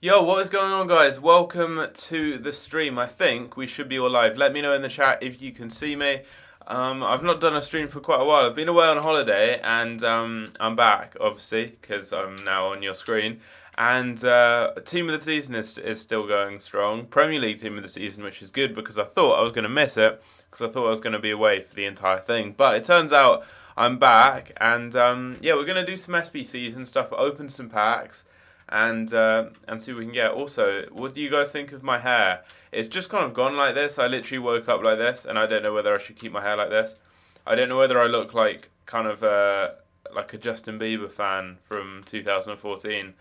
Yo, what is going on, guys? Welcome to the stream. I think we should be all live. Let me know in the chat if you can see me. I've not done a stream for quite a while. I've been away on holiday and I'm back, obviously, because I'm now on your screen. And Team of the Season is still going strong. Premier League Team of the Season, which is good because I thought I was going to miss it, because I thought I was going to be away for the entire thing. But it turns out I'm back, and yeah, we're going to do some SBCs and stuff, open some packs and see what we can get. Also, what do you guys think of my hair? It's just kind of gone like this. I literally woke up like this, and I don't know whether I should keep my hair like this. I don't know whether I look like kind of like a Justin Bieber fan from 2014,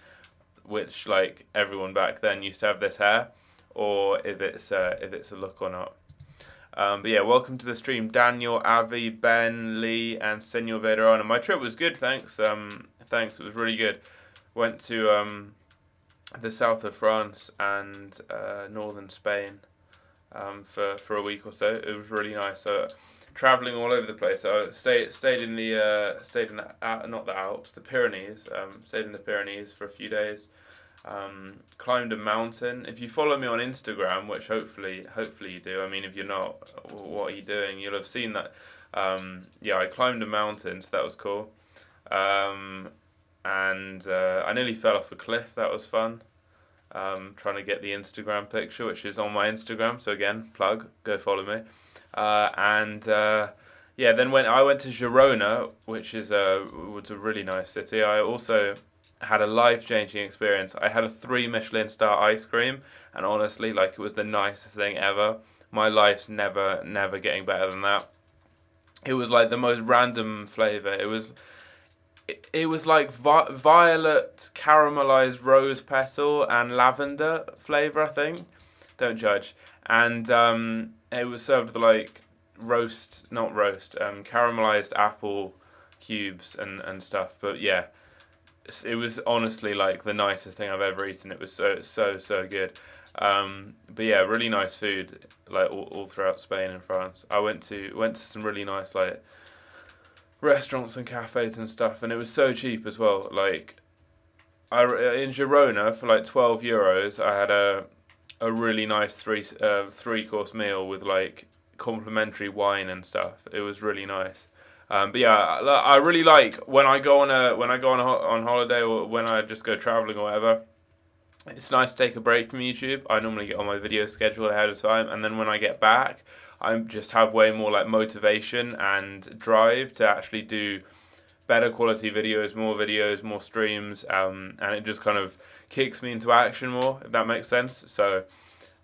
which like everyone back then used to have this hair, or if it's a look or not. But yeah, welcome to the stream, Daniel, Avi, Ben, Lee, and Senor Verderano. My trip was good, thanks. Thanks, it was really good. Went to the south of France and northern Spain for a week or so. It was really nice. So traveling all over the place. So I stayed in the not the Alps, the Pyrenees. Stayed in the Pyrenees for a few days. Climbed a mountain. If you follow me on Instagram, which hopefully you do. I mean, if you're not, what are you doing? You'll have seen that. Yeah, I climbed a mountain, so that was cool. And I nearly fell off a cliff. That was fun. Trying to get the Instagram picture, which is on my Instagram. So again, plug, go follow me. Yeah, then I went to Girona, which was a really nice city. I also had a life-changing experience. I had a 3 Michelin star ice cream, and honestly, like, it was the nicest thing ever. My life's never getting better than that. It was like the most random flavor. It was like violet caramelized rose petal and lavender flavor, I think. Don't judge. And it was served with like caramelized apple cubes and stuff. But yeah, it was honestly like the nicest thing I've ever eaten. It was so good. But yeah, really nice food like all throughout Spain and France. I went to some really nice like restaurants and cafes and stuff, and it was so cheap as well. Like, in Girona for like €12, I had a really nice three course meal with like complimentary wine and stuff. It was really nice. But yeah, I really like when I go on holiday, or when I just go traveling or whatever. It's nice to take a break from YouTube. I normally get on my video schedule ahead of time, and then when I get back, I just have way more like motivation and drive to actually do better quality videos, more streams, and it just kind of kicks me into action more, if that makes sense. So,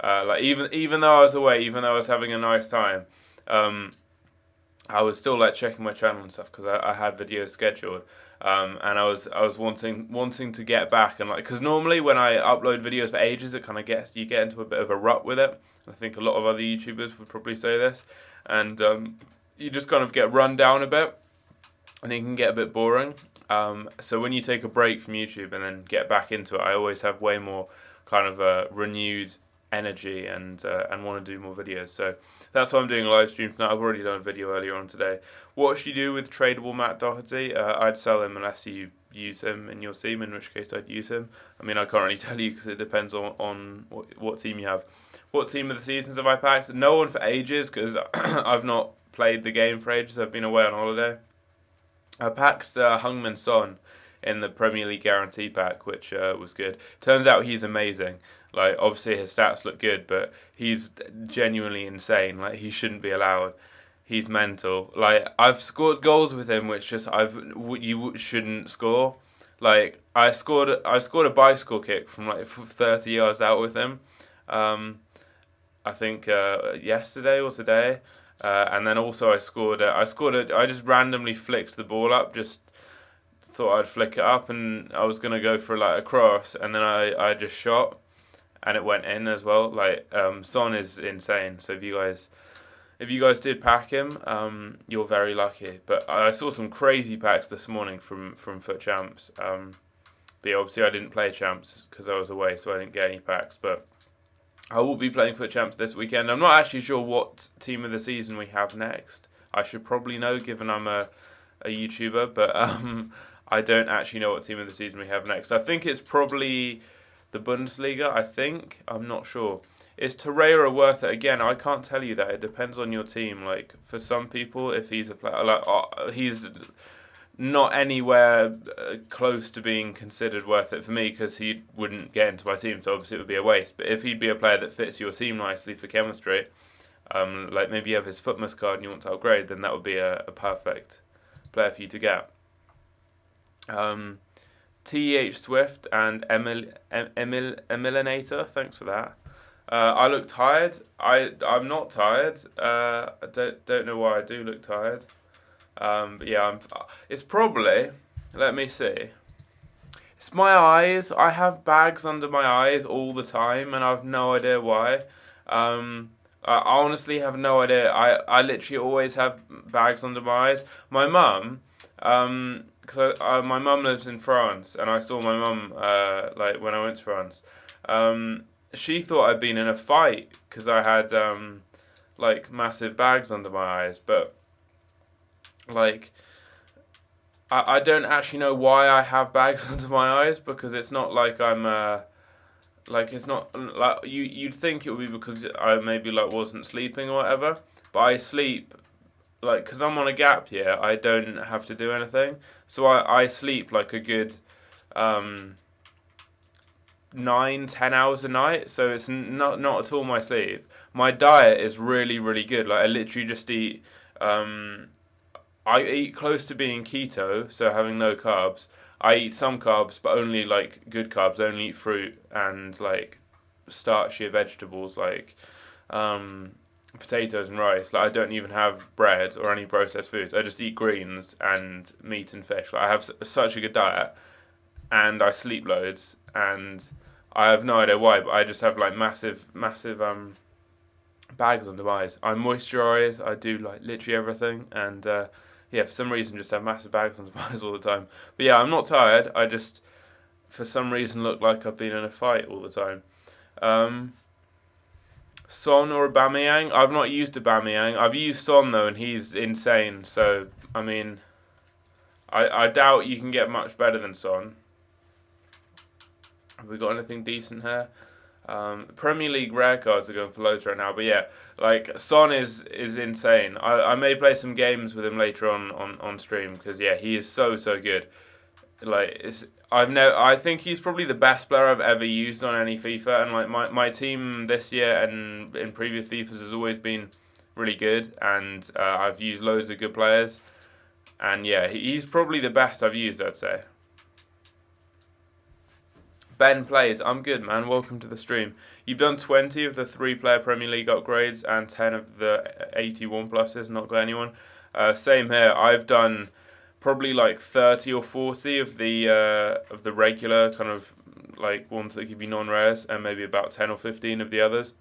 like even though I was away, even though I was having a nice time, I was still like checking my channel and stuff because I had videos scheduled. And I was wanting to get back, and like, because normally when I upload videos for ages, it kind of you get into a bit of a rut with it. I think a lot of other YouTubers would probably say this, and you just kind of get run down a bit, and it can get a bit boring. So when you take a break from YouTube and then get back into it, I always have way more kind of renewed energy and want to do more videos. So that's why I'm doing a live stream tonight. I've already done a video earlier on today. What should you do with tradable Matt Doherty? I'd sell him unless you use him in your team, in which case I'd use him. I mean, I can't really tell you because it depends on what team you have. What team of the seasons have I packed? No one for ages because I've not played the game for ages. I've been away on holiday. I packed Heung-min Son in the Premier League Guarantee Pack, which was good. Turns out he's amazing. Like, obviously his stats look good, but he's genuinely insane. Like, he shouldn't be allowed. He's mental. Like, I've scored goals with him, which just you shouldn't score. Like, I scored a bicycle kick from like 30 yards out with him. I think yesterday or today. And then also I just randomly flicked the ball up, just thought I'd flick it up, and I was gonna go for like a cross, and then I just shot, and it went in as well. Like, Son is insane. So if you guys did pack him, you're very lucky. But I saw some crazy packs this morning from Foot Champs. But yeah, obviously I didn't play Champs because I was away, so I didn't get any packs. But I will be playing Foot Champs this weekend. I'm not actually sure what team of the season we have next. I should probably know, given I'm a YouTuber, but I don't actually know what team of the season we have next. I think it's probably the Bundesliga, I think. I'm not sure. Is Torreira worth it? Again, I can't tell you that. It depends on your team. Like, for some people, if he's a player, like, he's not anywhere close to being considered worth it for me because he wouldn't get into my team, so obviously it would be a waste. But if he'd be a player that fits your team nicely for chemistry, like maybe you have his Footmas card and you want to upgrade, then that would be a perfect player for you to get. TEH Swift and Emilinator, thanks for that. I look tired. I'm not tired. I don't know why I do look tired. But yeah, it's probably. Let me see. It's my eyes. I have bags under my eyes all the time, and I've no idea why. I honestly have no idea. I literally always have bags under my eyes. My mum, because my mum lives in France, and I saw my mum like when I went to France. She thought I'd been in a fight because I had like massive bags under my eyes, but like I don't actually know why I have bags under my eyes because it's not like I'm like it's not like you'd think it would be because I maybe like wasn't sleeping or whatever, but I sleep like because I'm on a gap year. I don't have to do anything, so I sleep like a good 9-10 hours a night, so it's not at all my sleep. My diet is really good. Like I literally just eat. I eat close to being keto, so having no carbs. I eat some carbs, but only like good carbs. I only eat fruit and like starchier vegetables like potatoes and rice. Like I don't even have bread or any processed foods. I just eat greens and meat and fish. Like I have such a good diet, and I sleep loads, and I have no idea why, but I just have like massive bags under my eyes. I moisturise. I do like literally everything, and yeah, for some reason, just have massive bags under my eyes all the time. But yeah, I'm not tired. I just for some reason look like I've been in a fight all the time. Son or Aubameyang? I've not used Aubameyang. I've used Son though, and he's insane. So I mean, I doubt you can get much better than Son. Have we got anything decent here? Premier League rare cards are going for loads right now, but yeah, like Son is insane. I may play some games with him later on stream because yeah, he is so good. Like I think he's probably the best player I've ever used on any FIFA, and like my team this year and in previous FIFAs has always been really good, and I've used loads of good players, and yeah, he's probably the best I've used, I'd say. Ben plays. I'm good, man. Welcome to the stream. You've done 20 of the 3-player Premier League upgrades and 10 of the 81 pluses. Not got anyone. Same here. I've done probably like 30 or 40 of the regular kind of like ones that give you non-rares, and maybe about 10 or 15 of the others.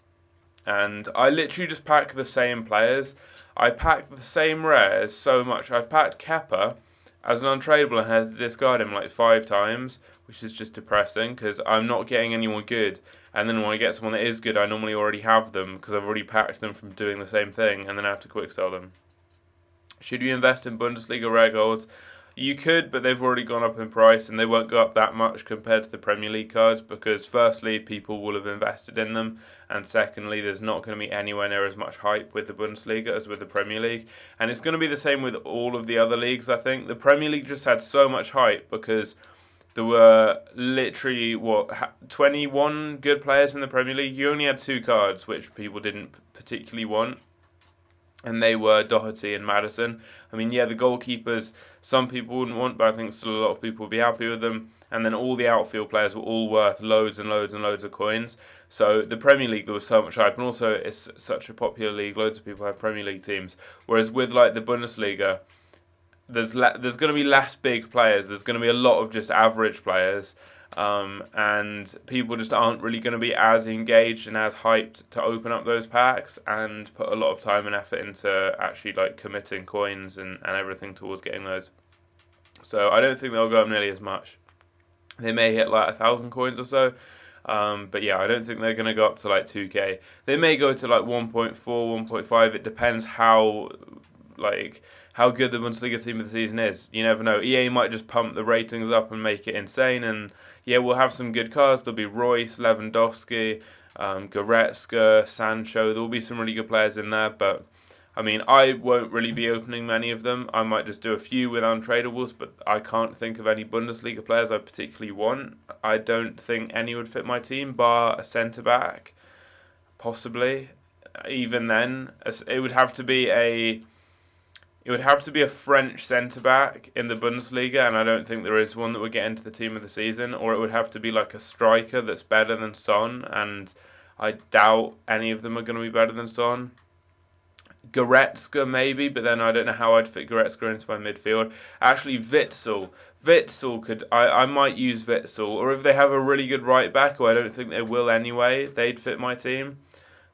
And I literally just pack the same players. I pack the same rares so much. I've packed Kepa as an untradeable and had to discard him like 5 times, which is just depressing because I'm not getting anyone good. And then when I get someone that is good, I normally already have them because I've already packed them from doing the same thing, and then I have to quick sell them. Should you invest in Bundesliga rare golds? You could, but they've already gone up in price, and they won't go up that much compared to the Premier League cards because firstly, people will have invested in them, and secondly, there's not going to be anywhere near as much hype with the Bundesliga as with the Premier League. And it's going to be the same with all of the other leagues, I think. The Premier League just had so much hype because there were literally, 21 good players in the Premier League. You only had 2 cards, which people didn't particularly want, and they were Doherty and Maddison. I mean, yeah, the goalkeepers, some people wouldn't want, but I think still a lot of people would be happy with them. And then all the outfield players were all worth loads and loads and loads of coins. So the Premier League, there was so much hype, and also it's such a popular league. Loads of people have Premier League teams. Whereas with like the Bundesliga, there's going to be less big players. There's going to be a lot of just average players. And people just aren't really going to be as engaged and as hyped to open up those packs and put a lot of time and effort into actually like committing coins and everything towards getting those. So I don't think they'll go up nearly as much. They may hit like 1,000 coins or so. But yeah, I don't think they're going to go up to like 2k. They may go to like 1.4, 1.5. It depends how good the Bundesliga team of the season is. You never know. EA might just pump the ratings up and make it insane, and yeah, we'll have some good cards. There'll be Royce, Lewandowski, Goretzka, Sancho. There'll be some really good players in there, but I mean, I won't really be opening many of them. I might just do a few with untradables, but I can't think of any Bundesliga players I particularly want. I don't think any would fit my team, bar a centre back, possibly. Even then, it would have to be a French centre back in the Bundesliga, and I don't think there is one that would get into the team of the season. Or it would have to be like a striker that's better than Son, and I doubt any of them are going to be better than Son. Goretzka maybe, but then I don't know how I'd fit Goretzka into my midfield. Actually, Witsel could. I might use Witsel, or if they have a really good right back, who I don't think they will anyway, they'd fit my team.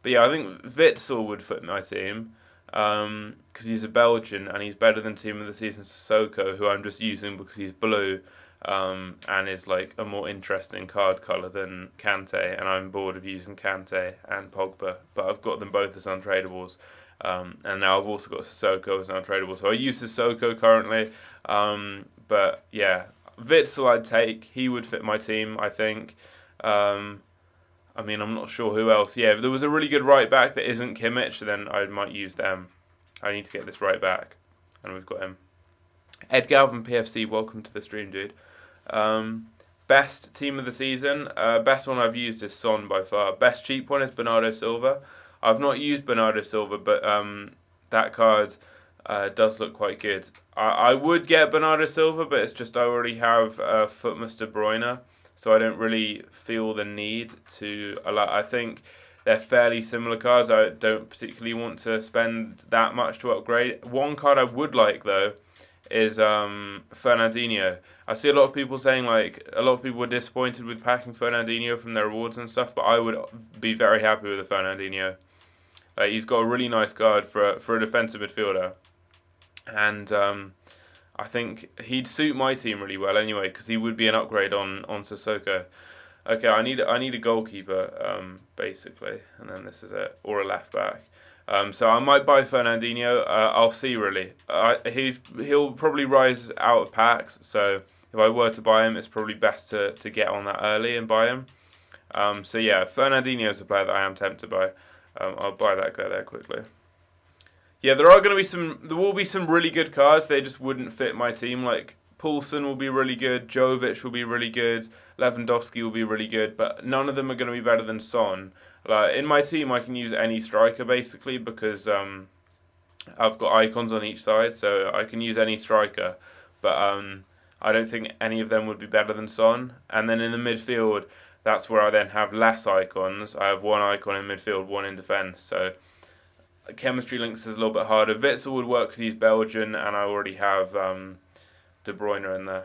But yeah, I think Witsel would fit my team because he's a Belgian and he's better than team of the season Sissoko, who I'm just using because he's blue and is like a more interesting card colour than Kante, and I'm bored of using Kante and Pogba, but I've got them both as untradables. And now I've also got Sissoko as untradeable. So I use Sissoko currently. But yeah, Witsel I'd take. He would fit my team, I think. I mean, I'm not sure who else. Yeah, if there was a really good right back that isn't Kimmich, then I might use them. I need to get this right back. And we've got him. Ed Galvin PFC, welcome to the stream, dude. Best team of the season. Best one I've used is Son by far. Best cheap one is Bernardo Silva. I've not used Bernardo Silva, but that card does look quite good. I would get Bernardo Silva, but it's just I already have Footmas De Bruyne, so I don't really feel the need to allow. I think they're fairly similar cards. I don't particularly want to spend that much to upgrade. One card I would like, though, is Fernandinho. I see a lot of people saying, like, a lot of people were disappointed with packing Fernandinho from their rewards and stuff, but I would be very happy with a Fernandinho. He's got a really nice card for a defensive midfielder, and I think he'd suit my team really well anyway, because he would be an upgrade on Sissoko. Okay, I need a goalkeeper basically, and then this is it, or a left back. So I might buy Fernandinho. I'll see really. He'll probably rise out of packs, so if I were to buy him, it's probably best to get on that early and buy him. So yeah, Fernandinho is a player that I am tempted by. I'll buy that guy there quickly. Yeah, there will be some really good cards. They just wouldn't fit my team. Like Poulsen will be really good, Jovic will be really good, Lewandowski will be really good, but none of them are going to be better than Son. In my team, I can use any striker basically because I've got icons on each side, so I can use any striker. But I don't think any of them would be better than Son. And then in the midfield, that's where I then have less icons. I have one icon in midfield, one in defence. So chemistry links is a little bit harder. Witsel would work because he's Belgian, and I already have De Bruyne in there.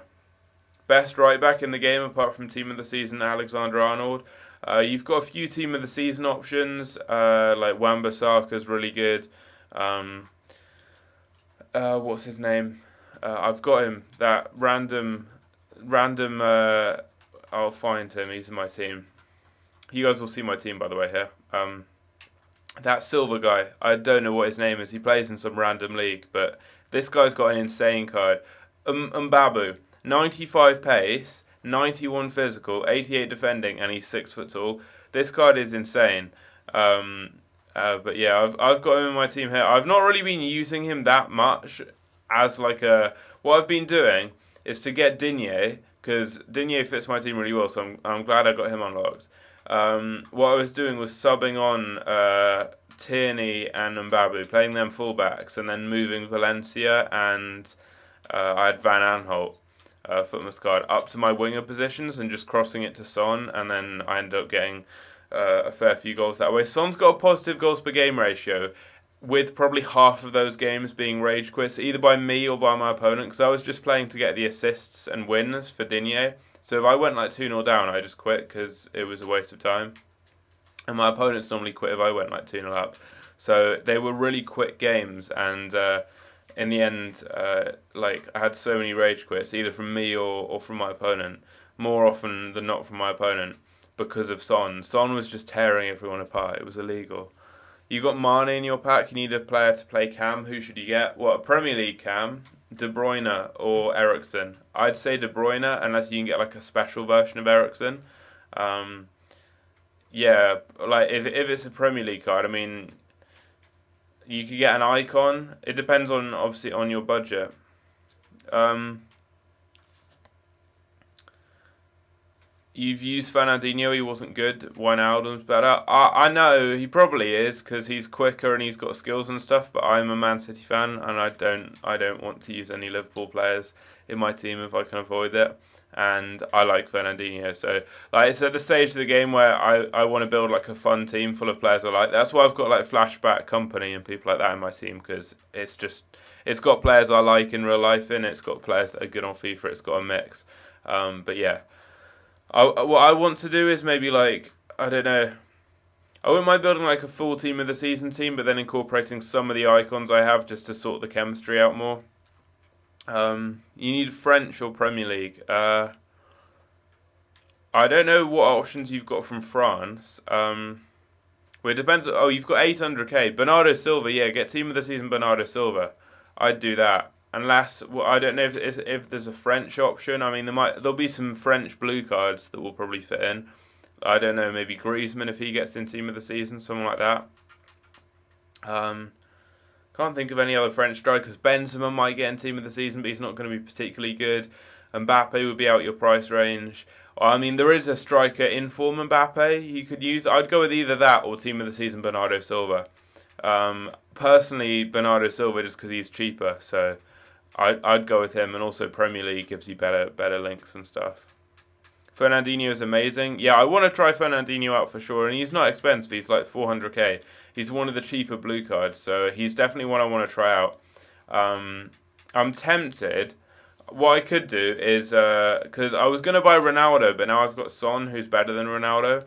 Best right back in the game, apart from team of the season, Alexander-Arnold. You've got a few team of the season options, like Wan-Bissaka's really good. What's his name? I've got him. That random. I'll find him. He's in my team. You guys will see my team, by the way, here. That Silver guy, I don't know what his name is. He plays in some random league, but this guy's got an insane card. Mbabu, 95 pace, 91 physical, 88 defending, and he's 6 foot tall. This card is insane. But yeah, I've got him in my team here. I've not really been using him that much as like a. What I've been doing is to get Digne, because Digne fits my team really well, so I'm glad I got him unlocked. What I was doing was subbing on Tierney and Mbabu, playing them fullbacks, and then moving Valencia and I had Van Aanholt, Footmas card, up to my winger positions and just crossing it to Son, and then I ended up getting a fair few goals that way. Son's got a positive goals per game ratio, with probably half of those games being rage quits, either by me or by my opponent, because I was just playing to get the assists and wins for Digne. So if I went like 2-0 down, I just quit because it was a waste of time. And my opponents normally quit if I went like 2-0 up. So they were really quick games, and in the end, like I had so many rage quits, either from me or from my opponent, more often than not from my opponent, because of Son. Son was just tearing everyone apart. It was illegal. You got Mane in your pack. You need a player to play Cam. Who should you get? Well, a Premier League Cam. De Bruyne or Ericsson. I'd say De Bruyne unless you can get like a special version of Ericsson. Um, yeah, like if it's a Premier League card, I mean, you could get an icon. It depends on obviously on your budget. Um, You've used Fernandinho. He wasn't good. Wijnaldum's better. I know he probably is because he's quicker and he's got skills and stuff. But I'm a Man City fan and I don't want to use any Liverpool players in my team if I can avoid it. And I like Fernandinho. So like it's at the stage of the game where I want to build like a fun team full of players I like. That's why I've got like Flashback Company and people like that in my team because it's got players I like in real life and it's got players that are good on FIFA. It's got a mix. But yeah. What I want to do is maybe like I don't know. I wouldn't mind building like a full team of the season team, but then incorporating some of the icons I have just to sort the chemistry out more. You need French or Premier League. I don't know what options you've got from France. Well, it depends. Oh, you've got 800k. Bernardo Silva, yeah, get team of the season Bernardo Silva. I'd do that. Unless well, I don't know if there's a French option. I mean, there'll be some French blue cards that will probably fit in. I don't know, maybe Griezmann if he gets in team of the season, something like that. Um, can't think of any other French strikers. Benzema might get in team of the season, but he's not going to be particularly good. Mbappe would be out your price range. I mean, there is a striker in form Mbappe you could use. I'd go with either that or team of the season Bernardo Silva. Personally, Bernardo Silva just because he's cheaper, so I'd go with him. And also Premier League gives you better links and stuff. Fernandinho is amazing. Yeah, I want to try Fernandinho out for sure, and he's not expensive. He's like 400k. He's one of the cheaper blue cards, so he's definitely one I want to try out. I'm tempted. What I could do is because I was gonna buy Ronaldo, but now I've got Son, who's better than Ronaldo.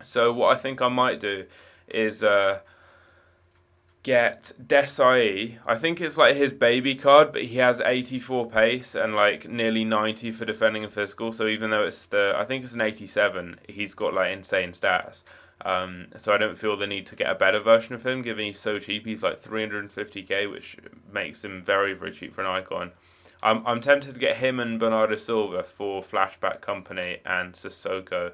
So what I think I might do is get Desai. I think it's like his baby card, but he has 84 pace and like nearly 90 for defending and physical. So even though I think it's an 87, he's got like insane stats. So I don't feel the need to get a better version of him, given he's so cheap. He's like 350k, which makes him very very cheap for an icon. I'm tempted to get him and Bernardo Silva for Flashback Company and Sissoko.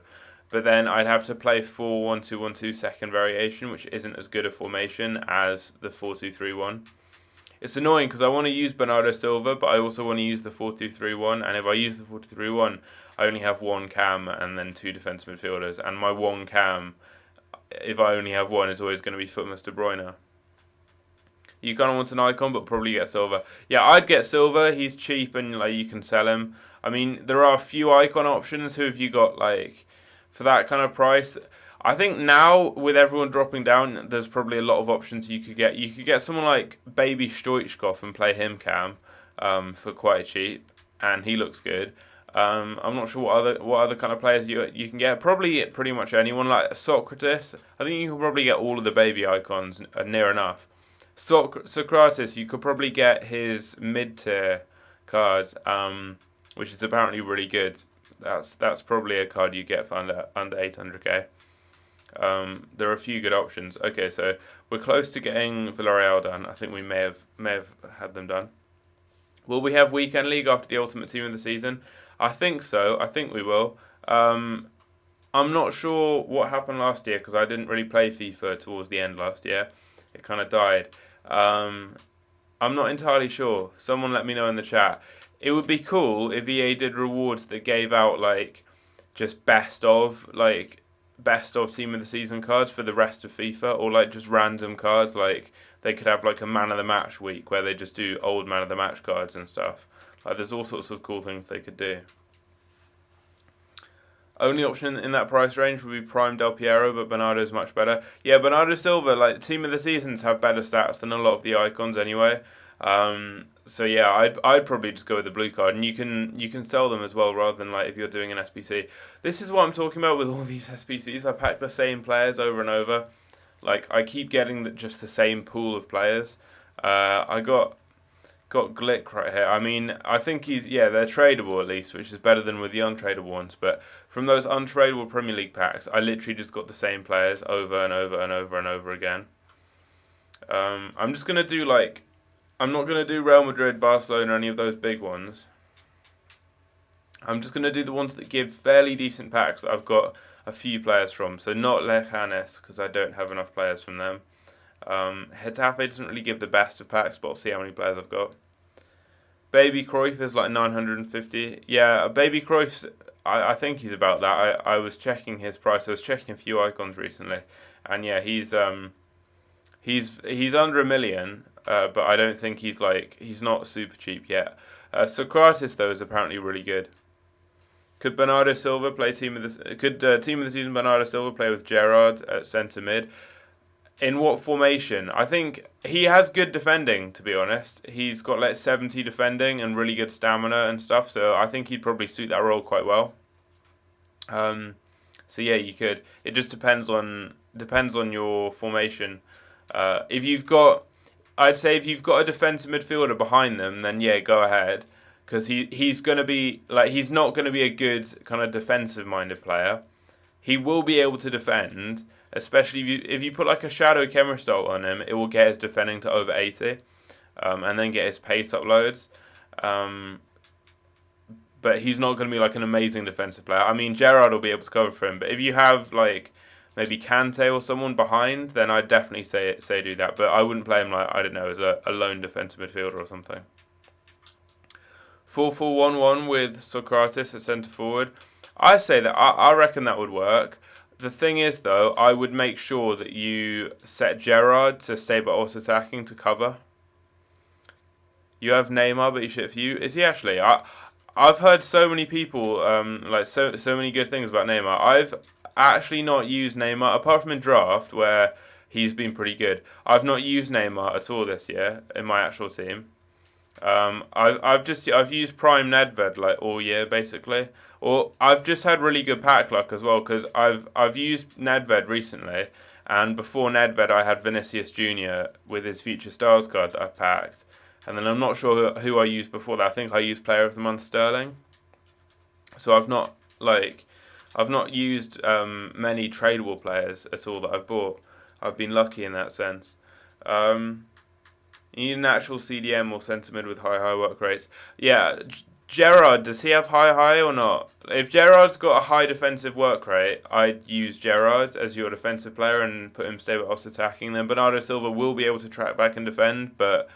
But then I'd have to play 4-1-2-1-2 second variation, which isn't as good a formation as the 4-2-3-1. It's annoying because I want to use Bernardo Silva, but I also want to use the 4-2-3-1. And if I use the 4-2-3-1, I only have one cam and then two defensive midfielders. And my one cam, if I only have one, is always going to be Footmas De Bruyne. You kind of want an icon, but probably get Silva. Yeah, I'd get Silva. He's cheap and like you can sell him. I mean, there are a few icon options. Who have you got like for that kind of price? I think now with everyone dropping down, there's probably a lot of options you could get. You could get someone like Baby Stoichkov and play him cam for quite cheap, and he looks good. I'm not sure what other kind of players you can get. Probably pretty much anyone like Socrates. I think you can probably get all of the baby icons near enough. Socrates, you could probably get his mid-tier cards, which is apparently really good. That's probably a card you get for under 800k. There are a few good options. Okay, so we're close to getting Villarreal done. I think we may have had them done. Will we have Weekend League after the Ultimate Team of the season? I think so. I think we will. I'm not sure what happened last year because I didn't really play FIFA towards the end last year. It kind of died. I'm not entirely sure. Someone let me know in the chat. It would be cool if EA did rewards that gave out like just best of team of the season cards for the rest of FIFA, or like just random cards. Like they could have like a man of the match week where they just do old man of the match cards and stuff. Like there's all sorts of cool things they could do. Only option in that price range would be Prime Del Piero, but Bernardo's much better. Yeah, Bernardo Silva, like team of the seasons have better stats than a lot of the icons anyway. So yeah, I'd probably just go with the blue card, and you can sell them as well rather than like if you're doing an SBC. This is what I'm talking about with all these SBCs. I pack the same players over and over. Like I keep getting just the same pool of players. I got Glick right here. I mean, I think they're tradable at least, which is better than with the untradeable ones. But from those untradeable Premier League packs, I literally just got the same players over and over and over and over again. I'm just gonna do like I'm not going to do Real Madrid, Barcelona, any of those big ones. I'm just going to do the ones that give fairly decent packs that I've got a few players from. So not Lejanes, because I don't have enough players from them. Getafe doesn't really give the best of packs, but I'll see how many players I've got. Baby Cruyff is like 950. Yeah, Baby Cruyff's. I think he's about that. I was checking his price. I was checking a few icons recently, and yeah, he's under a million. But I don't think he's not super cheap yet. Socrates though is apparently really good. Could Bernardo Silva play team of the could team of the season Bernardo Silva play with Gerrard at centre mid? In what formation? I think he has good defending, to be honest. He's got like 70 defending and really good stamina and stuff, so I think he'd probably suit that role quite well. So yeah, you could. It just depends on your formation. If you've got, I'd say if you've got a defensive midfielder behind them, then yeah, go ahead, because he's gonna be like he's not gonna be a good kind of defensive minded player. He will be able to defend, especially if you put like a shadow chemistol on him, it will get his defending to over 80, and then get his pace up loads. But he's not going to be like an amazing defensive player. I mean, Gerrard will be able to cover for him, but if you have like maybe Kante or someone behind, then I'd definitely say do that. But I wouldn't play him like, I don't know, as a lone defensive midfielder or something. 4-4-1-1 with Socrates at centre forward. I say that I reckon that would work. The thing is, though, I would make sure that you set Gerrard to stay but also attacking to cover. You have Neymar, but he's shit for you. Is he actually? I've heard so many people like so many good things about Neymar. I've actually not used Neymar apart from in draft where he's been pretty good. I've not used Neymar at all this year in my actual team. I've used Prime Nedved like all year basically, or I've just had really good pack luck as well because I've used Nedved recently, and before Nedved I had Vinicius Junior with his Future Stars card that I packed, and then I'm not sure who I used before that. I think I used Player of the Month Sterling. So I've not used many tradable players at all that I've bought. I've been lucky in that sense. You need an actual CDM or centre mid with high work rates. Yeah, Gerrard, does he have high or not? If Gerrard's got a high defensive work rate, I'd use Gerrard as your defensive player and put him stable off attacking. Then Bernardo Silva will be able to track back and defend, but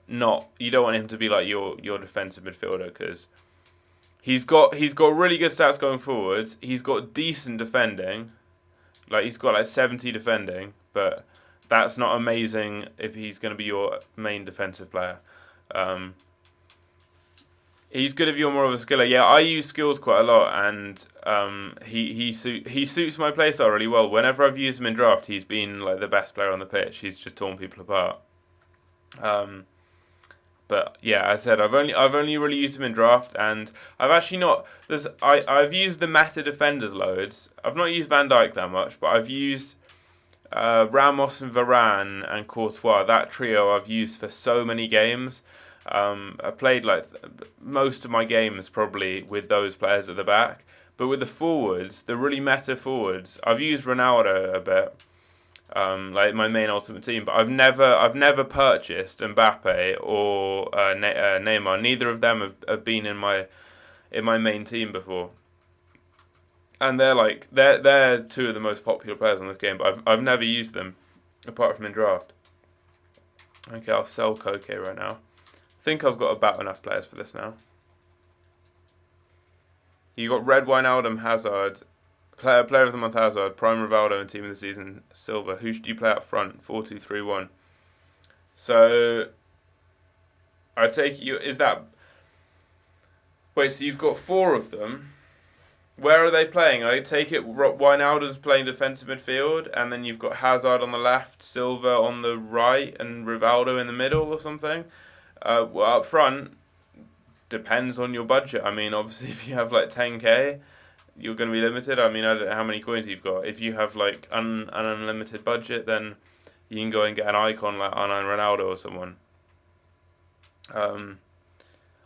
not. You don't want him to be like your defensive midfielder because he's got really good stats going forwards. He's got decent defending, like he's got like 70 defending, but that's not amazing if he's going to be your main defensive player. He's good if you're more of a skiller. Yeah, I use skills quite a lot, and he suits my playstyle really well. Whenever I've used him in draft, he's been like the best player on the pitch. He's just torn people apart. But yeah, as I said, I've only really used him in draft, and I've actually not. I've used the meta defenders loads. I've not used Van Dijk that much, but I've used Ramos and Varane and Courtois. That trio I've used for so many games. I played like most of my games probably with those players at the back. But with the forwards, the really meta forwards, I've used Ronaldo a bit, like my main ultimate team. But I've never purchased Mbappe or Neymar. Neither of them have been in my main team before. And they're two of the most popular players on this game, but I've never used them apart from in draft. Okay, I'll sell Koke right now. I think I've got about enough players for this now. You got Red Wijnaldum, Hazard, player of the month Hazard, Prime Rivaldo, and team of the season Silva. Who should you play up front? 4-2-3-1. So I take you. Is that? Wait, so you've got four of them. Where are they playing? I take it Wijnaldum's playing defensive midfield, and then you've got Hazard on the left, Silva on the right, and Rivaldo in the middle or something. Well, up front, depends on your budget. I mean, obviously, if you have like 10k, you're going to be limited. I mean, I don't know how many coins you've got. If you have like an unlimited budget, then you can go and get an icon like Arnan Ronaldo or someone.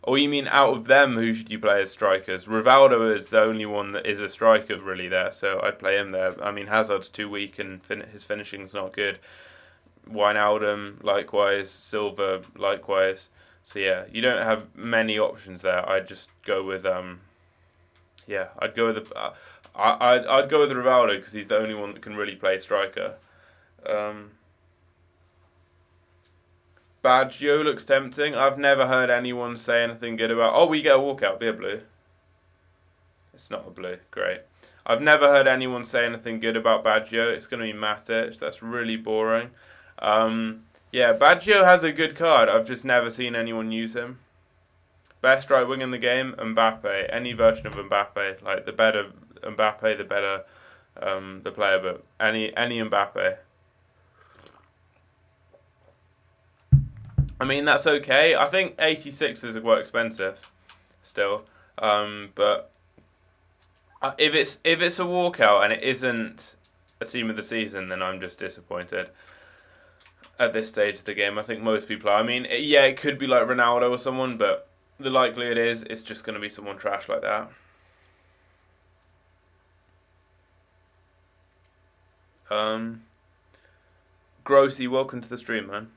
Or you mean out of them, who should you play as strikers? Rivaldo is the only one that is a striker really there, so I'd play him there. I mean, Hazard's too weak and his finishing's not good. Wijnaldum, likewise. Silva, likewise. So yeah, you don't have many options there. I'd just go with yeah, I'd go with the I'd go with Rivaldo because he's the only one that can really play striker. Um, Baggio looks tempting. I've never heard anyone say anything good about. Oh, we get a walkout. Be a blue. It's not a blue. Great. I've never heard anyone say anything good about Baggio. It's going to be Matic. That's really boring. Yeah, Baggio has a good card. I've just never seen anyone use him. Best right wing in the game, Mbappe. Any version of Mbappe. Like the better Mbappe, the better the player. But any Mbappe. I mean that's okay. I think 86 is quite expensive, still. But if it's a walkout and it isn't a team of the season, then I'm just disappointed. At this stage of the game, I think most people are. I mean, yeah, it could be like Ronaldo or someone, but the likelihood is it's just going to be someone trash like that. Grossy, welcome to the stream, man.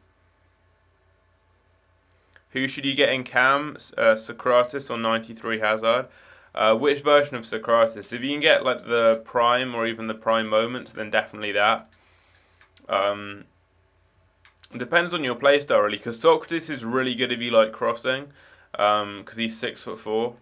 Who should you get in cam? Socrates or 93 Hazard? Which version of Socrates? If you can get like the prime or even the prime moment, then definitely that. Depends on your playstyle really, because Socrates is really good if you like crossing, because he's 6'4",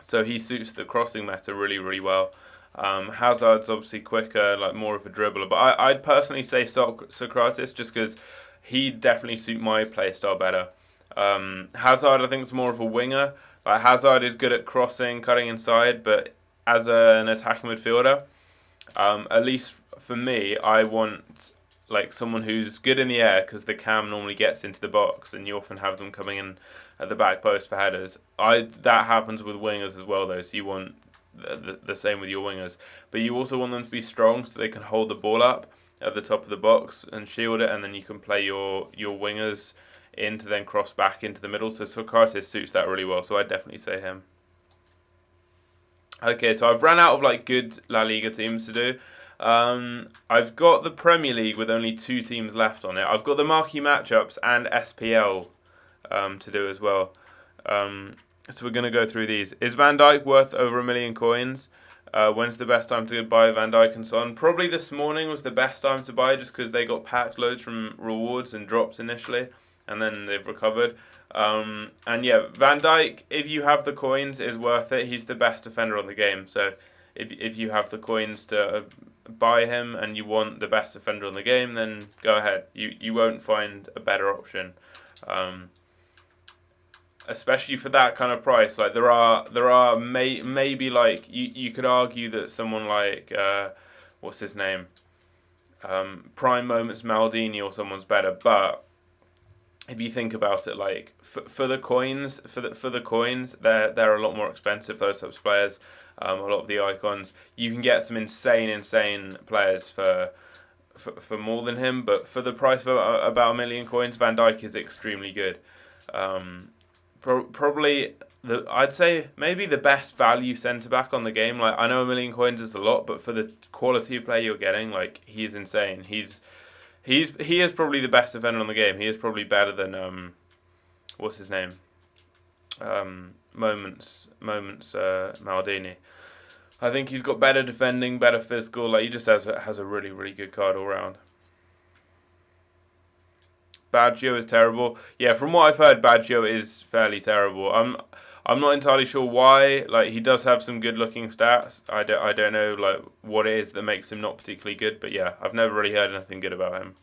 so he suits the crossing meta really well. Hazard's obviously quicker, like more of a dribbler, but I'd personally say Socrates just because he'd definitely suit my playstyle better. Hazard I think is more of a winger. Like Hazard is good at crossing, cutting inside, but as an attacking midfielder, at least for me, I want like someone who's good in the air because the cam normally gets into the box and you often have them coming in at the back post for headers. That happens with wingers as well though, so you want the same with your wingers, but you also want them to be strong so they can hold the ball up at the top of the box and shield it, and then you can play your wingers in to then cross back into the middle. So Socrates suits that really well, so I'd definitely say him. Okay, so I've ran out of like good La Liga teams to do. I've got the Premier League with only 2 teams left on it. I've got the marquee matchups and SPL to do as well. So we're going to go through these. Is Van Dijk worth over 1 million coins? When's the best time to buy Van Dijk and Son? Probably this morning was the best time to buy just because they got packed loads from rewards and drops initially, and then they've recovered. And yeah, Van Dijk, if you have the coins, is worth it. He's the best defender on the game. So if you have the coins to buy him and you want the best defender on the game, then go ahead. You won't find a better option. Especially for that kind of price. Like there are maybe like you could argue that someone like what's his name, Prime Moments Maldini or someone's better, but if you think about it, like for the coins, they're a lot more expensive. Those types of players, a lot of the icons, you can get some insane players for more than him. But for the price of about 1 million coins, Van Dijk is extremely good. Probably I'd say maybe the best value centre back on the game. Like I know 1 million coins is a lot, but for the quality of play you're getting, like he's insane. He is probably the best defender on the game. He is probably better than what's his name? Moments Maldini. I think he's got better defending, better physical. Like he just has a really good card all round. Baggio is terrible. Yeah, from what I've heard, Baggio is fairly terrible. I'm not entirely sure why. Like he does have some good looking stats. I don't know like what it is that makes him not particularly good. But yeah, I've never really heard anything good about him.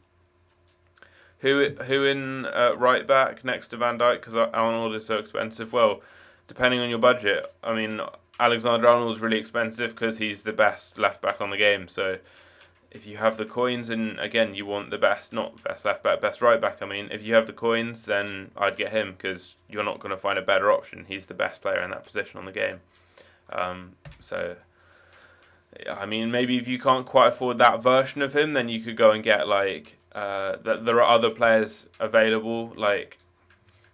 Who in right back next to Van Dijk because Arnold is so expensive? Well, depending on your budget. I mean, Alexander Arnold is really expensive because he's the best left back on the game. So if you have the coins, and again, you want the best, not best left back, best right back. I mean, if you have the coins, then I'd get him because you're not going to find a better option. He's the best player in that position on the game. So, I mean, maybe if you can't quite afford that version of him, then you could go and get like there are other players available, like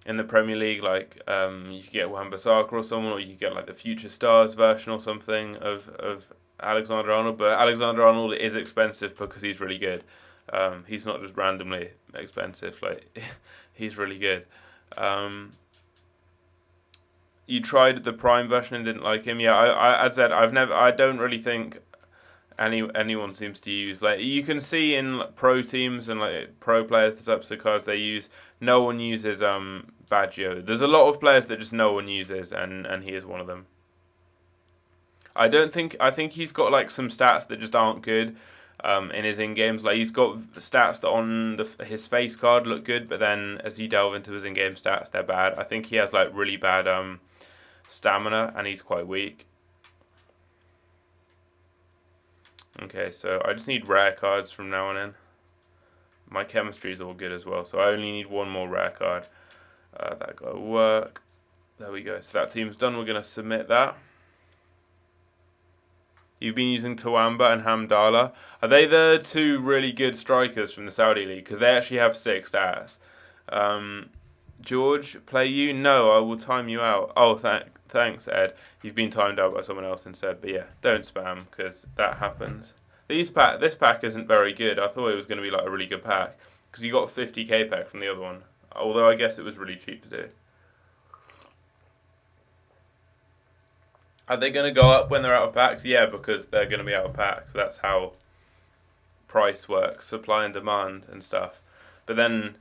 in the Premier League, like you could get Wan-Bissaka or someone, or you could get like the Future Stars version or something of Alexander Arnold, but Alexander Arnold is expensive because he's really good. He's not just randomly expensive. Like he's really good. You tried the Prime version and didn't like him. Yeah, as I said, I don't really think anyone seems to use, like, you can see in like, pro teams and like pro players the types of cards they use. No one uses Baggio. There's a lot of players that just no one uses, and he is one of them. I think he's got like some stats that just aren't good in his in games. Like he's got stats that on his face card look good, but then as you delve into his in game stats, they're bad. I think he has like really bad stamina, and he's quite weak. Okay, so I just need rare cards from now on in. My chemistry is all good as well, so I only need one more rare card. That got to work. There we go. So that team's done. We're going to submit that. You've been using Tawamba and Hamdallah. Are they the two really good strikers from the Saudi League? Because they actually have 6 stats. George, play you? No, I will time you out. Oh, thanks, Ed. You've been timed out by someone else instead. But yeah, don't spam, because that happens. This pack isn't very good. I thought it was going to be like a really good pack, because you got 50k pack from the other one. Although I guess it was really cheap to do. Are they going to go up when they're out of packs? Yeah, because they're going to be out of packs. That's how price works, supply and demand and stuff. But then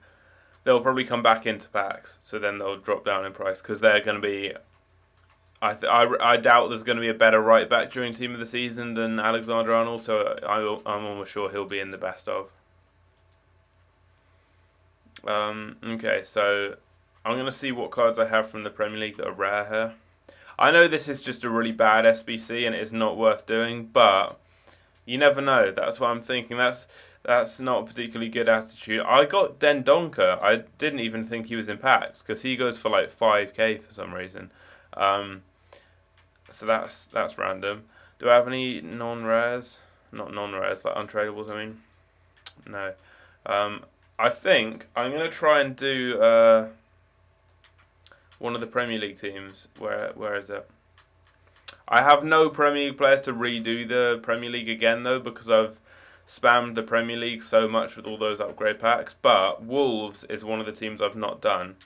they'll probably come back into packs, so then they'll drop down in price because they're going to be. I doubt there's going to be a better right back during Team of the Season than Alexander Arnold, so I'm almost sure he'll be in the best of. Okay, so I'm going to see what cards I have from the Premier League that are rare here. I know this is just a really bad SBC and it's not worth doing, but you never know. That's what I'm thinking. That's not a particularly good attitude. I got Dendonka. I didn't even think he was in packs because he goes for like 5k for some reason. So that's random. Do I have any non-rares? Not non-rares, like untradables. I mean, no. I think I'm gonna try and do one of the Premier League teams. Where is it? I have no Premier League players to redo the Premier League again though, because I've spammed the Premier League so much with all those upgrade packs. But Wolves is one of the teams I've not done,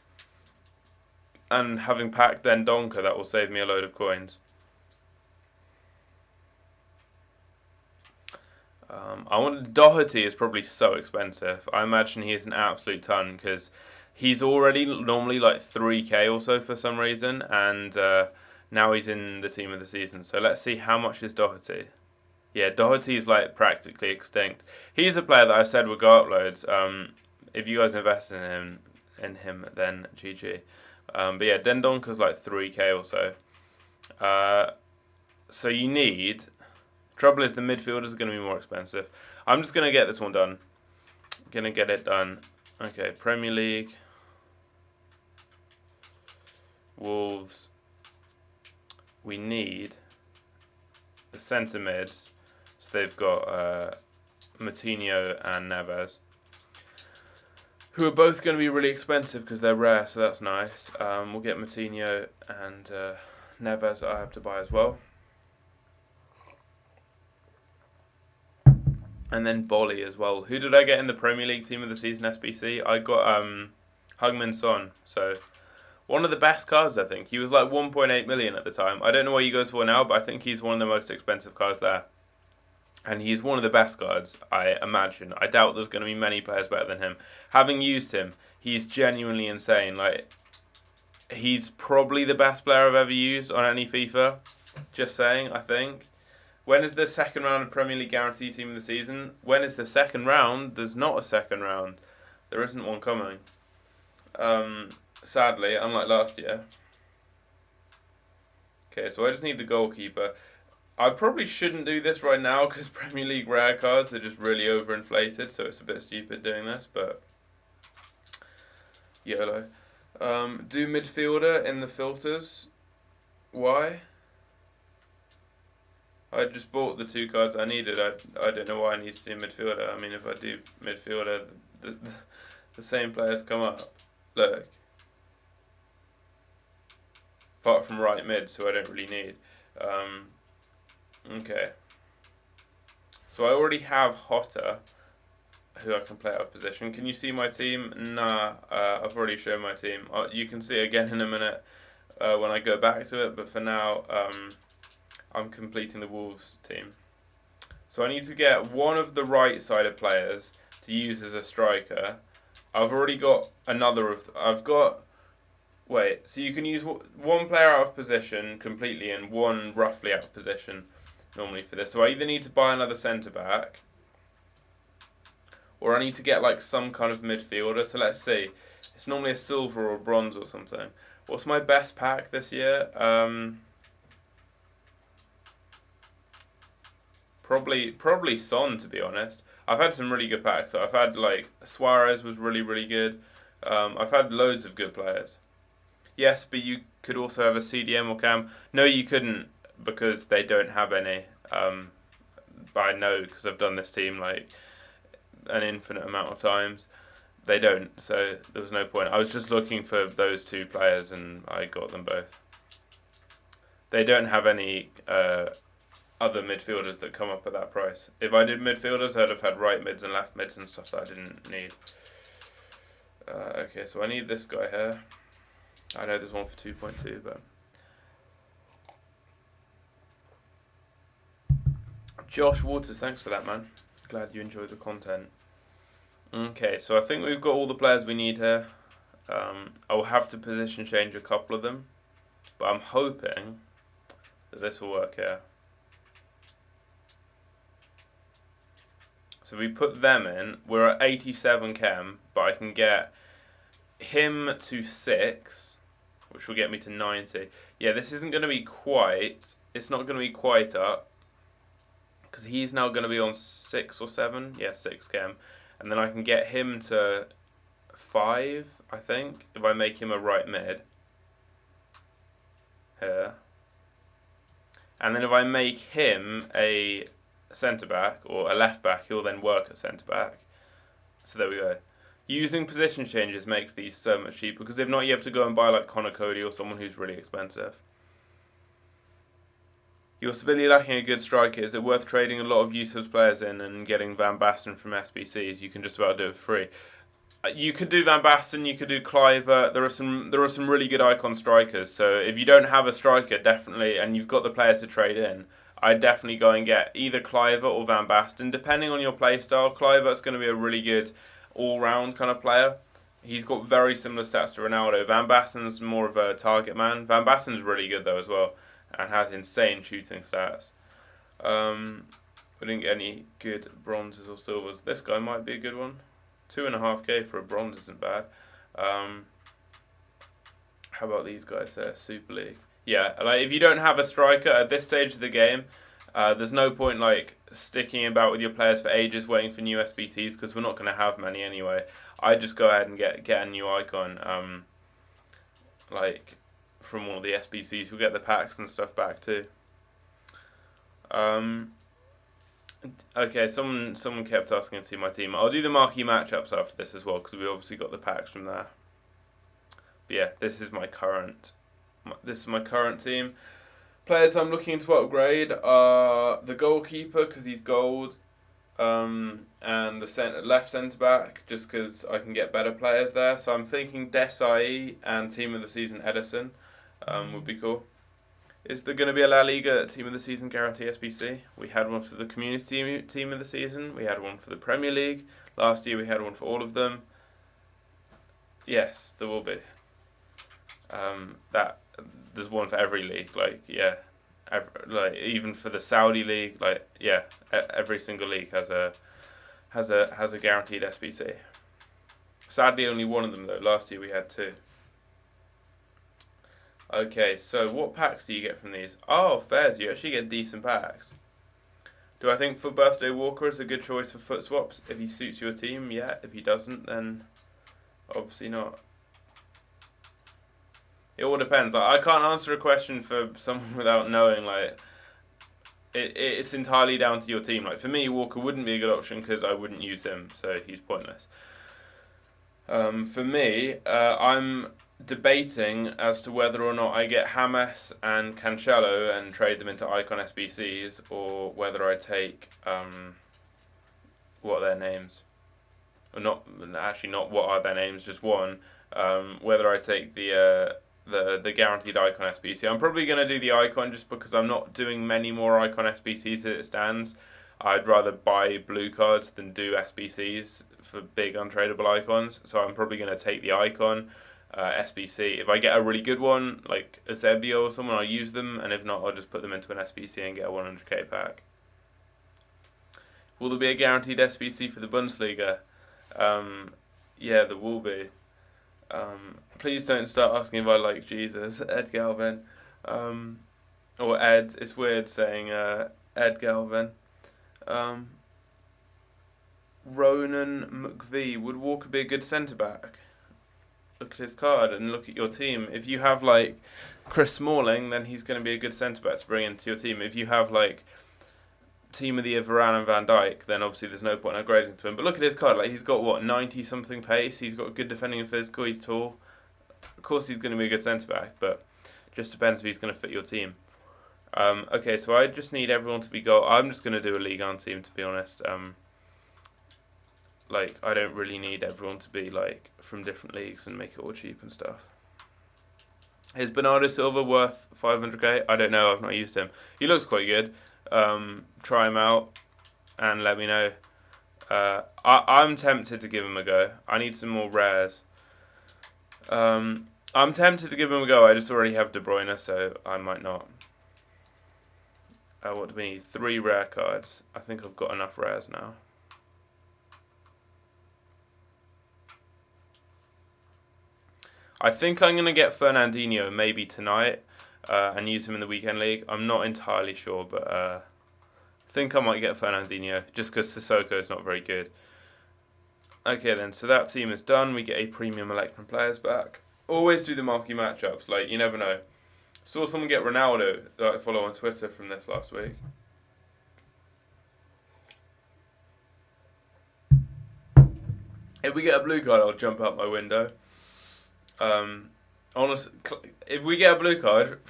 and having packed Dendonka, that will save me a load of coins. I wanted Doherty is probably so expensive. I imagine he is an absolute ton because he's already normally like 3k or so for some reason, and now he's in the Team of the Season. So let's see how much is Doherty. Yeah, Doherty's like practically extinct. He's a player that I said would go up loads. If you guys invest in him, then GG. But yeah, Dendonka's like 3k or so. So you need. Trouble is the midfielders are going to be more expensive. I'm just going to get this one done. Going to get it done. Okay, Premier League. Wolves. We need the centre mids. So they've got Moutinho and Neves, who are both going to be really expensive because they're rare, so that's nice. We'll get Moutinho and Neves I have to buy as well. And then Bolly as well. Who did I get in the Premier League Team of the Season SBC? I got Heung-min Son. So one of the best cards, I think. He was like 1.8 million at the time. I don't know what he goes for now, but I think he's one of the most expensive cards there. And he's one of the best cards, I imagine. I doubt there's going to be many players better than him. Having used him, he's genuinely insane. Like, he's probably the best player I've ever used on any FIFA. Just saying, I think. When is the second round of Premier League Guarantee Team of the Season? When is the second round? There's not a second round. There isn't one coming. Sadly, unlike last year. Okay, so I just need the goalkeeper. I probably shouldn't do this right now because Premier League rare cards are just really overinflated, so it's a bit stupid doing this, but YOLO. Do midfielder in the filters. Why? I just bought the 2 cards I needed. I don't know why I need to do midfielder. I mean, if I do midfielder, the same players come up. Look. Apart from right mid, so I don't really need. Okay. So I already have Hotter, who I can play out of position. Can you see my team? Nah, I've already shown my team. You can see it again in a minute when I go back to it, but for now, I'm completing the Wolves team. So I need to get one of the right-sided players to use as a striker. I've already got another of... I've got... Wait, so you can use one player out of position completely and one roughly out of position normally for this. So I either need to buy another centre-back or I need to get like some kind of midfielder. So let's see. It's normally a silver or bronze or something. What's my best pack this year? Probably Son, to be honest. I've had some really good packs. I've had like Suarez was really good. I've had loads of good players. Yes, but you could also have a CDM or Cam. No, you couldn't because they don't have any. But I know because I've done this team like an infinite amount of times. They don't, so there was no point. I was just looking for those two players and I got them both. They don't have any other midfielders that come up at that price. If I did midfielders, I'd have had right mids and left mids and stuff that I didn't need. Okay, so I need this guy here. I know there's one for 2.2, but... Josh Waters, thanks for that, man. Glad you enjoyed the content. Okay, so I think we've got all the players we need here. I'll have to position change a couple of them, but I'm hoping that this will work here. So we put them in. We're at 87 chem, but I can get him to 6, which will get me to 90. Yeah, this isn't going to be quite... It's not going to be quite up, because he's now going to be on 6 or 7. Yeah, 6 chem. And then I can get him to 5, I think, if I make him a right mid. Here. And then if I make him a centre-back, or a left-back, he'll then work at centre-back. So there we go. Using position changes makes these so much cheaper, because if not, you have to go and buy like Connor Cody or someone who's really expensive. You're severely lacking a good striker. Is it worth trading a lot of useless players in and getting Van Basten from SBCs? You can just about do it for free. You could do Van Basten, you could do Cliver. There are some really good icon strikers. So if you don't have a striker, definitely, and you've got the players to trade in, I'd definitely go and get either Cliver or Van Basten, depending on your playstyle. Cliver's going to be a really good all-round kind of player. He's got very similar stats to Ronaldo. Van Basten's more of a target man. Van Basten's really good though as well, and has insane shooting stats. We didn't get any good bronzes or silvers. This guy might be a good one. 2.5k for a bronze isn't bad. How about these guys there? Super League. Yeah, like if you don't have a striker at this stage of the game, there's no point like sticking about with your players for ages waiting for new SBCs because we're not going to have many anyway. I just go ahead and get a new icon. Like from all the SBCs, we'll get the packs and stuff back too. Okay, someone kept asking to see my team. I'll do the marquee matchups after this as well because we obviously got the packs from there. But yeah, this is my current team. Players I'm looking to upgrade are the goalkeeper because he's gold, and the left centre back just because I can get better players there. So I'm thinking Desai and Team of the Season Edison would be cool. Is there going to be a La Liga Team of the Season guarantee SBC? We had one for the Community Team of the Season. We had one for the Premier League. Last year we had one for all of them. Yes, there will be. There's one for every league. Like yeah, even for the Saudi league. Like yeah, every single league has a guaranteed SBC. Sadly, only one of them though. Last year we had 2. Okay, so what packs do you get from these? Oh, fairs, you actually get decent packs. Do I think for Birthday Walker is a good choice for foot swaps? If he suits your team, yeah. If he doesn't, then obviously not. It all depends. I can't answer a question for someone without knowing, like, it's entirely down to your team. Like, for me, Walker wouldn't be a good option because I wouldn't use him, so he's pointless. For me, I'm debating as to whether or not I get James and Cancelo and trade them into Icon SBCs, or whether I take, what are their names? or not actually not what are their names, just one. Whether I take the guaranteed icon SBC. I'm probably going to do the icon just because I'm not doing many more icon SBCs as it stands. I'd rather buy blue cards than do SBCs for big untradeable icons. So I'm probably going to take the icon SBC. If I get a really good one, like a Zebio or someone, I'll use them. And if not, I'll just put them into an SBC and get a 100k pack. Will there be a guaranteed SBC for the Bundesliga? Yeah, there will be. Please don't start asking if I like Jesus, Ed Galvin. Or Ed, it's weird saying Ed Galvin. Ronan McVie, would Walker be a good centre back? Look at his card and look at your team. If you have like Chris Smalling, then he's going to be a good centre back to bring into your team. If you have like team of the year Varane and Van Dijk, then obviously there's no point in upgrading to him. But look at his card, like he's got what, 90 something pace, he's got good defending and physical, he's tall. Of course he's going to be a good centre back, but just depends if he's going to fit your team. Okay, so I just need everyone to be goal. I'm just going to do a Ligue 1 team, to be honest. Like I don't really need everyone to be like from different leagues and make it all cheap and stuff. Is Bernardo Silva worth 500k? I don't know, I've not used him. He looks quite good. Try him out and let me know. I'm tempted to give him a go. I need some more rares. I'm tempted to give him a go. I just already have De Bruyne, so I might not. What do we need? 3 rare cards. I think I've got enough rares now. I think I'm going to get Fernandinho maybe tonight and use him in the weekend league. I'm not entirely sure, but I think I might get Fernandinho just because Sissoko is not very good. Okay then, so that team is done. We get a premium Electrum players back. Always do the marquee matchups, like you never know. Saw someone get Ronaldo that I follow on Twitter from this last week. If we get a blue card, I'll jump out my window. Honestly, if we get a blue card,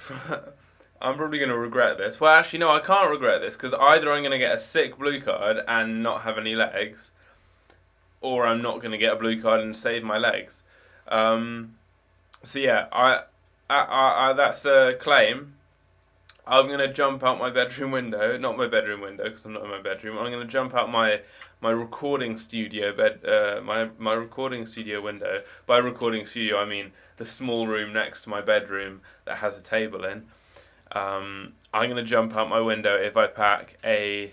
I'm probably going to regret this. Well, actually, no, I can't regret this because either I'm going to get a sick blue card and not have any legs, or I'm not going to get a blue card and save my legs. So yeah, I that's a claim. I'm going to jump out my bedroom window, not my bedroom window because I'm not in my bedroom. I'm going to jump out my recording studio my recording studio window. By recording studio, I mean the small room next to my bedroom that has a table in. I'm going to jump out my window if I pack a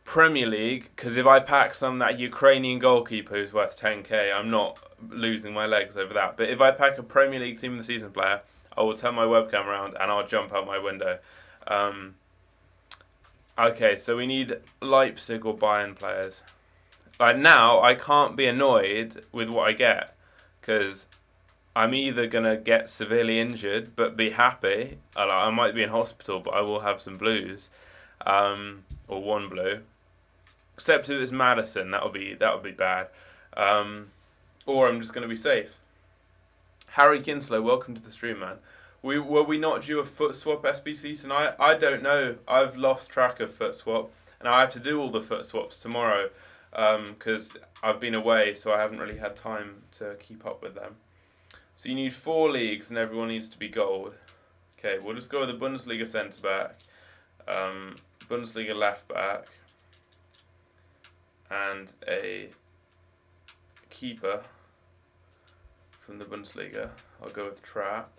Premier League, because if I pack that Ukrainian goalkeeper who's worth 10k, I'm not losing my legs over that. But if I pack a Premier League team of the season player, I will turn my webcam around and I'll jump out my window. Okay, so we need Leipzig or Bayern players. Like now, I can't be annoyed with what I get because I'm either going to get severely injured but be happy. I might be in hospital, but I will have some blues. Or 1 blue. Except if it's Madison, that would be bad. Or I'm just going to be safe. Harry Kinslow, welcome to the stream, man. Were we not due a foot swap SBC tonight? I don't know. I've lost track of foot swap, and I have to do all the foot swaps tomorrow because I've been away, so I haven't really had time to keep up with them. So you need 4 leagues, and everyone needs to be gold. Okay, we'll just go with a Bundesliga centre back, Bundesliga left back, and a keeper from the Bundesliga. I'll go with Trapp.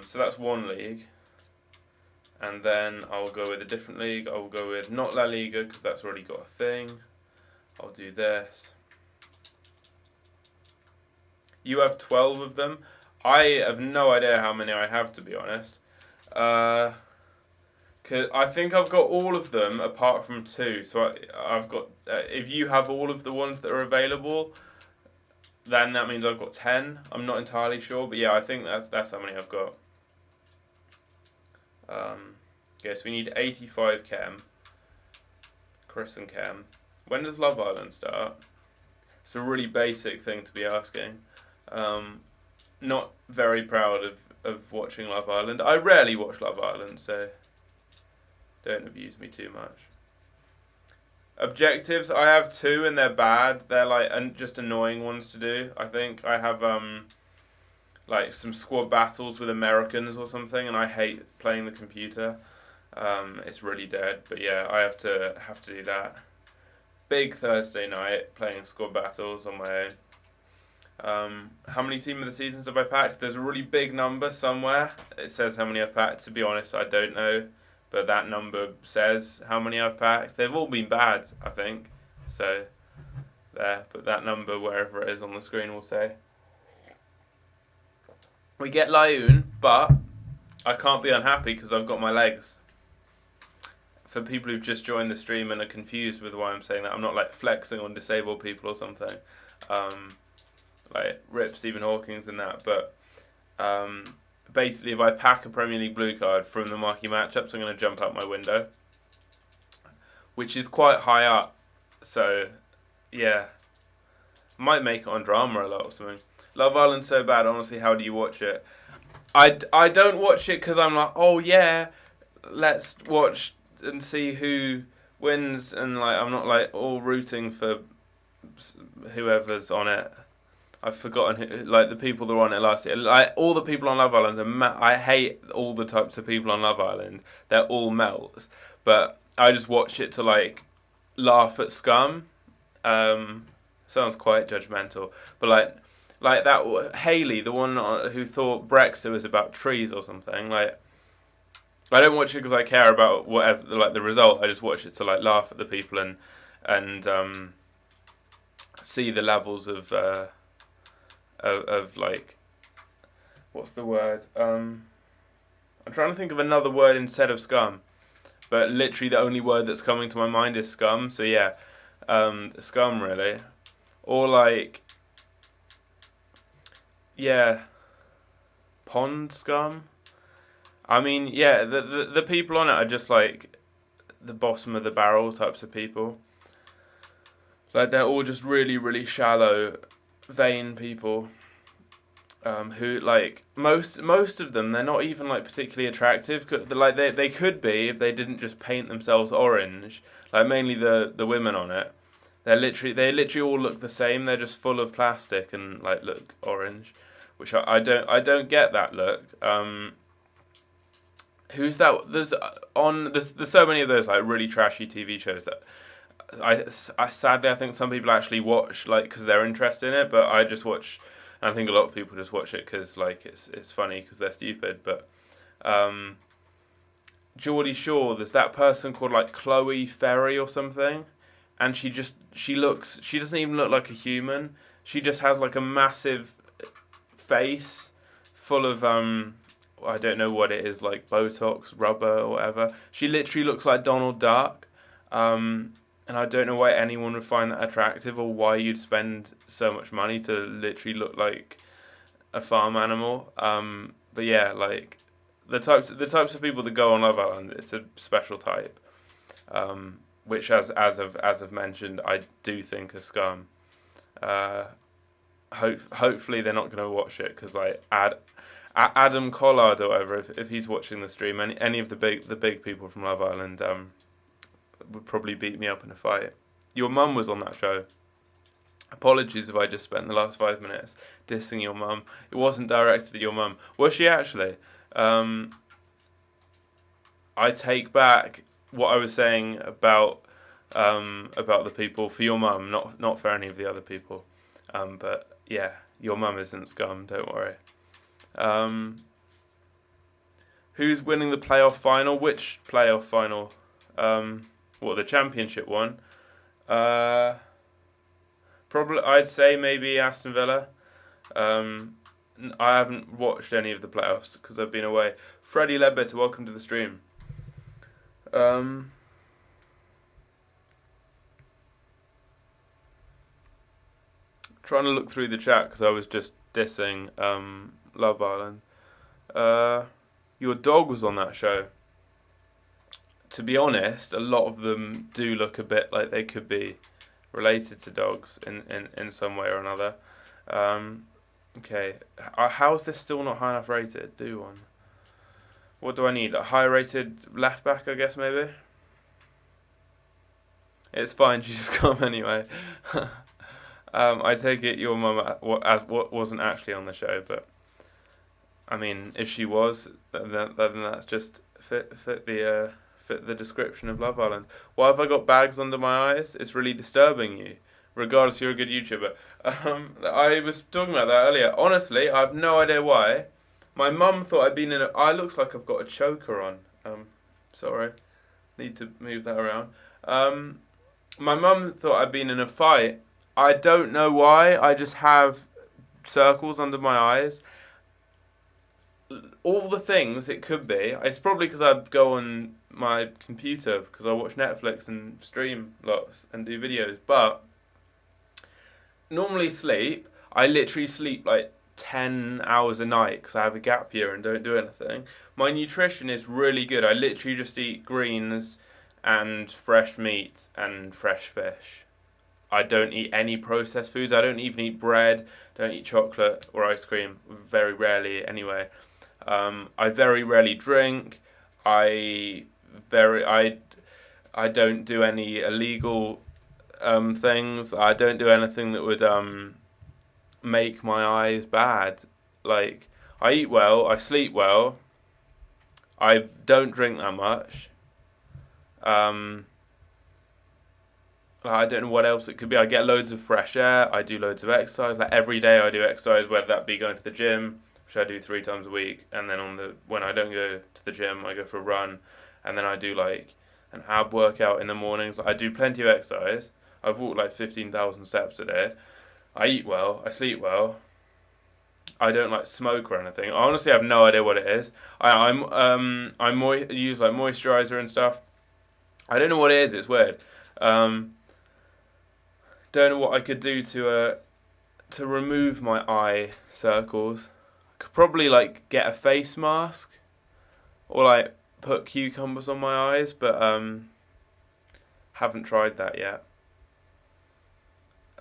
So that's 1 league. And then I'll go with a different league. I'll go with not La Liga because that's already got a thing. I'll do this. You have 12 of them. I have no idea how many I have, to be honest. 'Cause I think I've got all of them apart from 2. So I've got. If you have all of the ones that are available, then that means I've got 10. I'm not entirely sure, but yeah, I think that's how many I've got. Okay, so we need 85 chem. Chris and chem. When does Love Island start? It's a really basic thing to be asking. Not very proud of watching Love Island. I rarely watch Love Island, so don't abuse me too much. Objectives, I have two and they're bad. They're like just annoying ones to do. I think I have like some squad battles with Americans or something, and I hate playing the computer. It's really dead. But yeah, I have to do that. Big Thursday night playing squad battles on my own. How many team of the seasons have I packed? There's a really big number somewhere. It says how many I've packed. To be honest, I don't know, but that number says how many I've packed. They've all been bad, I think. So there, but that number wherever it is on the screen will say. We get Lyoun, but I can't be unhappy because I've got my legs. For people who've just joined the stream and are confused with why I'm saying that, I'm not like flexing on disabled people or something. Like rip Stephen Hawking's and that, but basically if I pack a Premier League blue card from the Marquee matchups, I'm going to jump out my window, which is quite high up, so yeah, might make it on drama a lot or something. Love Island's so bad, honestly, how do you watch it? I don't watch it because I'm like, oh yeah, let's watch and see who wins, and like I'm not like all rooting for whoever's on it. I've forgotten who, like the people that were on it last year. Like all the people on Love Island are I hate all the types of people on Love Island. They're all melts. But I just watch it to like laugh at scum. Sounds quite judgmental, but like that Haley, the one who thought Brexit was about trees or something. Like I don't watch it because I care about whatever like the result. I just watch it to like laugh at the people and see the levels of like, what's the word? I'm trying to think of another word instead of scum, but literally the only word that's coming to my mind is scum. So yeah, scum really, or like, yeah, pond scum. I mean, yeah, the people on it are just like the bottom of the barrel types of people. Like they're all just really, really shallow, vain people. Who like most of them, they're not even like particularly attractive. Like they could be if they didn't just paint themselves orange. Like mainly the women on it, they literally all look the same. They're just full of plastic and like look orange, which I don't get that look. Who's that? There's so many of those like really trashy TV shows that I sadly I think some people actually watch like because they're interested in it, but I just watch. And I think a lot of people just watch it because like it's funny because they're stupid. But Geordie Shore, there's that person called like Chloe Ferry or something, and she doesn't even look like a human. She just has like a massive face full of I don't know what it is, like Botox, rubber or whatever. She literally looks like Donald Duck. And I don't know why anyone would find that attractive or why you'd spend so much money to literally look like a farm animal. But yeah, like the types of people that go on Love Island, it's a special type. Which as I've mentioned, I do think are scum. Hopefully they're not going to watch it because like Adam Collard or whatever, if he's watching the stream, any of the big people from Love Island, would probably beat me up in a fight. Your mum was on that show. Apologies if I just spent the last 5 minutes dissing your mum. It wasn't directed at your mum. Was she actually? I take back what I was saying about the people for your mum, not for any of the other people. But yeah, your mum isn't scum. Don't worry. Who's winning the playoff final? Which playoff final? The championship one? Probably, I'd say maybe Aston Villa. I haven't watched any of the playoffs because I've been away. Freddie Ledbetter, welcome to the stream. Trying to look through the chat because I was just dissing Love Island. Your dog was on that show. To be honest, a lot of them do look a bit like they could be related to dogs in some way or another. Okay, how's this still not high enough rated? Do one. What do I need? A high rated left back, I guess, maybe? It's fine. She's come anyway. I take it your mum what wasn't actually on the show, but I mean, if she was, then that's just fit the description of Love Island. Why have I got bags under my eyes? It's really disturbing you. Regardless, you're a good YouTuber. I was talking about that earlier. Honestly, I have no idea why. My mum thought I'd been in a. I looks like I've got a choker on. Sorry, need to move that around. My mum thought I'd been in a fight. I don't know why. I just have circles under my eyes. All the things it could be. It's probably because I go on my computer because I watch Netflix and stream lots and do videos. But normally sleep. I literally sleep like 10 hours a night because I have a gap year and don't do anything. My nutrition is really good. I literally just eat greens and fresh meat and fresh fish. I don't eat any processed foods. I don't even eat bread. Don't eat chocolate or ice cream. Very rarely, anyway. I very rarely drink. I very I don't do any illegal things. I don't do anything that would make my eyes bad. Like, I eat well. I sleep well. I don't drink that much. I don't know what else it could be. I get loads of fresh air. I do loads of exercise. Like every day, I do exercise, whether that be going to the gym, which I do 3 times a week, and then when I don't go to the gym, I go for a run, and then I do like an ab workout in the mornings. Like, I do plenty of exercise. I've walked like 15,000 steps a day. I eat well. I sleep well. I don't like smoke or anything. I honestly have no idea what it is. Use like moisturizer and stuff. I don't know what it is. It's weird. Don't know what I could do to remove my eye circles. I could probably like get a face mask or like put cucumbers on my eyes, but haven't tried that yet.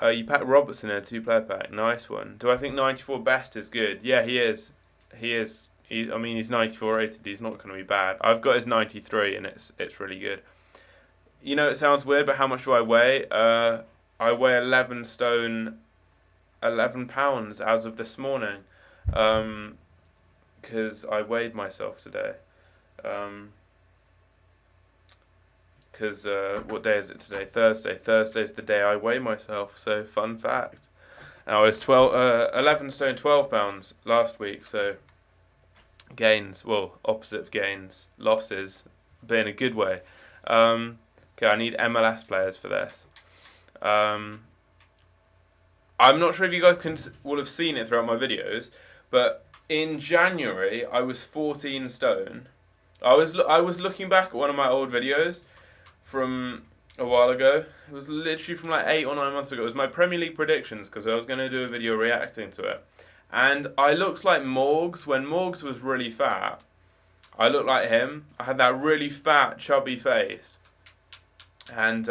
You packed Robertson in a 2-player pack. Nice one. Do I think 94 best is good? Yeah, he is. He is. I mean, he's 94 rated. He's not going to be bad. I've got his 93, and it's really good. You know, it sounds weird, but how much do I weigh? I weigh 11 stone, 11 pounds as of this morning, because I weighed myself today. Because what day is it today? Thursday. Thursday's the day I weigh myself. So fun fact. And I was 11 stone 12 pounds last week. So gains, well, opposite of gains, losses, but in a good way. Okay, I need MLS players for this. I'm not sure if you guys will have seen it throughout my videos, but in January I was 14 stone. I was looking back at one of my old videos from a while ago. It was literally from like 8 or 9 months ago. It was my Premier League predictions because I was going to do a video reacting to it. And I looked like Morgs when Morgs was really fat. I looked like him. I had that really fat, chubby face. And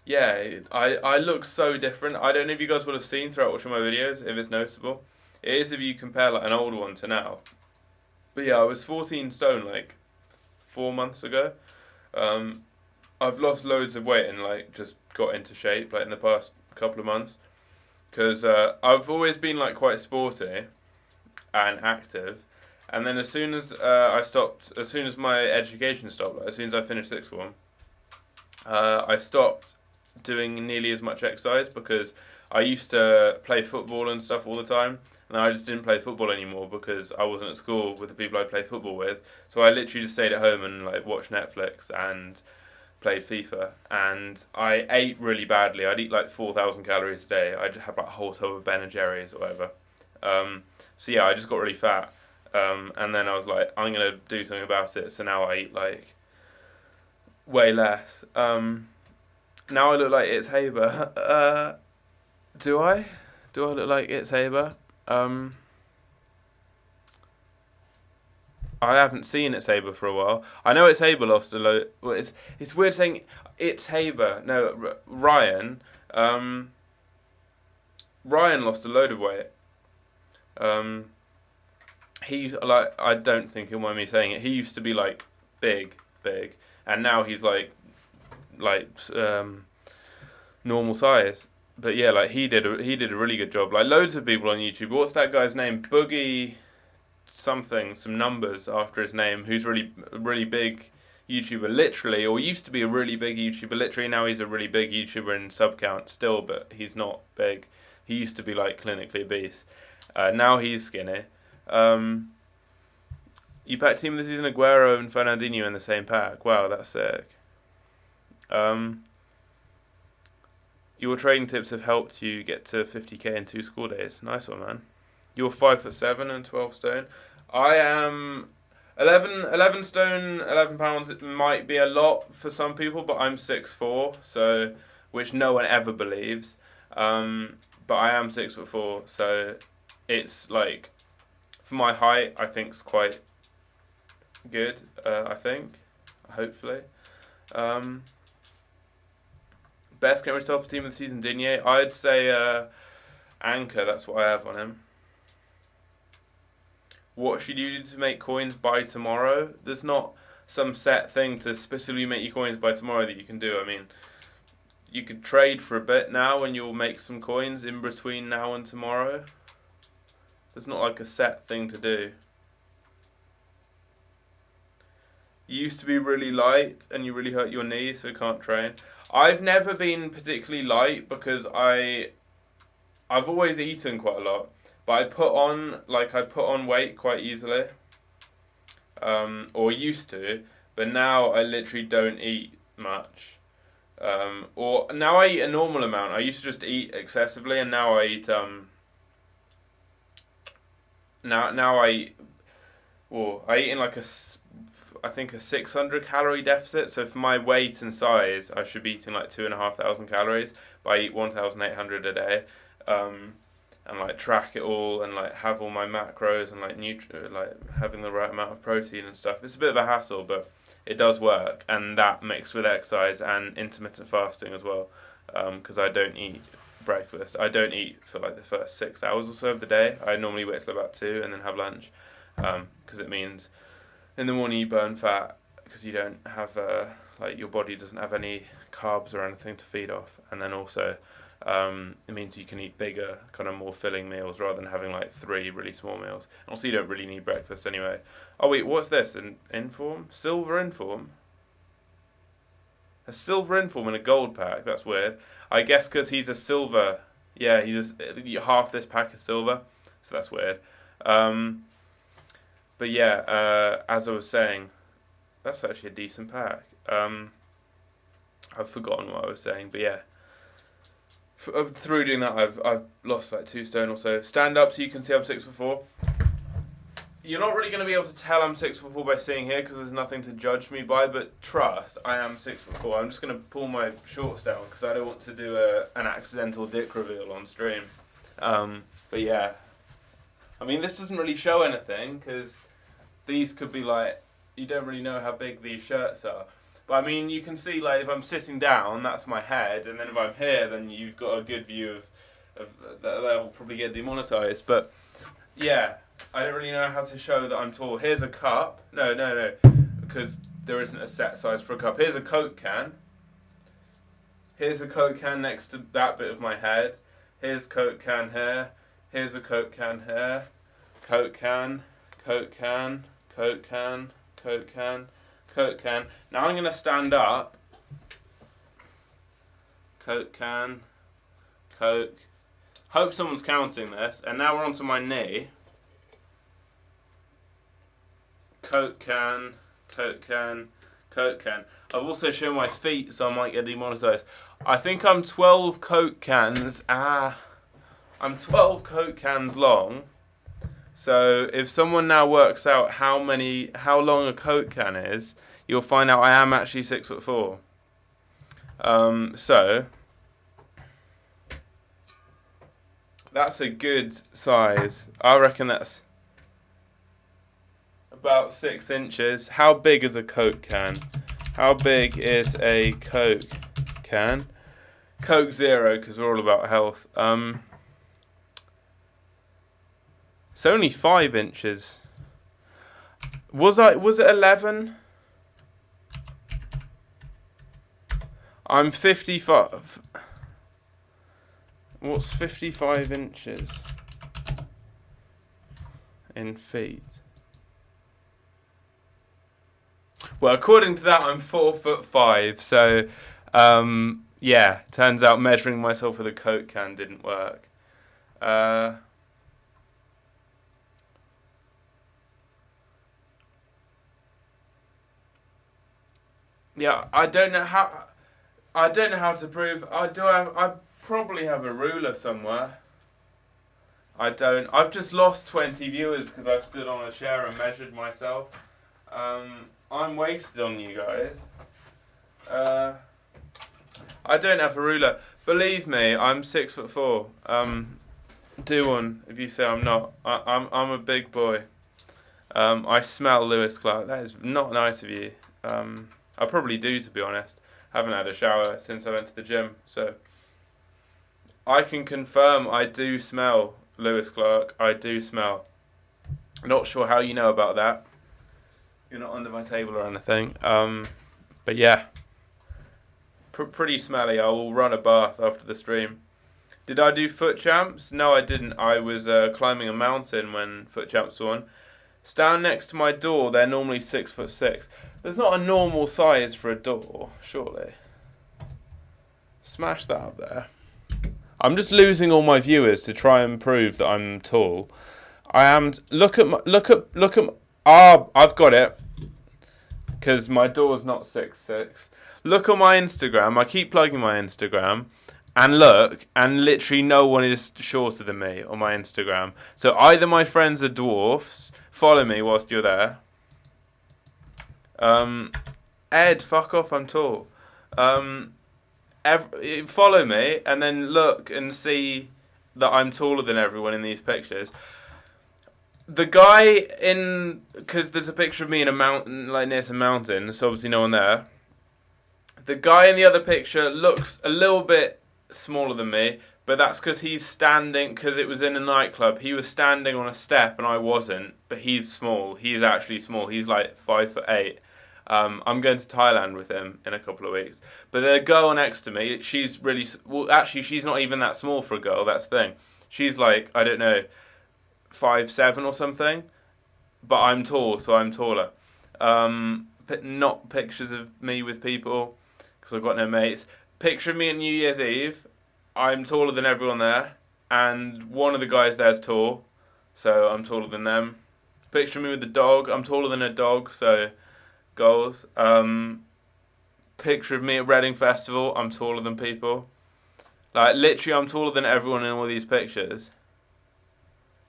yeah, I look so different. I don't know if you guys will have seen throughout watching my videos, if it's noticeable. It is if you compare like an old one to now. But yeah, I was 14 stone like 4 months ago. I've lost loads of weight and like just got into shape like in the past couple of months. Because I've always been like quite sporty and active. And then as soon as as soon as my education stopped, like, as soon as I finished sixth form, I stopped doing nearly as much exercise because I used to play football and stuff all the time, and I just didn't play football anymore because I wasn't at school with the people I played football with. So I literally just stayed at home and like watched Netflix and played FIFA. And I ate really badly. I'd eat like 4,000 calories a day. I'd have like a whole tub of Ben and Jerry's or whatever. So yeah, I just got really fat. And then I was like, I'm gonna do something about it. So now I eat like way less. Now I look like It's Haber. Do I? Do I look like It's Haber? I haven't seen It's Haber for a while. I know It's Haber lost a load. Well, it's weird saying It's Haber. No, Ryan. Ryan lost a load of weight. He like I don't think he'll mind me saying it. He used to be like big, and now he's like normal size. But yeah, like he did a really good job. Like loads of people on YouTube. What's that guy's name? Boogie something, some numbers after his name. Who's really big YouTuber, literally, or used to be a really big YouTuber. Literally, now he's a really big YouTuber in sub count still, but he's not big. He used to be like clinically obese. Now he's skinny. You packed team this season Aguero and Fernandinho in the same pack. Wow, that's sick. Your trading tips have helped you get to 50k in 2 school days. Nice one, man. You're 5'7" and 12 stone. I am 11 stone, 11 pounds. It might be a lot for some people, but I'm 6'4", so which no one ever believes. But I am 6'4", so it's like for my height, I think it's quite good. I think, hopefully. Best Cambridge Telfer team of the season, Digne. I'd say Anchor. That's what I have on him. What should you do to make coins by tomorrow? There's not some set thing to specifically make your coins by tomorrow that you can do. I mean, you could trade for a bit now and you'll make some coins in between now and tomorrow. There's not like a set thing to do. You used to be really light and you really hurt your knee, so you can't train. I've never been particularly light because I've always eaten quite a lot, but I put on weight quite easily, or used to, but now I literally don't eat much, or now I eat a normal amount. I used to just eat excessively, and now I eat I eat in like I think a 600 calorie deficit. So for my weight and size, I should be eating like 2,500 calories, but I eat 1,800 a day, and like track it all and like have all my macros and like having the right amount of protein and stuff. It's a bit of a hassle, but it does work, and that mixed with exercise and intermittent fasting as well, because I don't eat breakfast. I don't eat for like the first 6 hours or so of the day. I normally wait till about 2 and then have lunch, because it means in the morning you burn fat because you don't have your body doesn't have any carbs or anything to feed off, and then also it means you can eat bigger, kind of more filling meals rather than having like 3 really small meals. And also you don't really need breakfast anyway. Oh wait, what's this? An inform? Silver inform? A silver inform in a gold pack? That's weird. I guess because he's a silver. Yeah, half this pack is silver, so that's weird. But yeah, as I was saying, that's actually a decent pack. I've forgotten what I was saying, but yeah. Through doing that, I've lost like 2 stone or so. Stand up so you can see I'm 6'4". You're not really going to be able to tell I'm 6'4" by seeing here because there's nothing to judge me by, but trust, I am 6'4". I'm just going to pull my shorts down because I don't want to do an accidental dick reveal on stream. But yeah, I mean, this doesn't really show anything because these could be like, you don't really know how big these shirts are. But I mean, you can see like if I'm sitting down, that's my head, and then if I'm here, then you've got a good view of that. Will probably get demonetized. But yeah, I don't really know how to show that I'm tall. Here's a cup. No, because there isn't a set size for a cup. Here's a Coke can. Here's a Coke can next to that bit of my head. Here's Coke can here. Here's a Coke can here. Coke can, Coke can, Coke can, Coke can, Coke can. Now I'm going to stand up. Coke can, Coke. Hope someone's counting this. And now we're onto my knee. Coke can, Coke can, Coke can. I've also shown my feet, so I might get demonetized. I think I'm 12 Coke cans. I'm 12 Coke cans long. So if someone now works out how long a Coke can is, you'll find out I am actually 6'4". So that's a good size. I reckon that's about 6 inches. How big is a Coke can? How big is a Coke can? Coke Zero, because we're all about health. It's only 5 inches. Was it 11? I'm 55. What's 55 inches in feet? Well, according to that, I'm 4'5". So, yeah. Turns out measuring myself with a Coke can didn't work. Yeah, I don't know how. I don't know how to prove. I probably have a ruler somewhere. I don't. I've just lost 20 viewers because I stood on a chair and measured myself. I'm wasted on you guys. I don't have a ruler. Believe me, I'm 6'4". Do one if you say I'm not. I'm a big boy. I smell Lewis Clark. That is not nice of you. I probably do, to be honest. Haven't had a shower since I went to the gym, so I can confirm I do smell Lewis Clark. I do smell. Not sure how you know about that. You're not under my table or anything. But yeah, pretty smelly. I will run a bath after the stream. Did I do foot champs? No, I didn't. I was climbing a mountain when foot champs were on. Stand next to my door. They're normally 6'6". There's not a normal size for a door, surely. Smash that up there. I'm just losing all my viewers to try and prove that I'm tall. I am. Look at. I've got it. Because my door's not 6'6". Look at my Instagram. I keep plugging my Instagram. And look, and literally no one is shorter than me on my Instagram. So either my friends are dwarfs. Follow me whilst you're there. Ed, fuck off, I'm tall. Follow me and then look and see that I'm taller than everyone in these pictures. The guy because there's a picture of me in a mountain, like near some mountain, so obviously no one there. The guy in the other picture looks a little bit smaller than me, but that's because he's standing, because it was in a nightclub. He was standing on a step and I wasn't, but he's small. He's actually small. He's like 5'8". I'm going to Thailand with him in a couple of weeks. But the girl next to me, she's really, well, actually, she's not even that small for a girl. That's the thing. She's like, I don't know, 5'7" or something. But I'm tall, so I'm taller. But not pictures of me with people, because I've got no mates. Picture of me at New Year's Eve. I'm taller than everyone there. And one of the guys there's tall, so I'm taller than them. Picture of me with the dog. I'm taller than a dog, so goals. Picture of me at Reading Festival. I'm taller than people. Like, literally, I'm taller than everyone in all these pictures.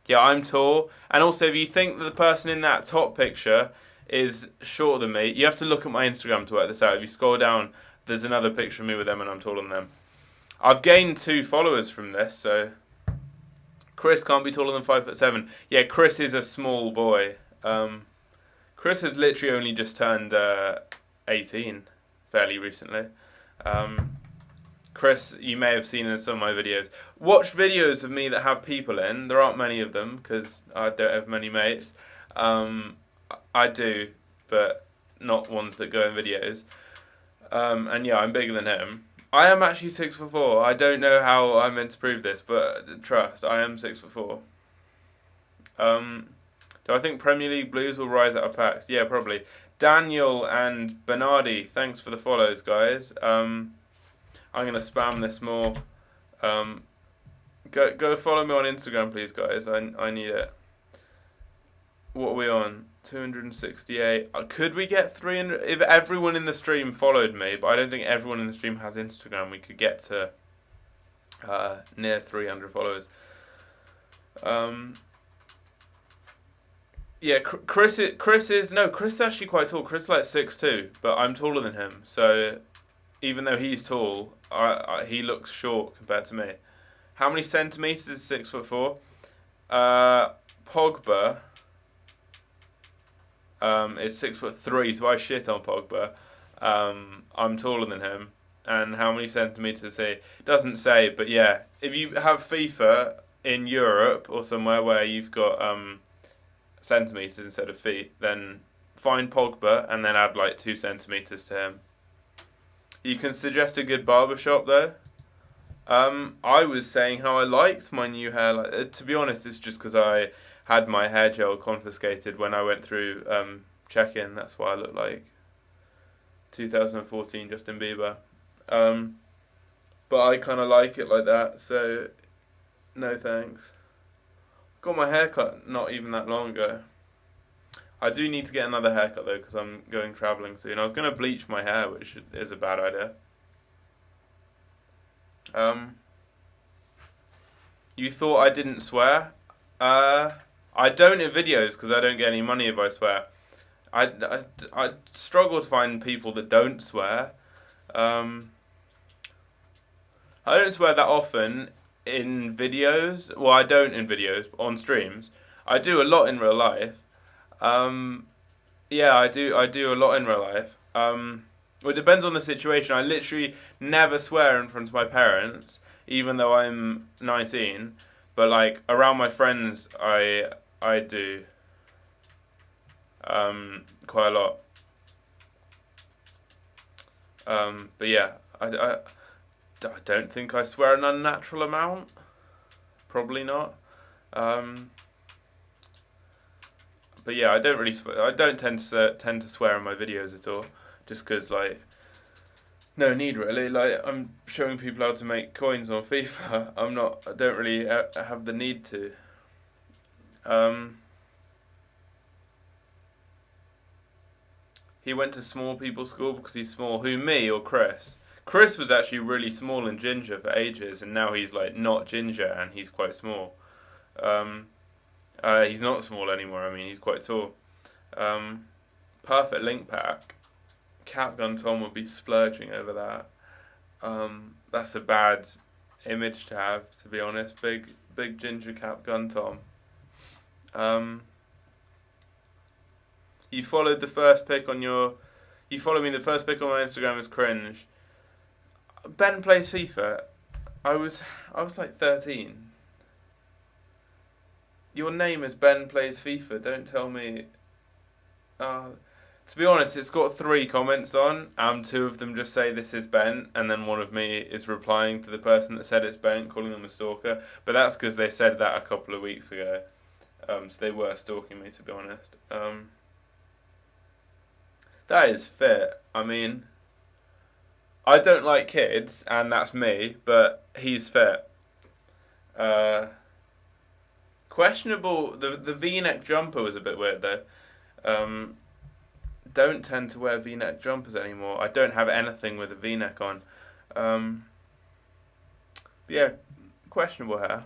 Yeah, I'm tall. And also, if you think that the person in that top picture is shorter than me, you have to look at my Instagram to work this out. If you scroll down, there's another picture of me with them and I'm taller than them. I've gained 2 followers from this, so Chris can't be taller than 5'7". Yeah, Chris is a small boy. Chris has literally only just turned 18 fairly recently. Chris, you may have seen in some of my videos. Watch videos of me that have people in. There aren't many of them because I don't have many mates. I do, but not ones that go in videos. And yeah, I'm bigger than him. I am actually 6'4". I don't know how I'm meant to prove this, but trust, I am 6'4". Do I think Premier League Blues will rise out of packs? Yeah, probably. Daniel and Bernardi, thanks for the follows, guys. I'm gonna spam this more. Go follow me on Instagram, please, guys. I need it. What are we on? 268. Could we get 300? If everyone in the stream followed me, but I don't think everyone in the stream has Instagram, we could get to near 300 followers. Yeah, Chris is actually quite tall. Chris is like 6'2", but I'm taller than him. So even though he's tall, he looks short compared to me. How many centimeters is 6'4"? Pogba is 6'3", so I shit on Pogba. I'm taller than him. And how many centimeters is he? Doesn't say, but yeah. If you have FIFA in Europe or somewhere where you've got centimeters instead of feet, then find Pogba and then add like 2 centimeters to him. You can suggest a good barbershop though. I was saying how I liked my new hair. Like, to be honest, it's just because I had my hair gel confiscated when I went through check-in. That's why I look like 2014 Justin Bieber. Um, but I kind of like it like that. So no thanks. Got my hair cut not even that long ago. I do need to get another haircut though because I'm going travelling soon. I was going to bleach my hair, which is a bad idea. Um, you thought I didn't swear? I don't in videos because I don't get any money if I swear. I struggle to find people that don't swear. Um, I don't swear that often in videos. Well, I don't in videos, but on streams. I do a lot in real life. Um, yeah, I do. I do a lot in real life. Well, it depends on the situation. I literally never swear in front of my parents, even though I'm 19. But like around my friends, I do quite a lot. But yeah, I don't think I swear an unnatural amount. Probably not. Um, but yeah, I don't really swear. I don't tend to swear in my videos at all, just because like no need really. Like I'm showing people how to make coins on FIFA. I'm not. I don't really have the need to. Um, he went to small people school because he's small. Who, me or Chris? Chris was actually really small and ginger for ages, and now he's like not ginger and he's quite small. Um, he's not small anymore. I mean, he's quite tall. Um, perfect link pack. Capgun Tom would be splurging over that. That's a bad image to have, to be honest. Big ginger Capgun Tom. Um, you followed the first pic on your. You follow me. The first pic on my Instagram is cringe. Ben plays FIFA. I was like 13. Your name is Ben plays FIFA. Don't tell me. To be honest, it's got 3 comments on, and 2 of them just say this is Ben, and then one of me is replying to the person that said it's Ben, calling them a stalker. But that's because they said that a couple of weeks ago. So they were stalking me, to be honest. That is fit. I mean, I don't like kids, and that's me, but he's fit. Uh, Questionable. The V-neck jumper was a bit weird though. Don't tend to wear V-neck jumpers anymore. I don't have anything with a V-neck on. Yeah, questionable hair.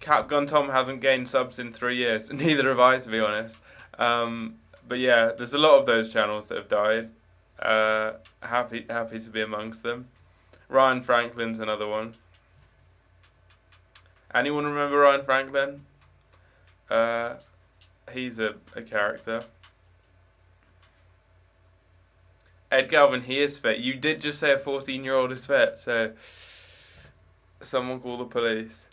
Capgun Tom hasn't gained subs in 3 years. Neither have I, to be honest. But yeah, there's a lot of those channels that have died. Happy to be amongst them. Ryan Franklin's another one. Anyone remember Ryan Franklin? He's a character. Ed Galvin, he is fit. You did just say a 14-year-old is fit, so someone call the police.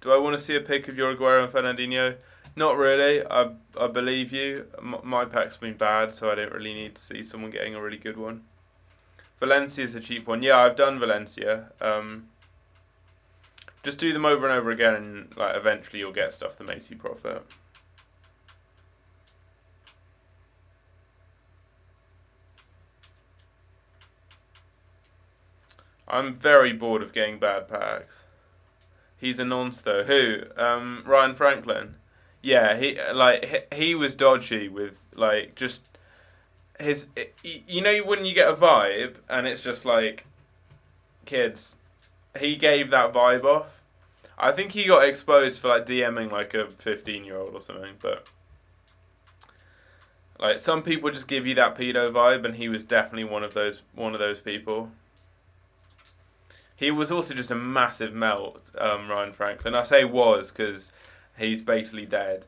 Do I want to see a pic of your Aguero and Fernandinho? Not really. I believe you. My pack's been bad, so I don't really need to see someone getting a really good one. Valencia's a cheap one. Yeah, I've done Valencia. Just do them over and over again, and like eventually you'll get stuff that makes you profit. I'm very bored of getting bad packs. He's a nonce though. Who? Ryan Franklin. Yeah, he was dodgy with like just his. You know when you get a vibe and it's just like kids. He gave that vibe off. I think he got exposed for like DMing like a 15-year-old or something, but like some people just give you that pedo vibe, and he was definitely one of those people. He was also just a massive melt, Ryan Franklin. I say was because he's basically dead.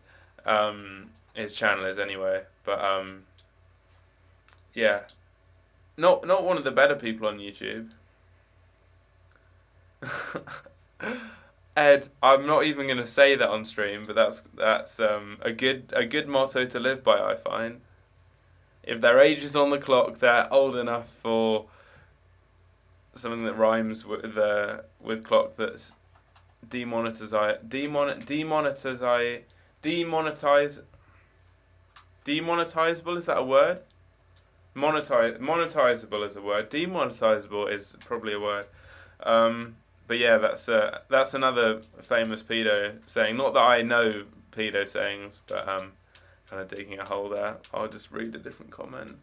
His channel is anyway, but yeah, not one of the better people on YouTube. Ed, I'm not even gonna say that on stream, but that's a good motto to live by. I find if their age is on the clock, they're old enough for something that rhymes with clock that's demonetize demonetizable. Is that a word? Monetizable is a word. Demonetizable is probably a word. But yeah, that's another famous pedo saying. Not that I know pedo sayings, but kind of digging a hole there. I'll just read a different comment.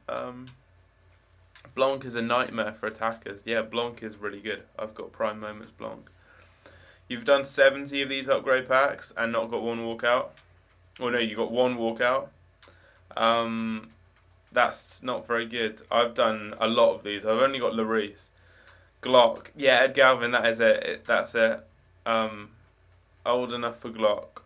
Blanc is a nightmare for attackers. Yeah, Blanc is really good. I've got prime moments Blanc. You've done 70 of these upgrade packs and not got one walkout. Oh no, you got one walkout. That's not very good. I've done a lot of these. I've only got Lloris. Glock. Yeah, Ed Galvin, that is it. That's it. Old enough for Glock.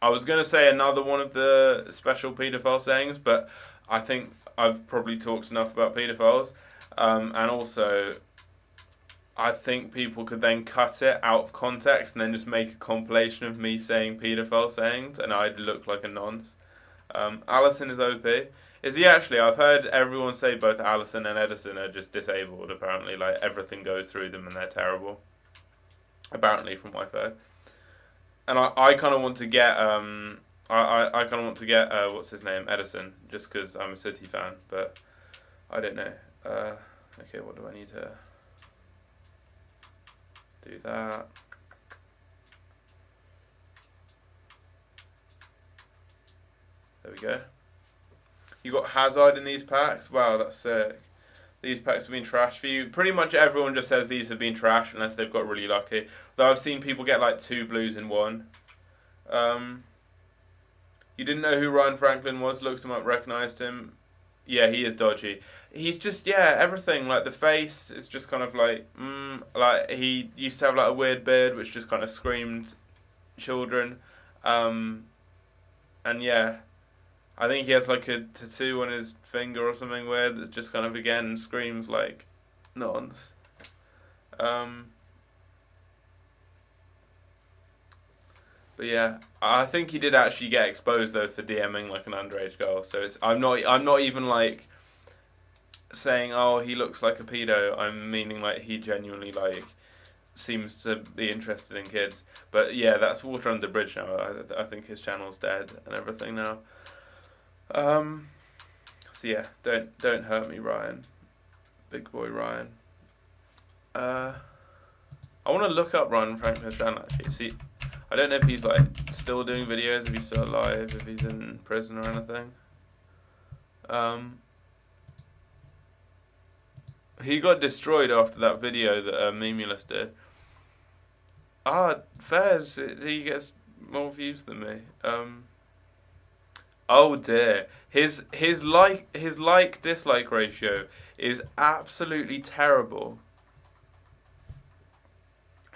I was going to say another one of the special paedophile sayings, but I think I've probably talked enough about paedophiles. And also, I think people could then cut it out of context and then just make a compilation of me saying paedophile sayings, and I'd look like a nonce. Allison is OP. Is he actually? I've heard everyone say both Allison and Edison are just disabled, apparently. Like, everything goes through them and they're terrible. Apparently, from what I've heard. And I kind of want to get I kind of want to get what's his name, Edison, just because I'm a City fan, but I don't know. Okay, what do I need to do? That. There we go. You got Hazard in these packs. Wow, that's sick. These packs have been trash for you. Pretty much everyone just says these have been trash unless they've got really lucky. Though I've seen people get like 2 blues in one. You didn't know who Ryan Franklin was, looked him up, recognised him. Yeah, he is dodgy. He's just, yeah, everything. Like the face is just kind of like he used to have like a weird beard which just kind of screamed children. And yeah. I think he has like a tattoo on his finger or something weird that just kind of again screams like nonce. But yeah, I think he did actually get exposed though for DMing like an underage girl. So I'm not even like saying oh he looks like a pedo. I'm meaning like he genuinely like seems to be interested in kids. But yeah, that's water under the bridge now. I think his channel's dead and everything now. So yeah, don't hurt me, Ryan. Big boy Ryan. I want to look up Ryan Franklin's channel actually. See, I don't know if he's like still doing videos, if he's still alive, if he's in prison or anything. He got destroyed after that video that Memulus did. Fairs, he gets more views than me. Oh dear. His like dislike ratio is absolutely terrible.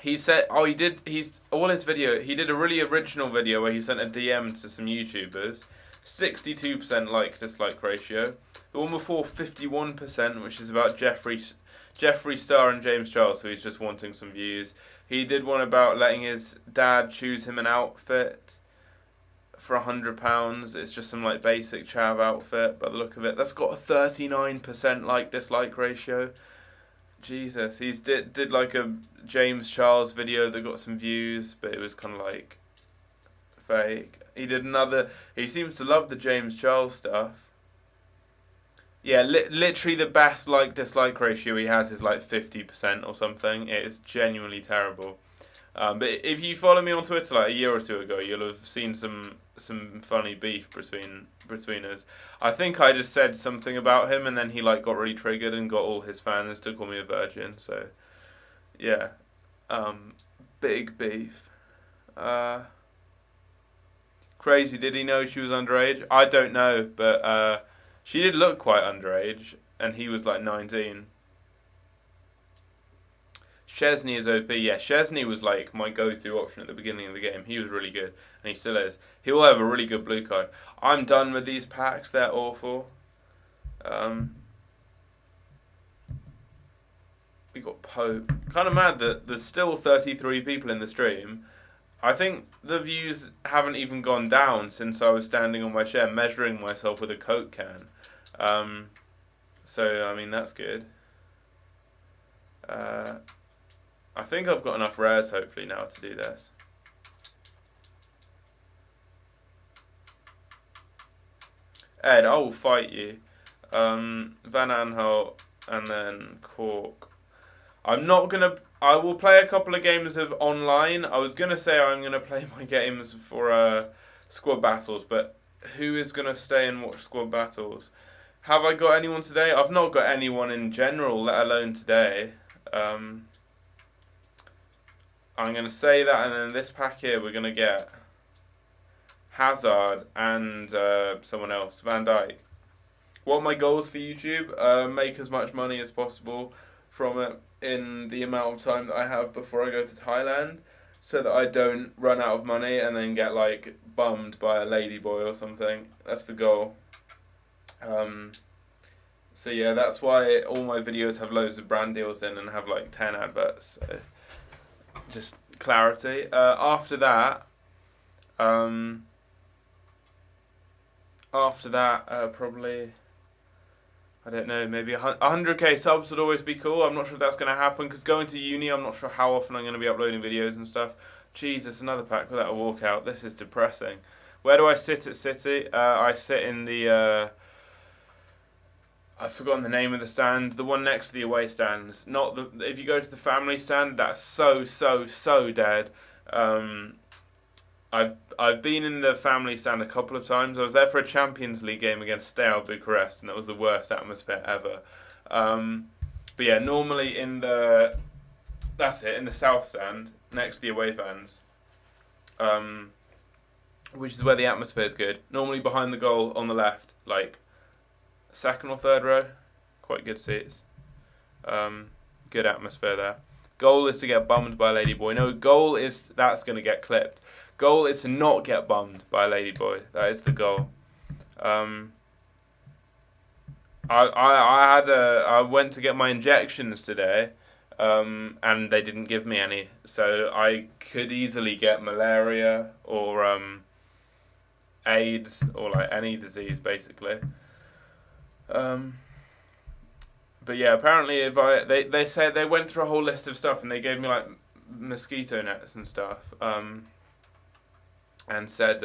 He said he did a really original video where he sent a DM to some YouTubers. 62% like dislike ratio. The one before 51%, which is about Jeffree Star and James Charles, so he's just wanting some views. He did one about letting his dad choose him an outfit for £100. It's just some like basic chav outfit by the look of it. That's got a 39% like dislike ratio. Jesus, he's did like a James Charles video that got some views, but it was kind of like fake. He seems to love the James Charles stuff. Yeah, literally the best like dislike ratio he has is like 50% or something. It is genuinely terrible. But if you follow me on Twitter like a year or two ago, you'll have seen some funny beef between us. I think I just said something about him, and then he like got really triggered and got all his fans to call me a virgin. So, yeah, big beef. Crazy. Did he know she was underage? I don't know, but she did look quite underage, and he was like 19. Chesney is OP. Yeah, Chesney was like my go-to option at the beginning of the game. He was really good, and he still is. He will have a really good blue card. I'm done with these packs. They're awful. We got Pope. Kind of mad that there's still 33 people in the stream. I think the views haven't even gone down since I was standing on my chair measuring myself with a Coke can. So, I mean, that's good. I think I've got enough rares, hopefully, now to do this. Ed, I will fight you. Van Aanholt and then Cork. I'm not going to... I will play a couple of games of online. I was going to say I'm going to play my games for squad battles, but who is going to stay and watch squad battles? Have I got anyone today? I've not got anyone in general, let alone today. I'm going to say that, and then this pack here we're going to get Hazard and someone else, Van Dijk. What are my goals for YouTube? Make as much money as possible from it in the amount of time that I have before I go to Thailand, so that I don't run out of money and then get like bummed by a ladyboy or something. That's the goal. So yeah, that's why all my videos have loads of brand deals in and have like 10 adverts. So just clarity. After that, probably, I don't know, maybe 100k subs would always be cool. I'm not sure if that's going to happen, because going to uni, I'm not sure how often I'm going to be uploading videos and stuff. Jesus, another pack without a walkout. This is depressing. Where do I sit at City? I sit in the... I've forgotten the name of the stand. The one next to the away stands. Not the... If you go to the family stand, that's so dead. I've been in the family stand a couple of times. I was there for a Champions League game against Steaua Bucharest, and that was the worst atmosphere ever. But yeah, normally in the... That's it, in the south stand, next to the away fans. Which is where the atmosphere is good. Normally behind the goal on the left, like second or third row. Quite good seats. Good atmosphere there. Goal is to get bummed by a ladyboy. No, goal is... That's going to get clipped. Goal is to not get bummed by a ladyboy. That is the goal. I went to get my injections today, and they didn't give me any. So I could easily get malaria or AIDS or like any disease basically. But yeah, apparently if they said they went through a whole list of stuff and they gave me like mosquito nets and stuff. And said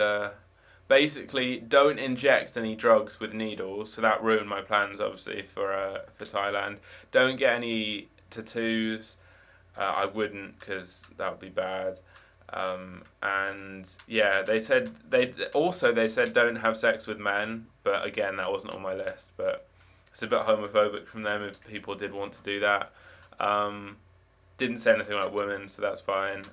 basically don't inject any drugs with needles. So that ruined my plans obviously for Thailand. Don't get any tattoos. I wouldn't, because that would be bad. And yeah, they said don't have sex with men, but again that wasn't on my list. But it's a bit homophobic from them if people did want to do that. Didn't say anything about women, so that's fine.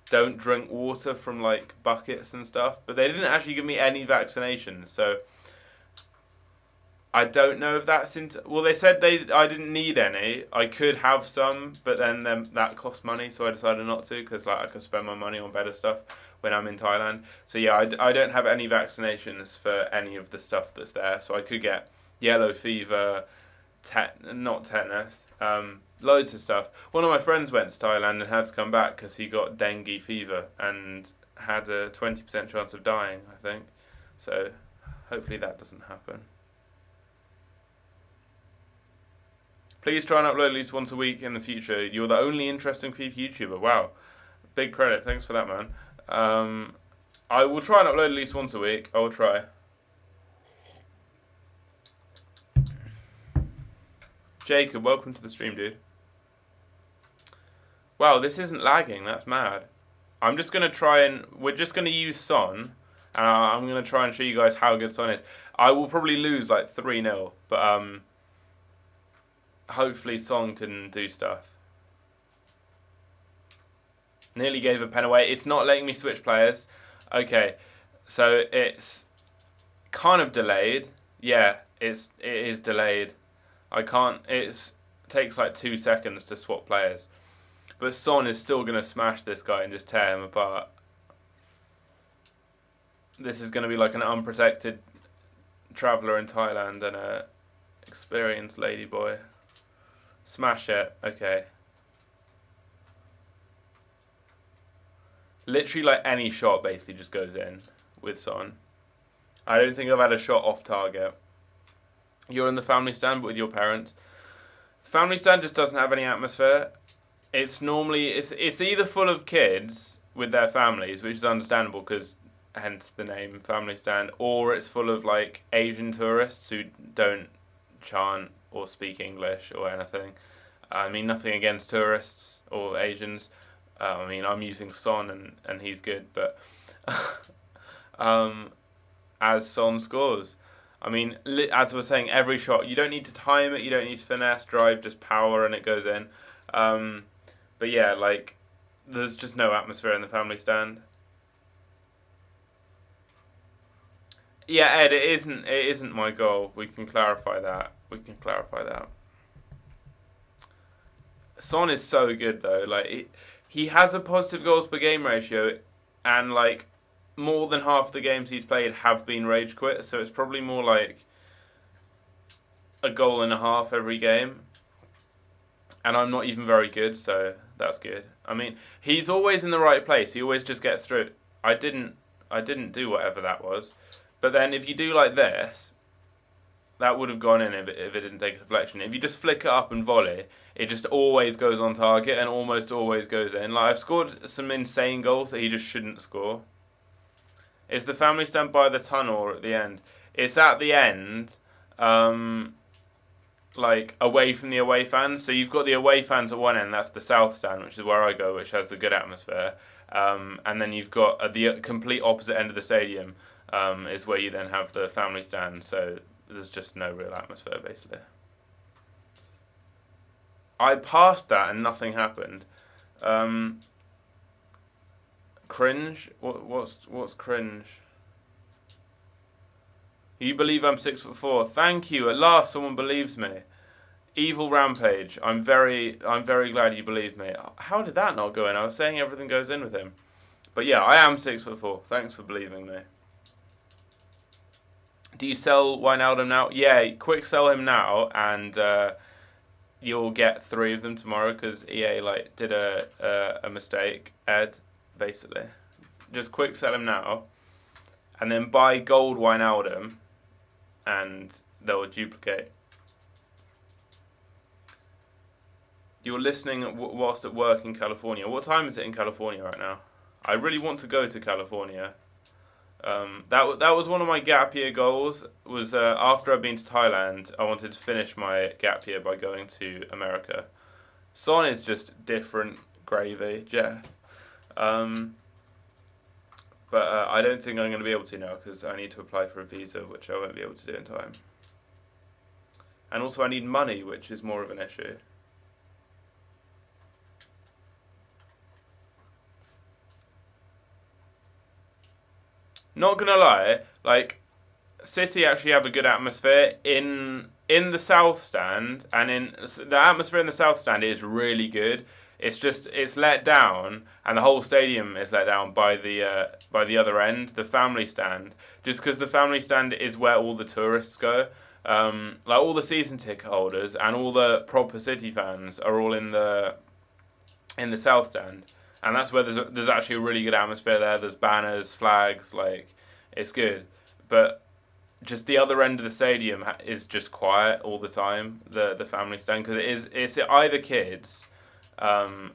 Don't drink water from like buckets and stuff, but they didn't actually give me any vaccinations, so I don't know if that's well, they said I didn't need any. I could have some, but then that cost money, so I decided not to, because like I could spend my money on better stuff when I'm in Thailand. So yeah, I don't have any vaccinations for any of the stuff that's there, so I could get yellow fever, not tetanus, loads of stuff. One of my friends went to Thailand and had to come back because he got dengue fever and had a 20% chance of dying, I think. So hopefully that doesn't happen. Please try and upload at least once a week in the future. You're the only interesting FIFA YouTuber. Wow. Big credit. Thanks for that, man. I will try and upload at least once a week. I will try. Jacob, welcome to the stream, dude. Wow, this isn't lagging. That's mad. I'm just going to try and... We're just going to use Son. And I'm going to try and show you guys how good Son is. I will probably lose like 3-0. But hopefully Son can do stuff. Nearly gave a pen away. It's not letting me switch players. Okay. So it's kind of delayed. Yeah, it is delayed. I can't... It takes like 2 seconds to swap players. But Son is still going to smash this guy and just tear him apart. This is going to be like an unprotected traveller in Thailand and a experienced ladyboy. Smash it. Okay. Literally, like any shot basically just goes in with Son. I don't think I've had a shot off target. You're in the family stand, but with your parents. The family stand just doesn't have any atmosphere. It's either full of kids with their families, which is understandable because hence the name family stand, or it's full of like Asian tourists who don't chant or speak English or anything. I mean, nothing against tourists or Asians. I mean, I'm using Son and he's good, but um, as Son scores. I mean, as I was saying, every shot, you don't need to time it, you don't need to finesse, drive, just power and it goes in. Um, but yeah, like, there's just no atmosphere in the family stand. Yeah, Ed, it isn't my goal. We can clarify that. We can clarify that. Son is so good though. Like he has a positive goals per game ratio, and like more than half the games he's played have been rage quit. So it's probably more like a goal and a half every game. And I'm not even very good, so that's good. I mean, he's always in the right place. He always just gets through. I didn't I didn't do whatever that was. But then if you do like this, that would have gone in if it didn't take a deflection. If you just flick it up and volley, it just always goes on target and almost always goes in. Like I've scored some insane goals that he just shouldn't score. Is the family stand by the tunnel or at the end? It's at the end, like away from the away fans. So you've got the away fans at one end. That's the south stand, which is where I go, which has the good atmosphere. And then you've got at the complete opposite end of the stadium, is where you then have the family stand. So there's just no real atmosphere, basically. I passed that and nothing happened. Um, Cringe? What's cringe? You believe I'm 6'4"? Thank you. At last, someone believes me. Evil Rampage. I'm very glad you believe me. How did that not go in? I was saying everything goes in with him, but yeah, I am 6'4". Thanks for believing me. Do you sell Wijnaldum now? Yeah, quick sell him now, and you'll get 3 of them tomorrow because EA like did a mistake. Ed, basically, just quick sell him now, and then buy gold Wijnaldum, and they'll duplicate. You're listening whilst at work in California. What time is it in California right now? I really want to go to California. That was one of my gap year goals. Was after I'd been to Thailand, I wanted to finish my gap year by going to America. Son is just different gravy, Jeff. Um, but I don't think I'm going to be able to now because I need to apply for a visa, which I won't be able to do in time. And also I need money, which is more of an issue. Not gonna lie, like City actually have a good atmosphere in the South Stand, and in the atmosphere in the South Stand is really good. It's just it's let down, and the whole stadium is let down by the other end, the family stand. Just because the family stand is where all the tourists go, like all the season ticket holders and all the proper City fans are all in the South Stand, and that's where there's actually a really good atmosphere there. There's banners, flags, like it's good, but just the other end of the stadium is just quiet all the time. The family stand because it's either kids,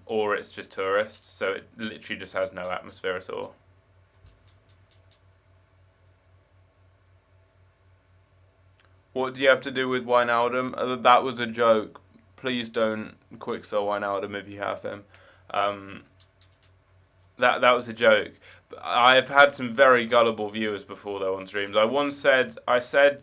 or it's just tourists. So it literally just has no atmosphere at all. What do you have to do with Wijnaldum? That was a joke. Please don't quick sell Wijnaldum if you have him. Um, that was a joke. I've had some very gullible viewers before though on streams. I said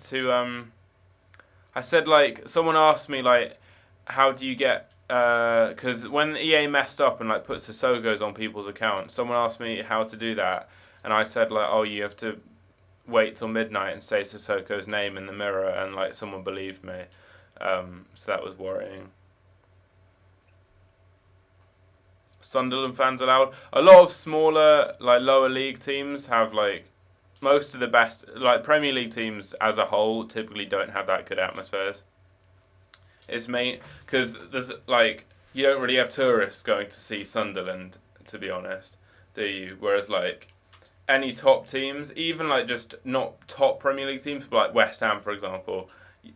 like someone asked me like how do you get because when EA messed up and like put Sissokos on people's accounts, someone asked me how to do that, and I said like oh you have to wait till midnight and say Sissoko's name in the mirror, and like someone believed me, so that was worrying. Sunderland fans allowed. A lot of smaller, like lower league teams have like most of the best, like Premier League teams as a whole typically don't have that good atmospheres. It's main because there's like you don't really have tourists going to see Sunderland, to be honest, do you? Whereas like any top teams, even like just not top Premier League teams, but like West Ham, for example,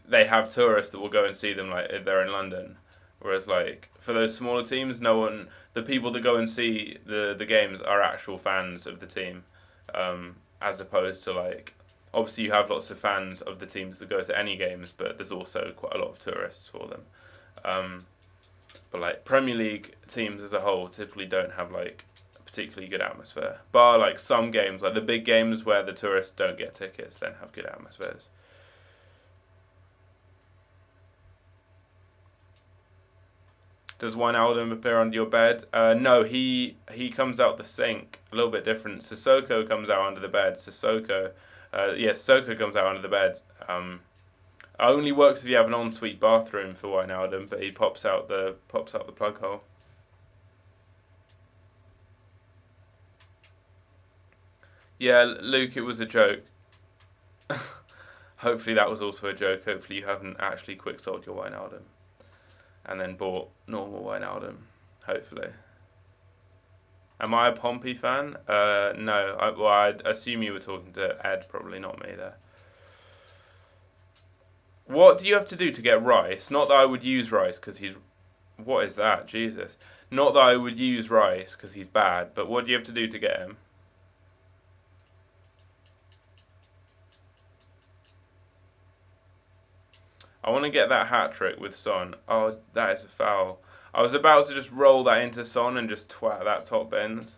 they have tourists that will go and see them like if they're in London. Whereas like for those smaller teams, no one, the people that go and see the games are actual fans of the team, as opposed to like obviously you have lots of fans of the teams that go to any games, but there's also quite a lot of tourists for them. Um, but like Premier League teams as a whole typically don't have like a particularly good atmosphere. Bar like some games, like the big games where the tourists don't get tickets, then have good atmospheres. Does Wijnaldum appear under your bed? No, he comes out the sink. A little bit different. Sissoko comes out under the bed. Sissoko comes out under the bed. Only works if you have an ensuite bathroom for Wijnaldum, but he pops out the plug hole. Yeah, Luke, it was a joke. Hopefully that was also a joke. Hopefully you haven't actually quick sold your Wijnaldum and then bought normal Wijnaldum. Hopefully. Am I a Pompey fan? No. I'd assume you were talking to Ed, probably not me there. What do you have to do to get Rice? Not that I would use Rice because he's. What is that? Jesus. Not that I would use Rice because he's bad, but what do you have to do to get him? I want to get that hat trick with Son. Oh, that is a foul. I was about to just roll that into Son and just twat that top bins.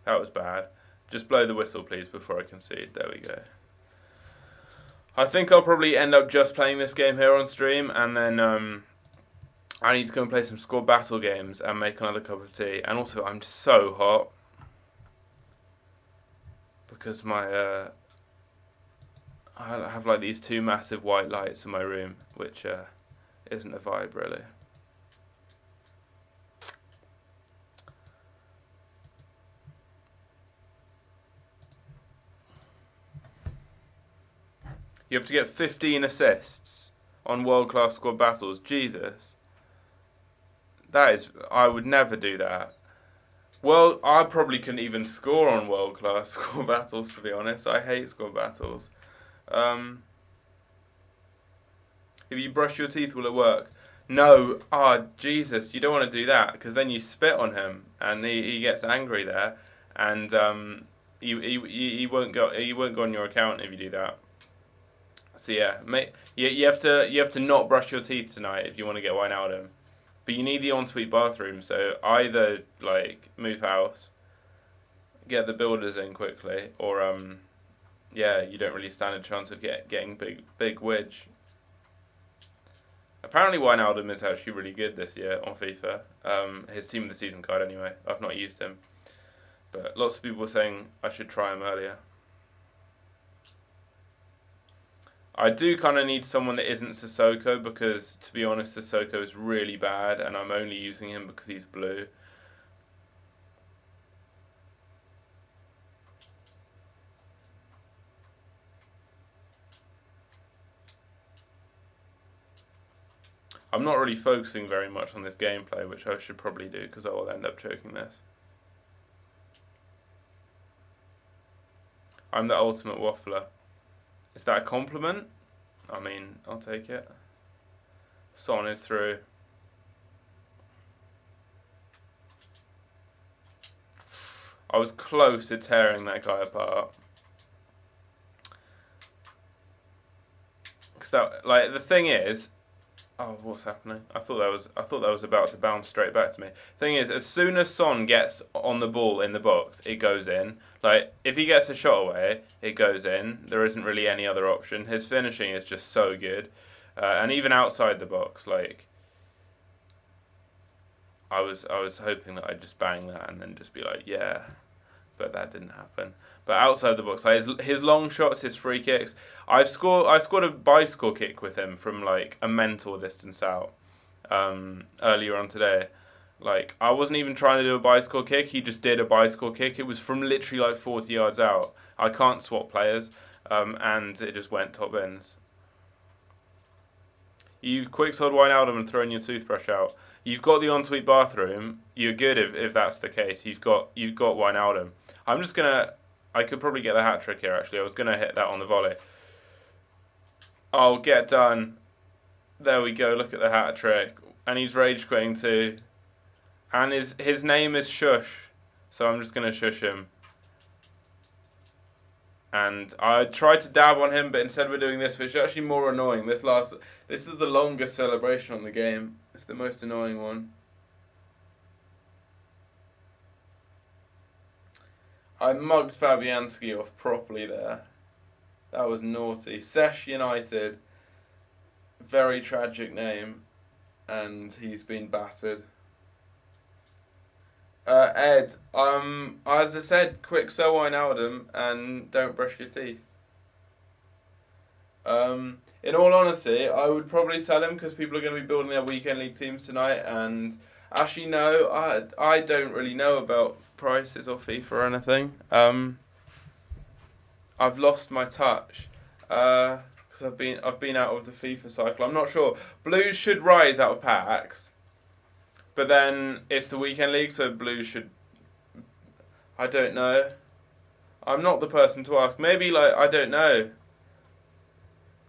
That was bad. Just blow the whistle, please, before I concede. There we go. I think I'll probably end up just playing this game here on stream, and then I need to go and play some squad battle games and make another cup of tea. And also, I'm so hot because I have like these two massive white lights in my room, which isn't a vibe really. You have to get 15 assists on world-class squad battles. Jesus. That is... I would never do that. Well, I probably couldn't even score on world-class squad battles, to be honest. I hate squad battles. If you brush your teeth, will it work? No. Jesus. You don't want to do that, because then you spit on him, and he gets angry there, and he won't go on your account if you do that. So yeah, you have to not brush your teeth tonight if you want to get Wijnaldum. But you need the ensuite bathroom, so either like move house, get the builders in quickly, or you don't really stand a chance of getting big wedge. Apparently Wijnaldum is actually really good this year on FIFA. His team of the season card anyway. I've not used him, but lots of people were saying I should try him earlier. I do kind of need someone that isn't Sissoko because, to be honest, Sissoko is really bad and I'm only using him because he's blue. I'm not really focusing very much on this gameplay, which I should probably do because I will end up choking this. I'm the ultimate waffler. Is that a compliment? I mean, I'll take it. Son is through. I was close to tearing that guy apart. Because that, like, the thing is, oh, what's happening? I thought that was about to bounce straight back to me. Thing is, as soon as Son gets on the ball in the box, it goes in. Like, if he gets a shot away, it goes in. There isn't really any other option. His finishing is just so good. And even outside the box, like, I was hoping that I'd just bang that and then just be like, yeah. But that didn't happen. But outside the box, like his long shots, his free kicks. I scored a bicycle kick with him from like a mental distance out earlier on today. Like, I wasn't even trying to do a bicycle kick. He just did a bicycle kick. It was from literally like 40 yards out. I can't swap players, and it just went top ends. You've quicksold Wijnaldum and thrown your toothbrush out. You've got the ensuite bathroom. You're good if that's the case. You've got Wijnaldum. I'm just gonna. I could probably get the hat trick here. Actually, I was gonna hit that on the volley. Oh, get done. There we go. Look at the hat trick, and he's rage quitting too. And his name is Shush, so I'm just gonna shush him. And I tried to dab on him, but instead we're doing this, which is actually more annoying. This is the longest celebration on the game. It's the most annoying one. I mugged Fabianski off properly there. That was naughty. Sesh United, very tragic name, and he's been battered. Ed, as I said, quick sell Wijnaldum and don't brush your teeth. In all honesty, I would probably sell him because people are going to be building their weekend league teams tonight. And actually, no, I don't really know about prices or FIFA or anything. I've lost my touch because I've been out of the FIFA cycle. I'm not sure. Blues should rise out of packs. But then it's the weekend league, so Blues should. I don't know. I'm not the person to ask. Maybe I don't know.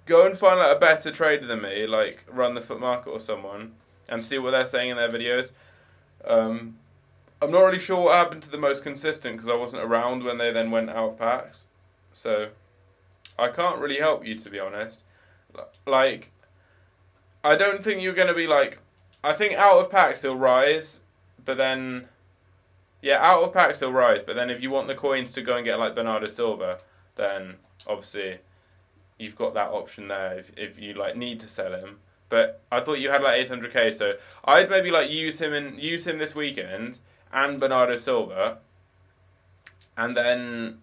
Go and find a better trader than me, like Run the Foot Market or someone, and see what they're saying in their videos. I'm not really sure what happened to the most consistent because I wasn't around when they then went out of packs, so I can't really help you, to be honest. Like, I don't think you're gonna be like. I think out of packs he'll rise, but then, yeah, out of packs he'll rise. But then if you want the coins to go and get like Bernardo Silva, then obviously you've got that option there if you need to sell him. But I thought you had 800k, so I'd maybe use him this weekend and Bernardo Silva, and then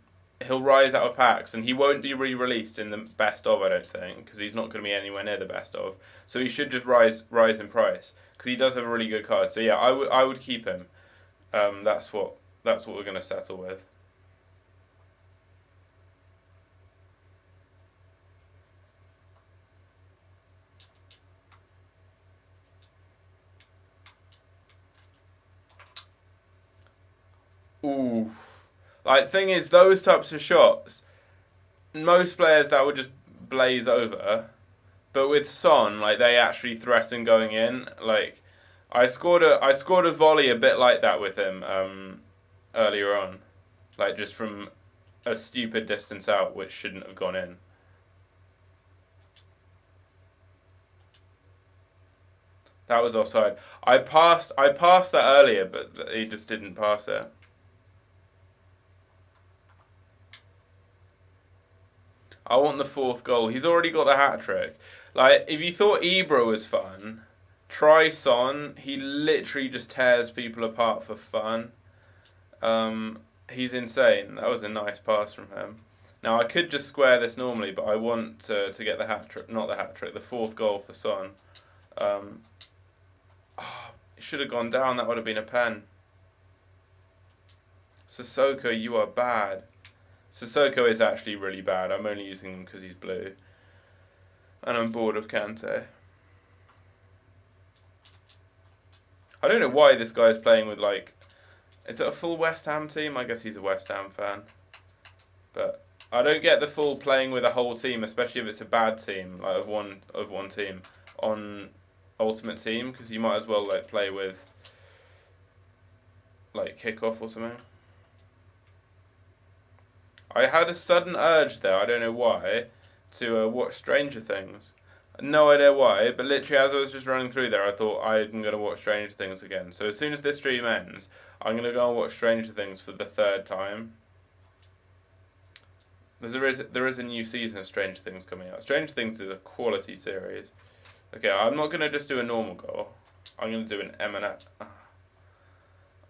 he'll rise out of packs, and he won't be re-released in the best of, I don't think, because he's not going to be anywhere near the best of. So he should just rise in price because he does have a really good card. So yeah, I would keep him. That's what we're going to settle with. Ooh. Thing is, those types of shots, most players that would just blaze over. But with Son, they actually threaten going in. I scored a volley a bit like that with him earlier on. Just from a stupid distance out, which shouldn't have gone in. That was offside. I passed that earlier, but he just didn't pass it. I want the fourth goal. He's already got the hat trick. If you thought Ibra was fun, try Son. He literally just tears people apart for fun. He's insane. That was a nice pass from him. Now I could just square this normally, but I want to get the hat trick. Not the hat trick. The fourth goal for Son. It should have gone down. That would have been a pen. Sissoko, you are bad. Sissoko is actually really bad. I'm only using him because he's blue. And I'm bored of Kante. I don't know why this guy's playing with is it a full West Ham team? I guess he's a West Ham fan. But I don't get the full playing with a whole team, especially if it's a bad team, of one team, on Ultimate Team, because you might as well play with kickoff or something. I had a sudden urge there, I don't know why, to watch Stranger Things. No idea why, but literally as I was just running through there, I thought I'm going to watch Stranger Things again. So as soon as this stream ends, I'm going to go and watch Stranger Things for the third time. There is a new season of Stranger Things coming out. Stranger Things is a quality series. Okay, I'm not going to just do a normal goal. I'm going to do an M&S.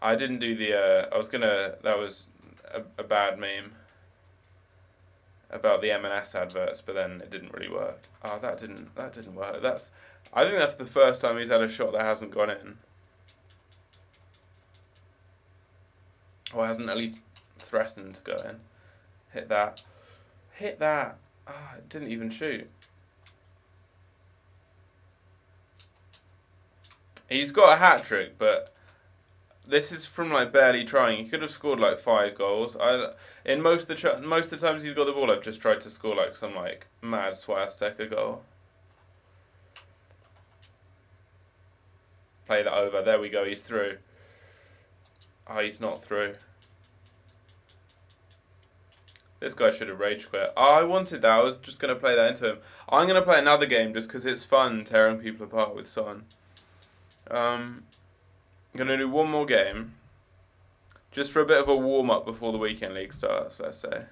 I didn't do the... That was a bad meme about the M&S adverts, but then it didn't really work. Oh, that didn't work. I think that's the first time he's had a shot that hasn't gone in. Or hasn't at least threatened to go in. Hit that. Hit that. Ah, it didn't even shoot. He's got a hat trick, but this is from like barely trying. He could have scored like 5 goals. In most of the times he's got the ball, I've just tried to score like some like mad swastika goal. Play that over. There we go. He's through. Oh, he's not through. This guy should have rage quit. Oh, I wanted that. I was just going to play that into him. I'm going to play another game just because it's fun tearing people apart with Son. I'm going to do one more game. Just for a bit of a warm-up before the weekend league starts, let's say.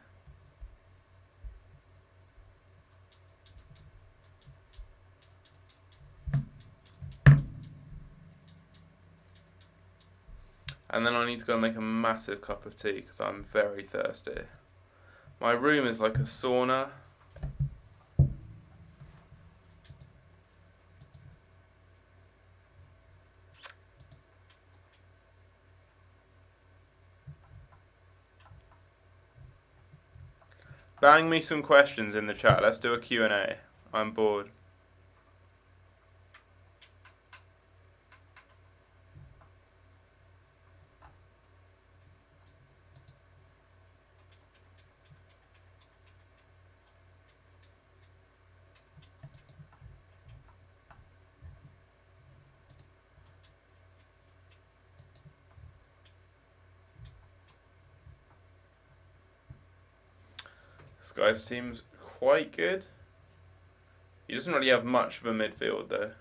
And then I need to go and make a massive cup of tea because I'm very thirsty. My room is like a sauna. Bang me some questions in the chat. Let's do a Q&A. I'm bored. This guy's team's quite good. He doesn't really have much of a midfield though.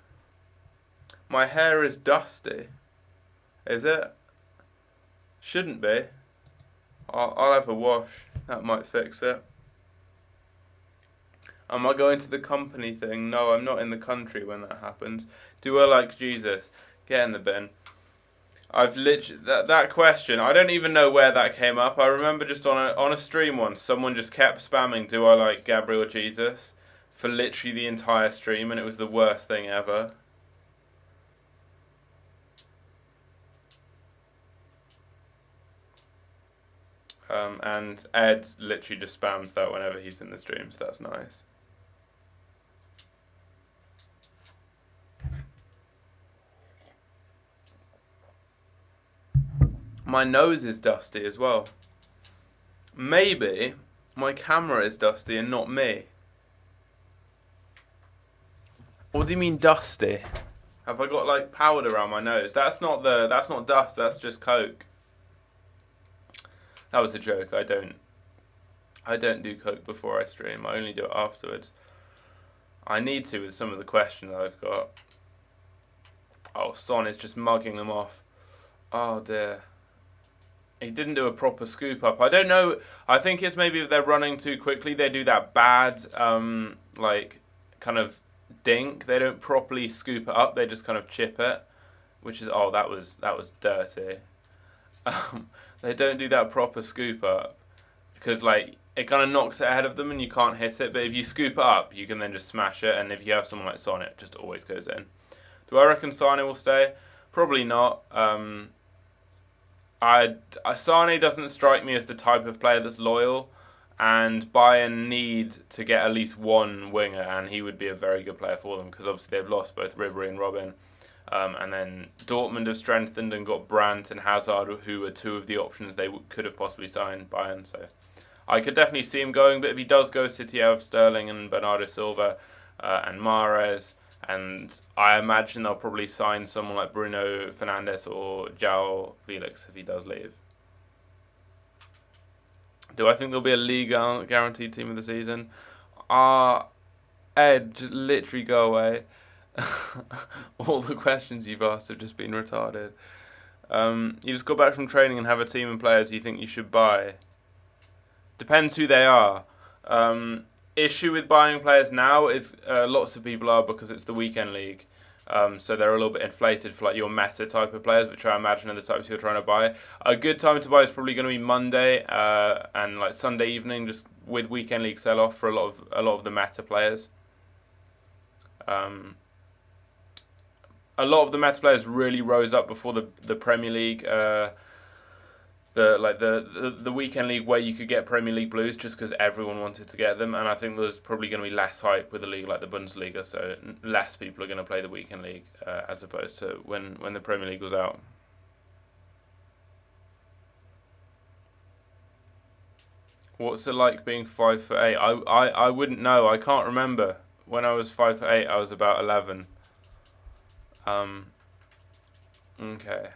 My hair is dusty. Is it? Shouldn't be. I'll have a wash. That might fix it. Am I going to the company thing? No, I'm not in the country when that happens. Do I like Jesus? Get in the bin. I've literally that question. I don't even know where that came up. I remember just on a stream once, someone just kept spamming, "Do I like Gabriel Jesus?" for literally the entire stream, and it was the worst thing ever. And Ed literally just spams that whenever he's in the stream, so that's nice. My nose is dusty as well. Maybe my camera is dusty and not me. What do you mean dusty? Have I got like powder around my nose? That's not dust, that's just coke. That was a joke. I don't do coke before I stream. I only do it afterwards. I need to with some of the questions I've got. Oh, Son is just mugging them off. Oh dear. He didn't do a proper scoop up. I don't know. I think it's maybe if they're running too quickly, they do that bad, like, kind of dink. They don't properly scoop it up. They just kind of chip it, which is that was dirty. They don't do that proper scoop up because like it kind of knocks it ahead of them and you can't hit it. But if you scoop it up, you can then just smash it. And if you have someone like Son, it just always goes in. Do I reckon Sane will stay? Probably not. Sane doesn't strike me as the type of player that's loyal, and Bayern need to get at least one winger, and he would be a very good player for them because obviously they've lost both Ribery and Robin, and then Dortmund have strengthened and got Brandt and Hazard, who are two of the options they could have possibly signed Bayern. So I could definitely see him going, but if he does go, City have Sterling and Bernardo Silva and Mahrez. And I imagine they'll probably sign someone like Bruno Fernandes or João Felix if he does leave. Do I think there'll be a league guaranteed team of the season? Ed, just literally go away. All the questions you've asked have just been retarded. You just got back from training and have a team of players you think you should buy. Depends who they are. Issue with buying players now is lots of people are because it's the weekend league, so they're a little bit inflated for like your meta type of players, which I imagine are the types you're trying to buy. A good time to buy is probably going to be Monday and like Sunday evening, just with weekend league sell off for a lot of the meta players. A lot of the meta players really rose up before the Premier League the weekend league where you could get Premier League blues just because everyone wanted to get them, and I think there's probably going to be less hype with a league like the Bundesliga, so less people are going to play the weekend league as opposed to when the Premier League was out. What's it like being 5'8"? I wouldn't know. I can't remember. When I was 5'8", I was about 11. Um, okay.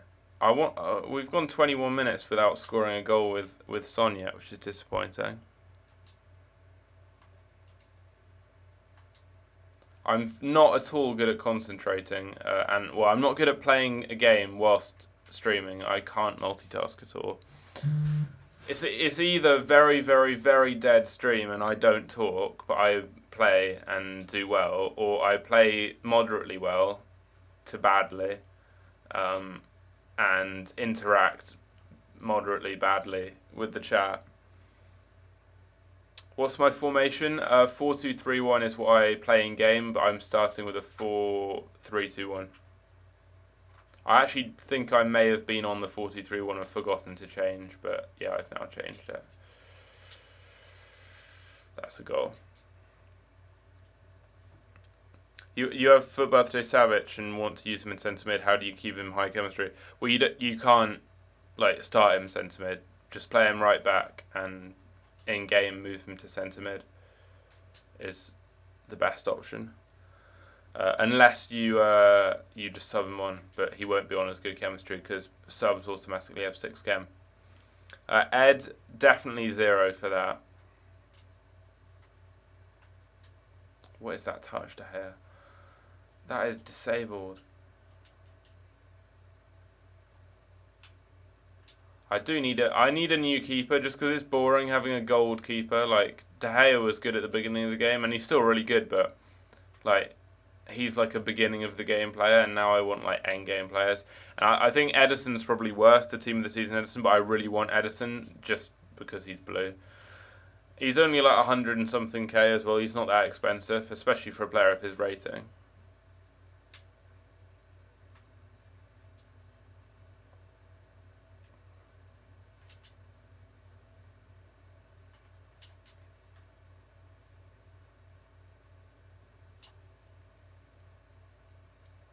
We've gone 21 minutes without scoring a goal with Son yet, which is disappointing. I'm not at all good at concentrating, and well, I'm not good at playing a game whilst streaming. I can't multitask at all. It's either very very very dead stream and I don't talk, but I play and do well, or I play moderately well to badly, um, and interact moderately badly with the chat. What's my formation? 4-2-3-1 is what I play in game, but I'm starting with a 4-3-2-1. I actually think I may have been on the 4-2-3-1 and forgotten to change, but yeah, I've now changed it. That's a goal. You have for birthday Savic and want to use him in centre mid. How do you keep him high chemistry? Well, you can't like start him centre mid. Just play him right back and in game move him to centre mid is the best option. Unless you just sub him on, but he won't be on as good chemistry because subs automatically have 6 chem. Ed, definitely 0 for that. What is that touch to hair? That is disabled. I need a new keeper just because it's boring having a gold keeper. Like De Gea was good at the beginning of the game and he's still really good, but like he's like a beginning of the game player, and now I want like end game players. And I think Edison's probably worse the team of the season Edison, but I really want Edison just because he's blue. He's only like 100 and something K as well. He's not that expensive, especially for a player of his rating.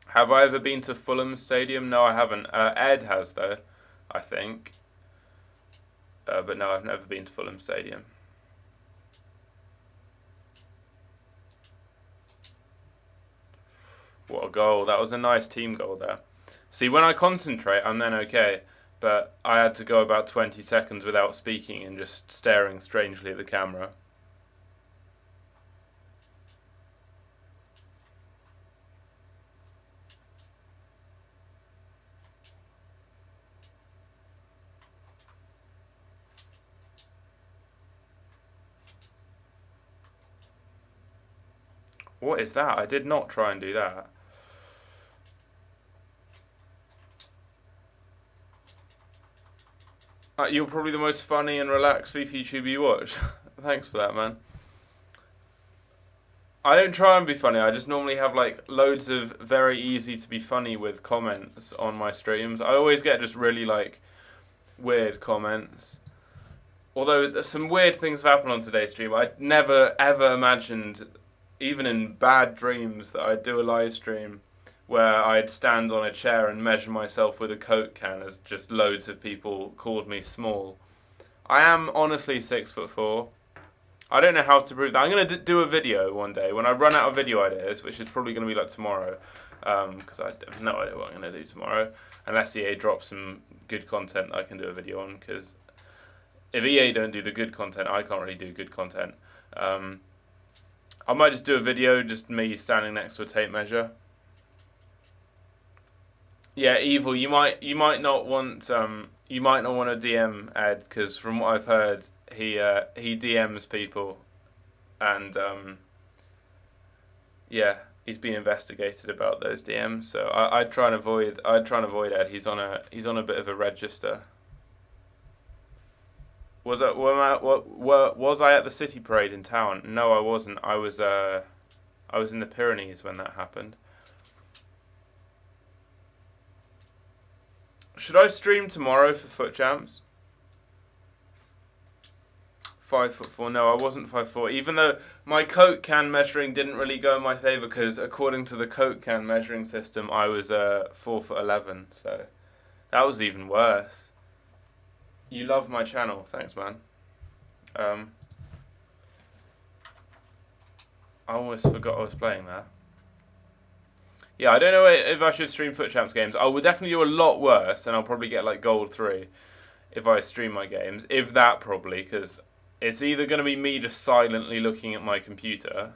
Have I ever been to Fulham Stadium? No, I haven't. Ed has though, I think. But no, I've never been to Fulham Stadium. What a goal. That was a nice team goal there. See, when I concentrate, I'm then okay. But I had to go about 20 seconds without speaking and just staring strangely at the camera. What is that? I did not try and do that. You're probably the most funny and relaxed FIFA YouTuber you watch. Thanks for that, man. I don't try and be funny. I just normally have like loads of very easy to be funny with comments on my streams. I always get just really like weird comments. Although some weird things have happened on today's stream. I never ever imagined, even in bad dreams, that I'd do a live stream where I'd stand on a chair and measure myself with a Coke can as just loads of people called me small. I am honestly 6'4". I don't know how to prove that. I'm going to do a video one day when I run out of video ideas, which is probably going to be like tomorrow, because I have no idea what I'm going to do tomorrow, unless EA drops some good content that I can do a video on, because if EA don't do the good content, I can't really do good content. I might just do a video, just me standing next to a tape measure. Yeah, Evil. You might not want to DM Ed, because from what I've heard, he DMs people, and yeah, he's been investigated about those DMs. So I'd try and avoid Ed. He's on a bit of a register. Was I at the city parade in town? No, I wasn't. I was in the Pyrenees when that happened. Should I stream tomorrow for Foot Champs? 5'4". No, I wasn't 5'4". Even though my Coke can measuring didn't really go in my favour because according to the Coke can measuring system, I was 4'11". So that was even worse. You love my channel, thanks, man. Um, I almost forgot I was playing there. Yeah, I don't know if I should stream Foot Champs games. I will definitely do a lot worse, and I'll probably get like Gold 3 if I stream my games. If that, probably, because it's either going to be me just silently looking at my computer,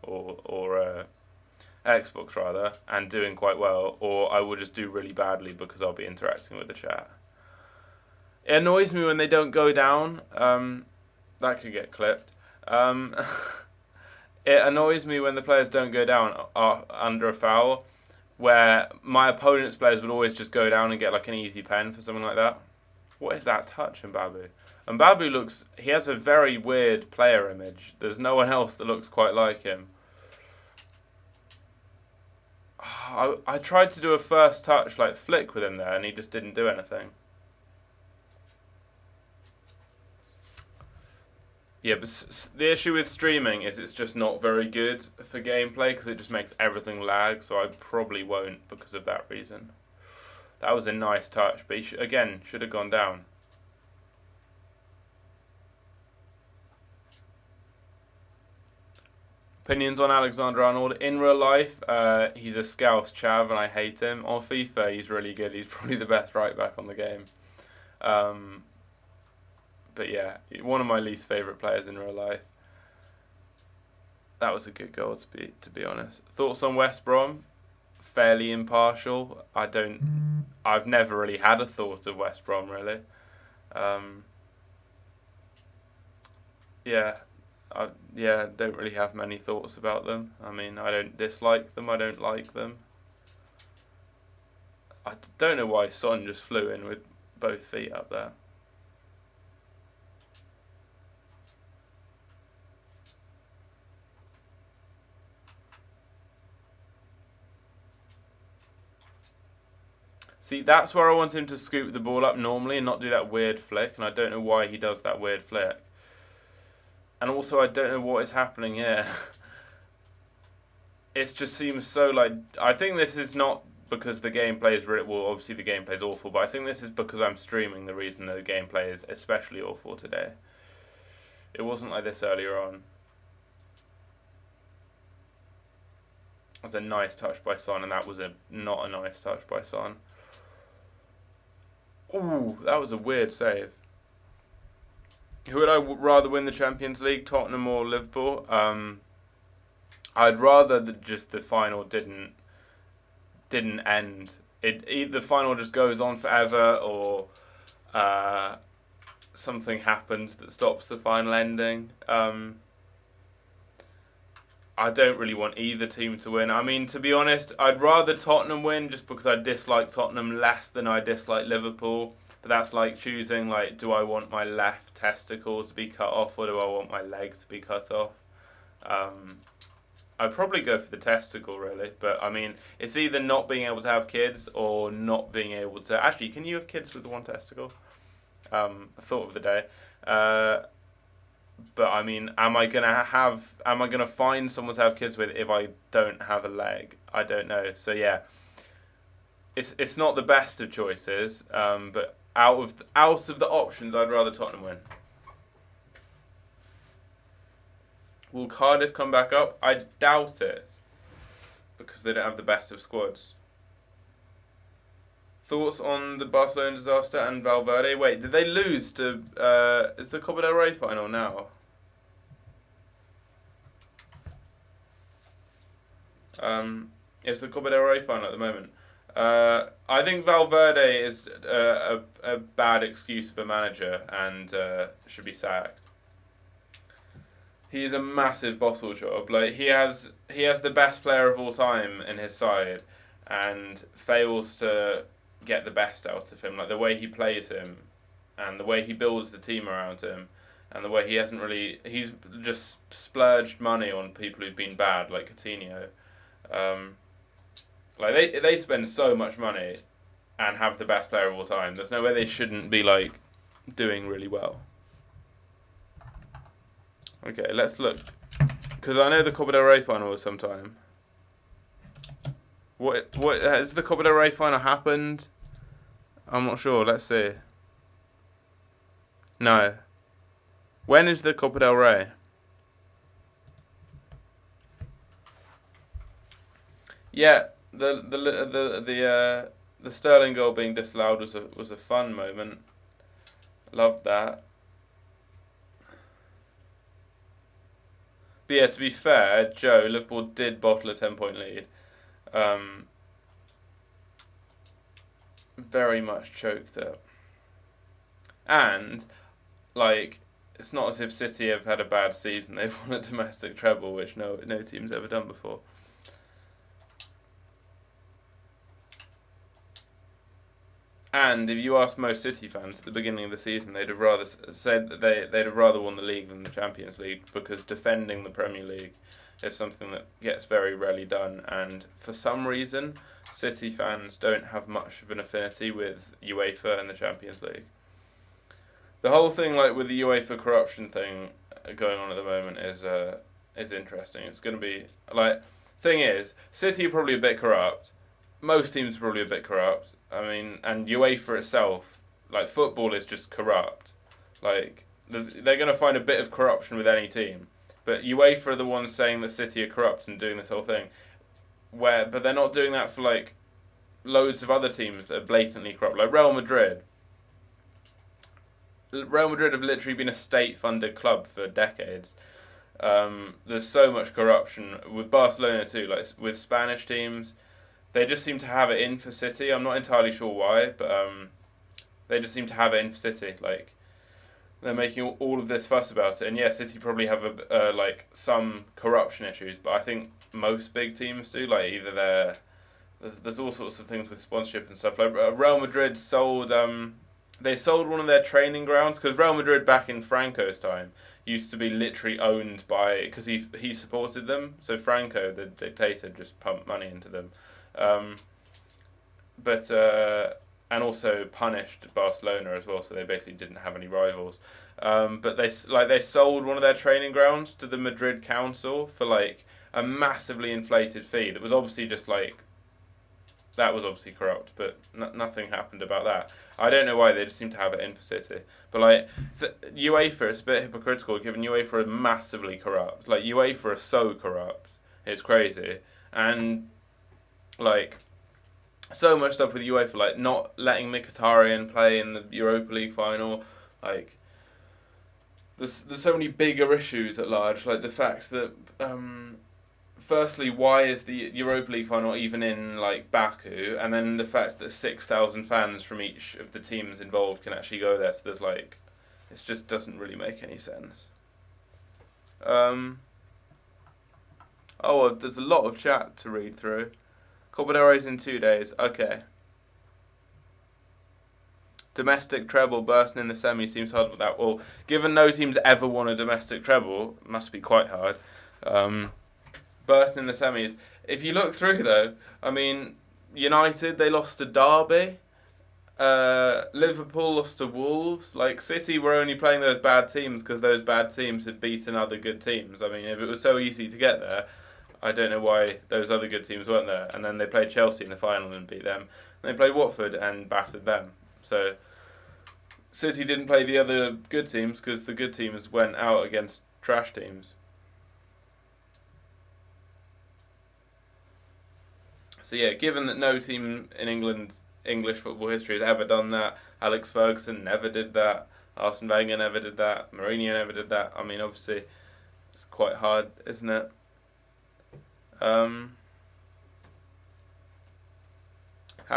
or Xbox rather, and doing quite well, or I will just do really badly because I'll be interacting with the chat. It annoys me when they don't go down. That could get clipped. It annoys me when the players don't go down under a foul, where my opponent's players would always just go down and get like an easy pen for something like that. What is that touch, Mbabu? Mbabu he has a very weird player image. There's no one else that looks quite like him. I tried to do a first touch like flick with him there, and he just didn't do anything. Yeah, but the issue with streaming is it's just not very good for gameplay because it just makes everything lag, so I probably won't because of that reason. That was a nice touch, but he again should have gone down. Opinions on Alexander-Arnold. In real life, he's a Scouse chav and I hate him. On FIFA, he's really good. He's probably the best right back on the game. But yeah, one of my least favourite players in real life. That was a good goal to be honest. Thoughts on West Brom? Fairly impartial. I've never really had a thought of West Brom really. Yeah, don't really have many thoughts about them. I mean, I don't dislike them. I don't like them. I don't know why Son just flew in with both feet up there. See, that's where I want him to scoop the ball up normally and not do that weird flick, and I don't know why he does that weird flick. And also, I don't know what is happening here. It just seems so like... I think this is not because the gameplay is... Well, obviously the gameplay is awful, but I think this is because I'm streaming the reason the gameplay is especially awful today. It wasn't like this earlier on. That was a nice touch by Son, and that was not a nice touch by Son. Ooh, that was a weird save. Who would I rather win the Champions League, Tottenham or Liverpool? I'd rather just the final didn't end. The final just goes on forever, or something happens that stops the final ending. I don't really want either team to win. I mean, to be honest, I'd rather Tottenham win just because I dislike Tottenham less than I dislike Liverpool. But that's like choosing, like, do I want my left testicle to be cut off or do I want my leg to be cut off? I'd probably go for the testicle, really. But, I mean, it's either not being able to have kids or not being able to... Actually, can you have kids with one testicle? A thought of the day. But I mean, am I gonna find someone to have kids with if I don't have a leg? I don't know. So yeah, it's not the best of choices. But out of the options, I'd rather Tottenham win. Will Cardiff come back up? I doubt it, because they don't have the best of squads. Thoughts on the Barcelona disaster and Valverde? Wait, did they lose to... is the Copa del Rey final now? It's the Copa del Rey final at the moment. I think Valverde is a bad excuse for manager and should be sacked. He is a massive bottle job. Like he has the best player of all time in his side and fails to get the best out of him, like the way he plays him and the way he builds the team around him and the way he's just splurged money on people who've been bad, like Coutinho. Like they spend so much money and have the best player of all time. There's no way they shouldn't be like doing really well. Okay, let's look. Because I know the Copa del Rey final was sometime. What has the Copa del Rey final happened? I'm not sure. Let's see. No. When is the Copa del Rey? Yeah, the Sterling goal being disallowed was a fun moment. Loved that. But yeah, to be fair, Joe, Liverpool did bottle a 10-point lead. Very much choked it. And, like, it's not as if City have had a bad season. They've won a domestic treble, which no team's ever done before. And if you ask most City fans at the beginning of the season, they'd have rather said that they'd have rather won the league than the Champions League, because defending the Premier League is something that gets very rarely done. And for some reason, City fans don't have much of an affinity with UEFA and the Champions League. The whole thing, like with the UEFA corruption thing going on at the moment, is interesting. It's going to be like, thing is, City are probably a bit corrupt. Most teams are probably a bit corrupt. I mean, and UEFA itself, like football, is just corrupt. Like, they're going to find a bit of corruption with any team, but UEFA are the ones saying that City are corrupt and doing this whole thing. But they're not doing that for like loads of other teams that are blatantly corrupt, like Real Madrid. Real Madrid have literally been a state-funded club for decades. There's so much corruption with Barcelona too, like with Spanish teams. They just seem to have it in for City. I'm not entirely sure why, but they just seem to have it in for City. Like, they're making all of this fuss about it. And yeah, City probably have like some corruption issues, but I think most big teams do. Like, either there's all sorts of things with sponsorship and stuff. Like Real Madrid sold they sold one of their training grounds, because Real Madrid back in Franco's time used to be literally owned by, because he supported them. So Franco, the dictator, just pumped money into them. But and also punished Barcelona as well, so they basically didn't have any rivals. But they sold one of their training grounds to the Madrid council for like a massively inflated fee. That was obviously just like, that was obviously corrupt, but nothing happened about that. I don't know why, they just seem to have it in for City. But like UEFA, it's a bit hypocritical given UEFA are massively corrupt. Like UEFA are so corrupt, it's crazy. And like, so much stuff with UEFA, like not letting Mkhitaryan play in the Europa League final. Like, there's so many bigger issues at large, like the fact that firstly, why is the Europa League final even in like Baku, and then the fact that 6,000 fans from each of the teams involved can actually go there. So there's like, it just doesn't really make any sense. Oh, there's a lot of chat to read through. Copa del Rey's in 2 days. Okay. Domestic treble bursting in the semi seems hard with that. Well, given no team's ever won a domestic treble, it must be quite hard. Bursting in the semis. If you look through though, I mean, United, they lost to Derby. Liverpool lost to Wolves. Like, City were only playing those bad teams because those bad teams had beaten other good teams. I mean, if it was so easy to get there, I don't know why those other good teams weren't there. And then they played Chelsea in the final and beat them. And they played Watford and battered them. So City didn't play the other good teams because the good teams went out against trash teams. So yeah, given that no team in English football history has ever done that, Alex Ferguson never did that, Arsene Wenger never did that, Mourinho never did that. I mean, obviously, it's quite hard, isn't it? How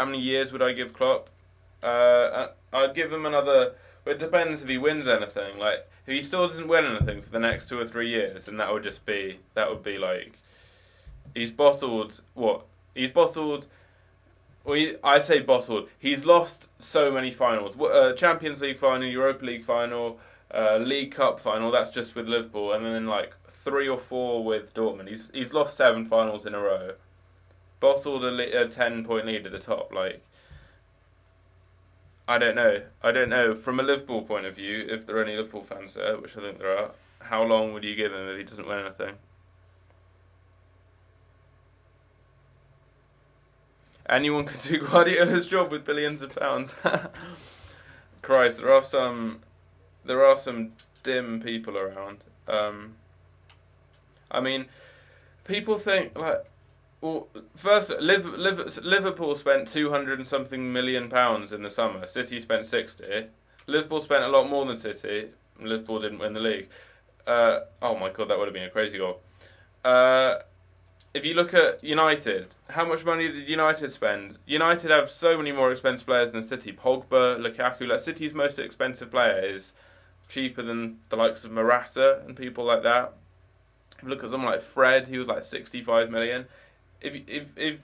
many years would I give Klopp? I'd give him another. But it depends if he wins anything. Like, if he still doesn't win anything for the next 2 or 3 years, then that would be like, he's bottled what? He's bottled. Well, I say bottled. He's lost so many finals. Champions League final, Europa League final, League Cup final. That's just with Liverpool, and then like 3 or 4 with Dortmund. He's lost 7 finals in a row. Bottled a 10-point lead at the top. Like, I don't know. From a Liverpool point of view, if there are any Liverpool fans there, which I think there are, How long would you give him if he doesn't win anything? Anyone could do Guardiola's job with billions of pounds. Christ, there are some dim people around. I mean, people think like, well, first, Liverpool spent 200 and something million pounds in the summer. City spent 60. Liverpool spent a lot more than City. Liverpool didn't win the league. Oh my god, that would have been a crazy goal. Uh, if you look at United, how much money did United spend? United have so many more expensive players than City. Pogba, Lukaku. Like City's most expensive player is cheaper than the likes of Morata and people like that. If you look at someone like Fred, he was like 65 million. If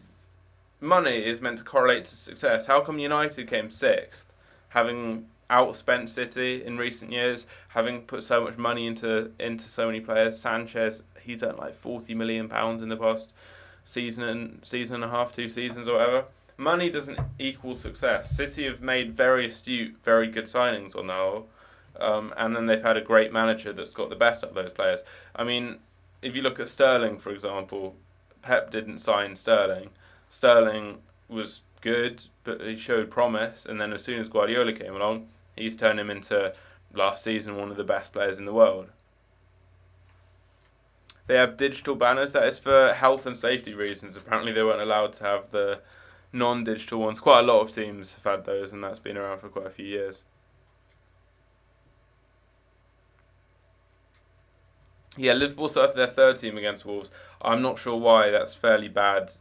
money is meant to correlate to success, how come United came sixth, having outspent City in recent years, having put so much money into so many players? Sanchez, he's earned like £40 million in the past season and a half, 2 seasons or whatever. Money doesn't equal success. City have made very astute, very good signings on the whole, and then they've had a great manager that's got the best out of those players. I mean, if you look at Sterling, for example, Pep didn't sign Sterling. Sterling was good, but he showed promise, and then as soon as Guardiola came along, he's turned him into, last season, one of the best players in the world. They have digital banners. That is for health and safety reasons. Apparently, they weren't allowed to have the non-digital ones. Quite a lot of teams have had those, and that's been around for quite a few years. Yeah, Liverpool started their third team against Wolves. I'm not sure why. That's fairly bad.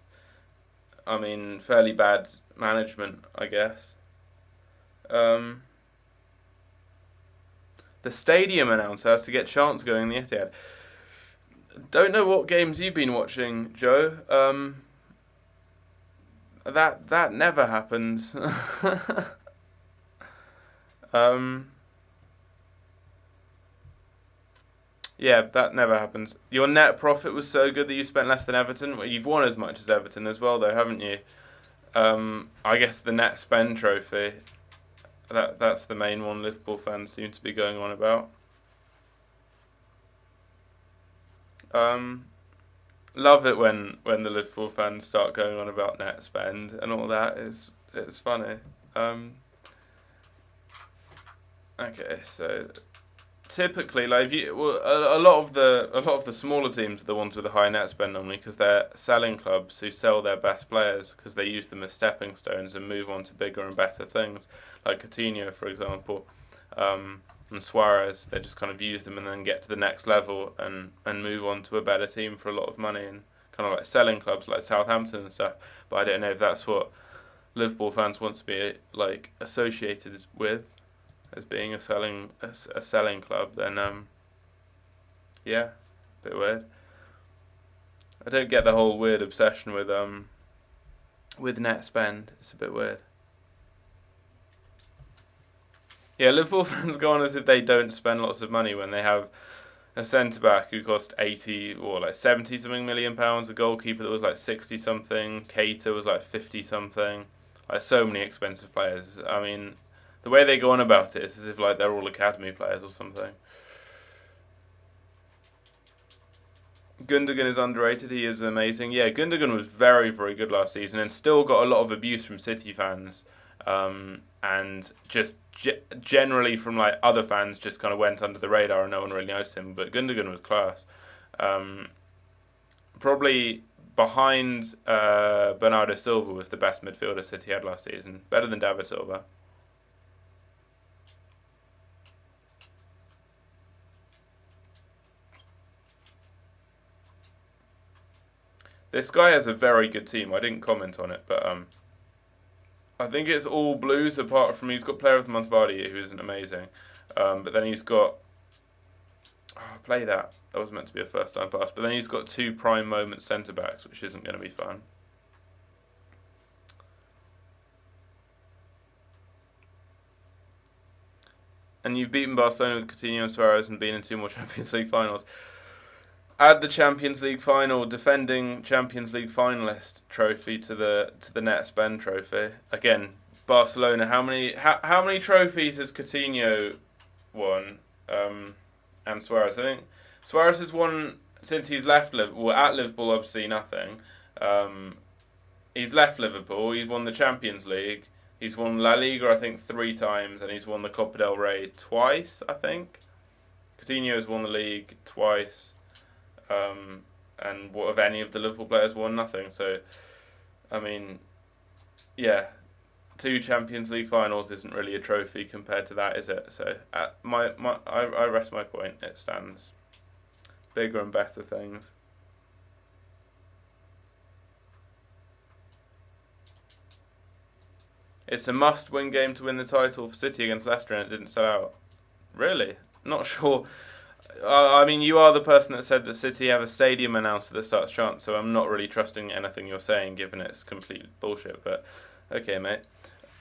I mean, fairly bad management, I guess. Um, the stadium announcer has to get chants going in the Etihad. Don't know what games you've been watching, Joe. That never happens. um, yeah, that never happens. Your net profit was so good that you spent less than Everton. Well, you've won as much as Everton as well, though, haven't you? I guess the net spend trophy. That's the main one Liverpool fans seem to be going on about. Um, Love it when the Liverpool fans start going on about net spend and all that. It's funny. Um, okay, so typically, like if you, well, a lot of the smaller teams are the ones with the high net spend normally because they're selling clubs who sell their best players because they use them as stepping stones and move on to bigger and better things, like Coutinho, for example. And Suarez, they just kind of use them and then get to the next level and move on to a better team for a lot of money and kind of like selling clubs like Southampton and stuff. But I don't know if that's what Liverpool fans want to be like associated with as being a selling club. Then yeah, a bit weird. I don't get the whole weird obsession with net spend. It's a bit weird. Yeah, Liverpool fans go on as if they don't spend lots of money when they have a centre back who cost 80 or like 70 something million pounds, a goalkeeper that was like 60 something, Keita was like 50 something. Like so many expensive players. I mean, the way they go on about it is as if like they're all academy players or something. Gundogan is underrated. He is amazing. Yeah, Gundogan was very, very good last season and still got a lot of abuse from City fans. And just generally from like other fans just kind of went under the radar and no one really noticed him. But Gundogan was class. Um, Probably behind Bernardo Silva was the best midfielder City had last season. Better than David Silva. This guy has a very good team. I didn't comment on it, but I think it's all Blues apart from he's got Player of the Month Vardy, who isn't amazing. But then he's got play that. That was meant to be a first time pass. But then he's got two prime moment centre backs, which isn't going to be fun. And you've beaten Barcelona with Coutinho and Suarez and been in two more Champions League finals. Add the Champions League final, defending Champions League finalist trophy to the net spend trophy. Again, Barcelona. How many trophies has Coutinho won? and Suarez. I think Suarez has won since he's left Liverpool. Well, at Liverpool, obviously nothing. Um, he's left Liverpool. He's won the Champions League. He's won La Liga, I think, 3 times, and he's won the Copa del Rey twice, I think. Coutinho's won the league twice, and what have any of the Liverpool players won? Nothing. So, I mean, yeah, 2 Champions League finals isn't really a trophy compared to that, is it? So, I rest my point. It stands. Bigger and better things. It's a must-win game to win the title for City against Leicester, and it didn't sell out. Really? Not sure. I mean, you are the person that said that City have a stadium announced at the start of chance, so I'm not really trusting anything you're saying, given it's complete bullshit. But okay, mate.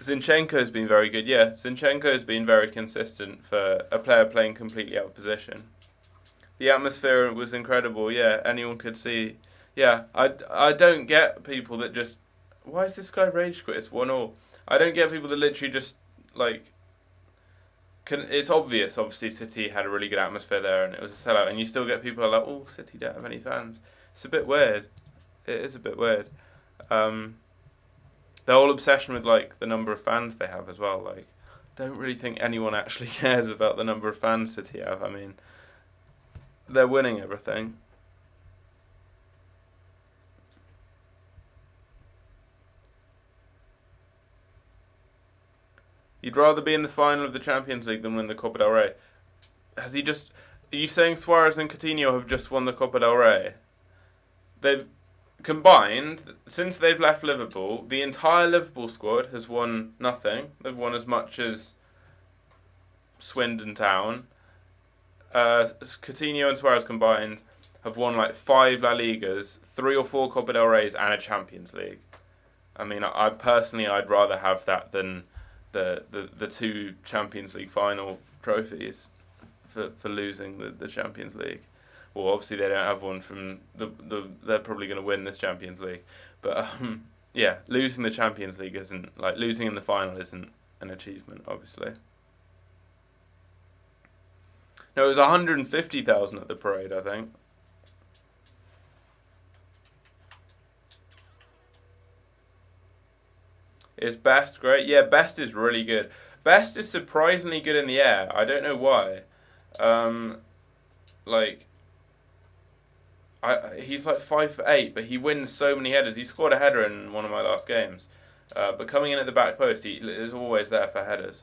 Zinchenko's been very good. Yeah, Zinchenko's been very consistent for a player playing completely out of position. The atmosphere was incredible. Yeah, anyone could see. Yeah, I don't get people that just. Why is this guy rage quit? It's 1-1. I don't get people that literally just like. It's obvious. Obviously, City had a really good atmosphere there, and it was a sellout. And you still get people who are like, "Oh, City don't have any fans." It's a bit weird. It is a bit weird. Um, the whole obsession with like the number of fans they have as well. Like, don't really think anyone actually cares about the number of fans City have. I mean, they're winning everything. You'd rather be in the final of the Champions League than win the Copa del Rey. Has he just? Are you saying Suarez and Coutinho have just won the Copa del Rey? They've combined since they've left Liverpool. The entire Liverpool squad has won nothing. They've won as much as Swindon Town. Coutinho and Suarez combined have won like 5 La Ligas, 3 or 4 Copa del Reys, and a Champions League. I mean, I personally, I'd rather have that than the 2 Champions League final trophies for losing the Champions League. Well, obviously they don't have one from they're probably going to win this Champions League, but yeah, losing the Champions League isn't like losing in the final isn't an achievement, obviously. No, it was 150,000 at the parade, I think. Is Best great? Yeah, Best is really good. Best is surprisingly good in the air. I don't know why. Um, like he's like 5'8", but he wins so many headers. He scored a header in one of my last games. But coming in at the back post, he is always there for headers.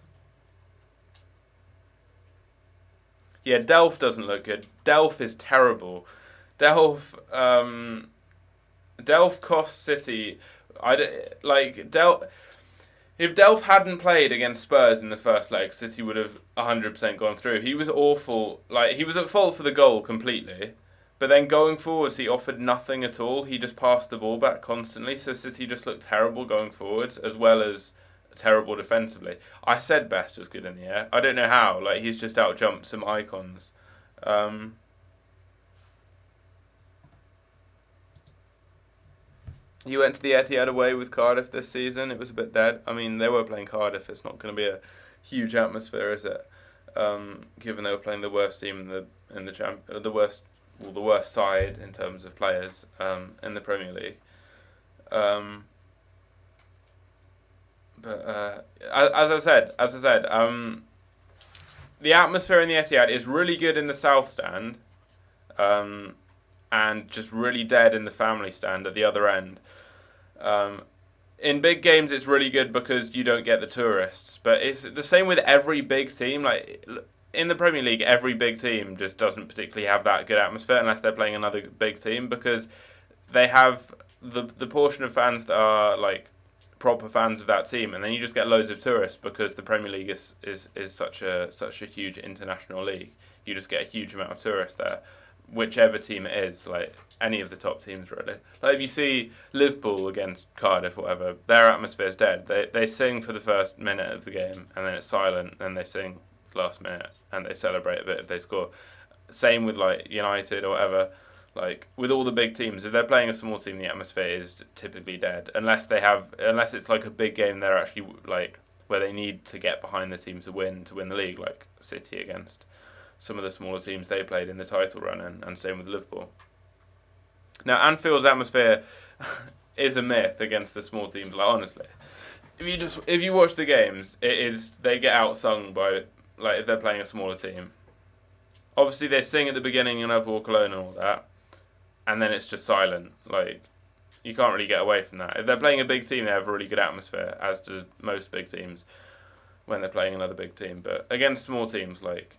Yeah, Delph doesn't look good. Delph is terrible. Delph, Delph cost City. Like Delph. If Delph hadn't played against Spurs in the first leg, City would have 100% gone through. He was awful. Like, he was at fault for the goal completely. But then going forwards, he offered nothing at all. He just passed the ball back constantly. So City just looked terrible going forwards, as well as terrible defensively. I said Best was good in the air. I don't know how. Like, he's just outjumped some icons. Um, You went to the Etihad away with Cardiff this season. It was a bit dead. I mean, they were playing Cardiff. It's not going to be a huge atmosphere, is it? Given they were playing the worst team the worst, well, the worst side in terms of players in the Premier League. Um, but as I said, the atmosphere in the Etihad is really good in the South Stand, and just really dead in the Family Stand at the other end. Um, in big games, it's really good because you don't get the tourists. But it's the same with every big team. Like in the Premier League, every big team just doesn't particularly have that good atmosphere unless they're playing another big team, because they have the portion of fans that are like proper fans of that team, and then you just get loads of tourists because the Premier League is such a huge international league. You just get a huge amount of tourists there, whichever team it is, like any of the top teams really. Like if you see Liverpool against Cardiff or whatever, their atmosphere is dead. They sing for the first minute of the game and then it's silent, and they sing last minute and they celebrate a bit if they score. Same with like United or whatever. Like with all the big teams, if they're playing a small team, the atmosphere is typically dead unless it's like a big game they're actually like where they need to get behind the team to win the league, like City against some of the smaller teams they played in the title run, and same with Liverpool. Now Anfield's atmosphere is a myth against the small teams. Like honestly, if you watch the games, they get outsung by like if they're playing a smaller team. Obviously they sing at the beginning and I've walk alone and all that, and then it's just silent. Like you can't really get away from that. If they're playing a big team, they have a really good atmosphere, as do most big teams when they're playing another big team. But against small teams, like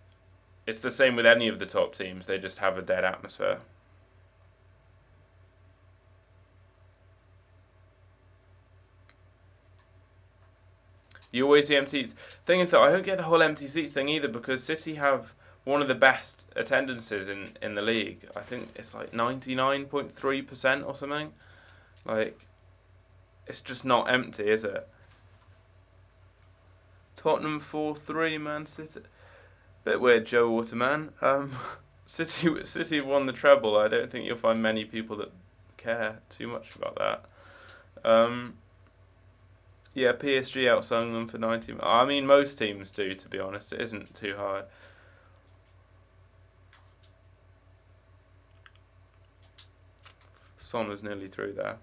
it's the same with any of the top teams. They just have a dead atmosphere. You always see empty seats. Thing is, though, I don't get the whole empty seats thing either because City have one of the best attendances in the league. I think it's like 99.3% or something. Like, it's just not empty, is it? Tottenham 4-3, Man City. Bit weird, Joe Waterman. City won the treble. I don't think you'll find many people that care too much about that. Yeah, PSG outsung them for 90. I mean, most teams do, to be honest. It isn't too hard. Son was nearly through there.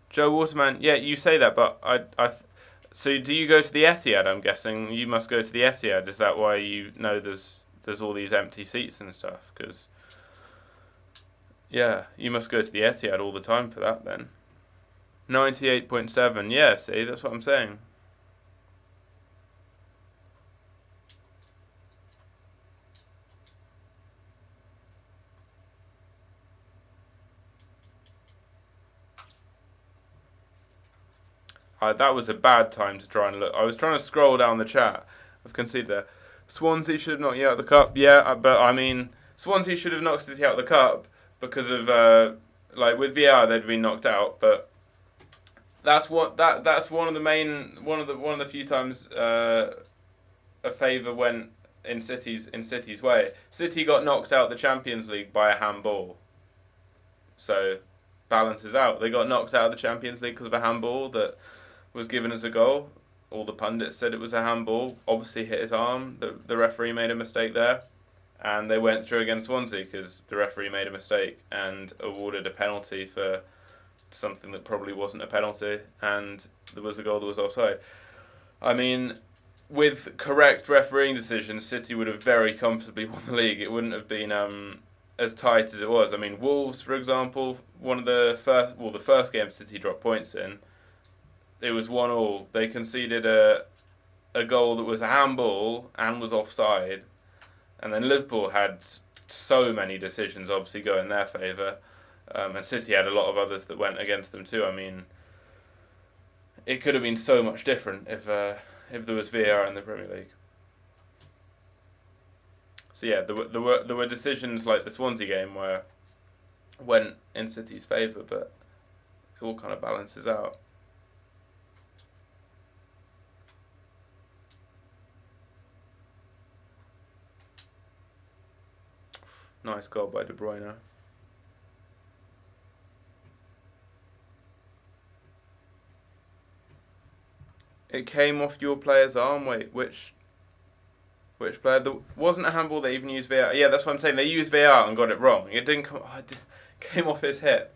Joe Waterman, yeah, you say that, but so do you go to the Etihad? I'm guessing you must go to the Etihad. Is that why you know there's all these empty seats and stuff? Because yeah, you must go to the Etihad all the time for that then. 98.7, yeah, see, that's what I'm saying. That was a bad time to try and look. I was trying to scroll down the chat. I've conceded there. Swansea should have knocked you out of the cup. Yeah, but I mean, Swansea should have knocked City out of the cup because of like with VR they'd been knocked out. But that's one of the few times a favour went in City's way. City got knocked out the Champions League by a handball. So balances out. They got knocked out of the Champions League because of a handball that was given as a goal. All the pundits said it was a handball. Obviously hit his arm. The referee made a mistake there. And they went through against Swansea because the referee made a mistake and awarded a penalty for something that probably wasn't a penalty. And there was a goal that was offside. I mean, with correct refereeing decisions, City would have very comfortably won the league. It wouldn't have been as tight as it was. I mean, Wolves, for example, the first game City dropped points in, it was 1-1. They conceded a goal that was a handball and was offside. And then Liverpool had so many decisions obviously go in their favour. And City had a lot of others that went against them too. I mean, it could have been so much different if there was VAR in the Premier League. So yeah, there were decisions like the Swansea game where went in City's favour, but it all kind of balances out. Nice goal by De Bruyne. It came off your player's arm. Wait, which player? There wasn't a handball. They even used VAR. Yeah, that's what I'm saying. They used VAR and got it wrong. It didn't come. It came off his hip.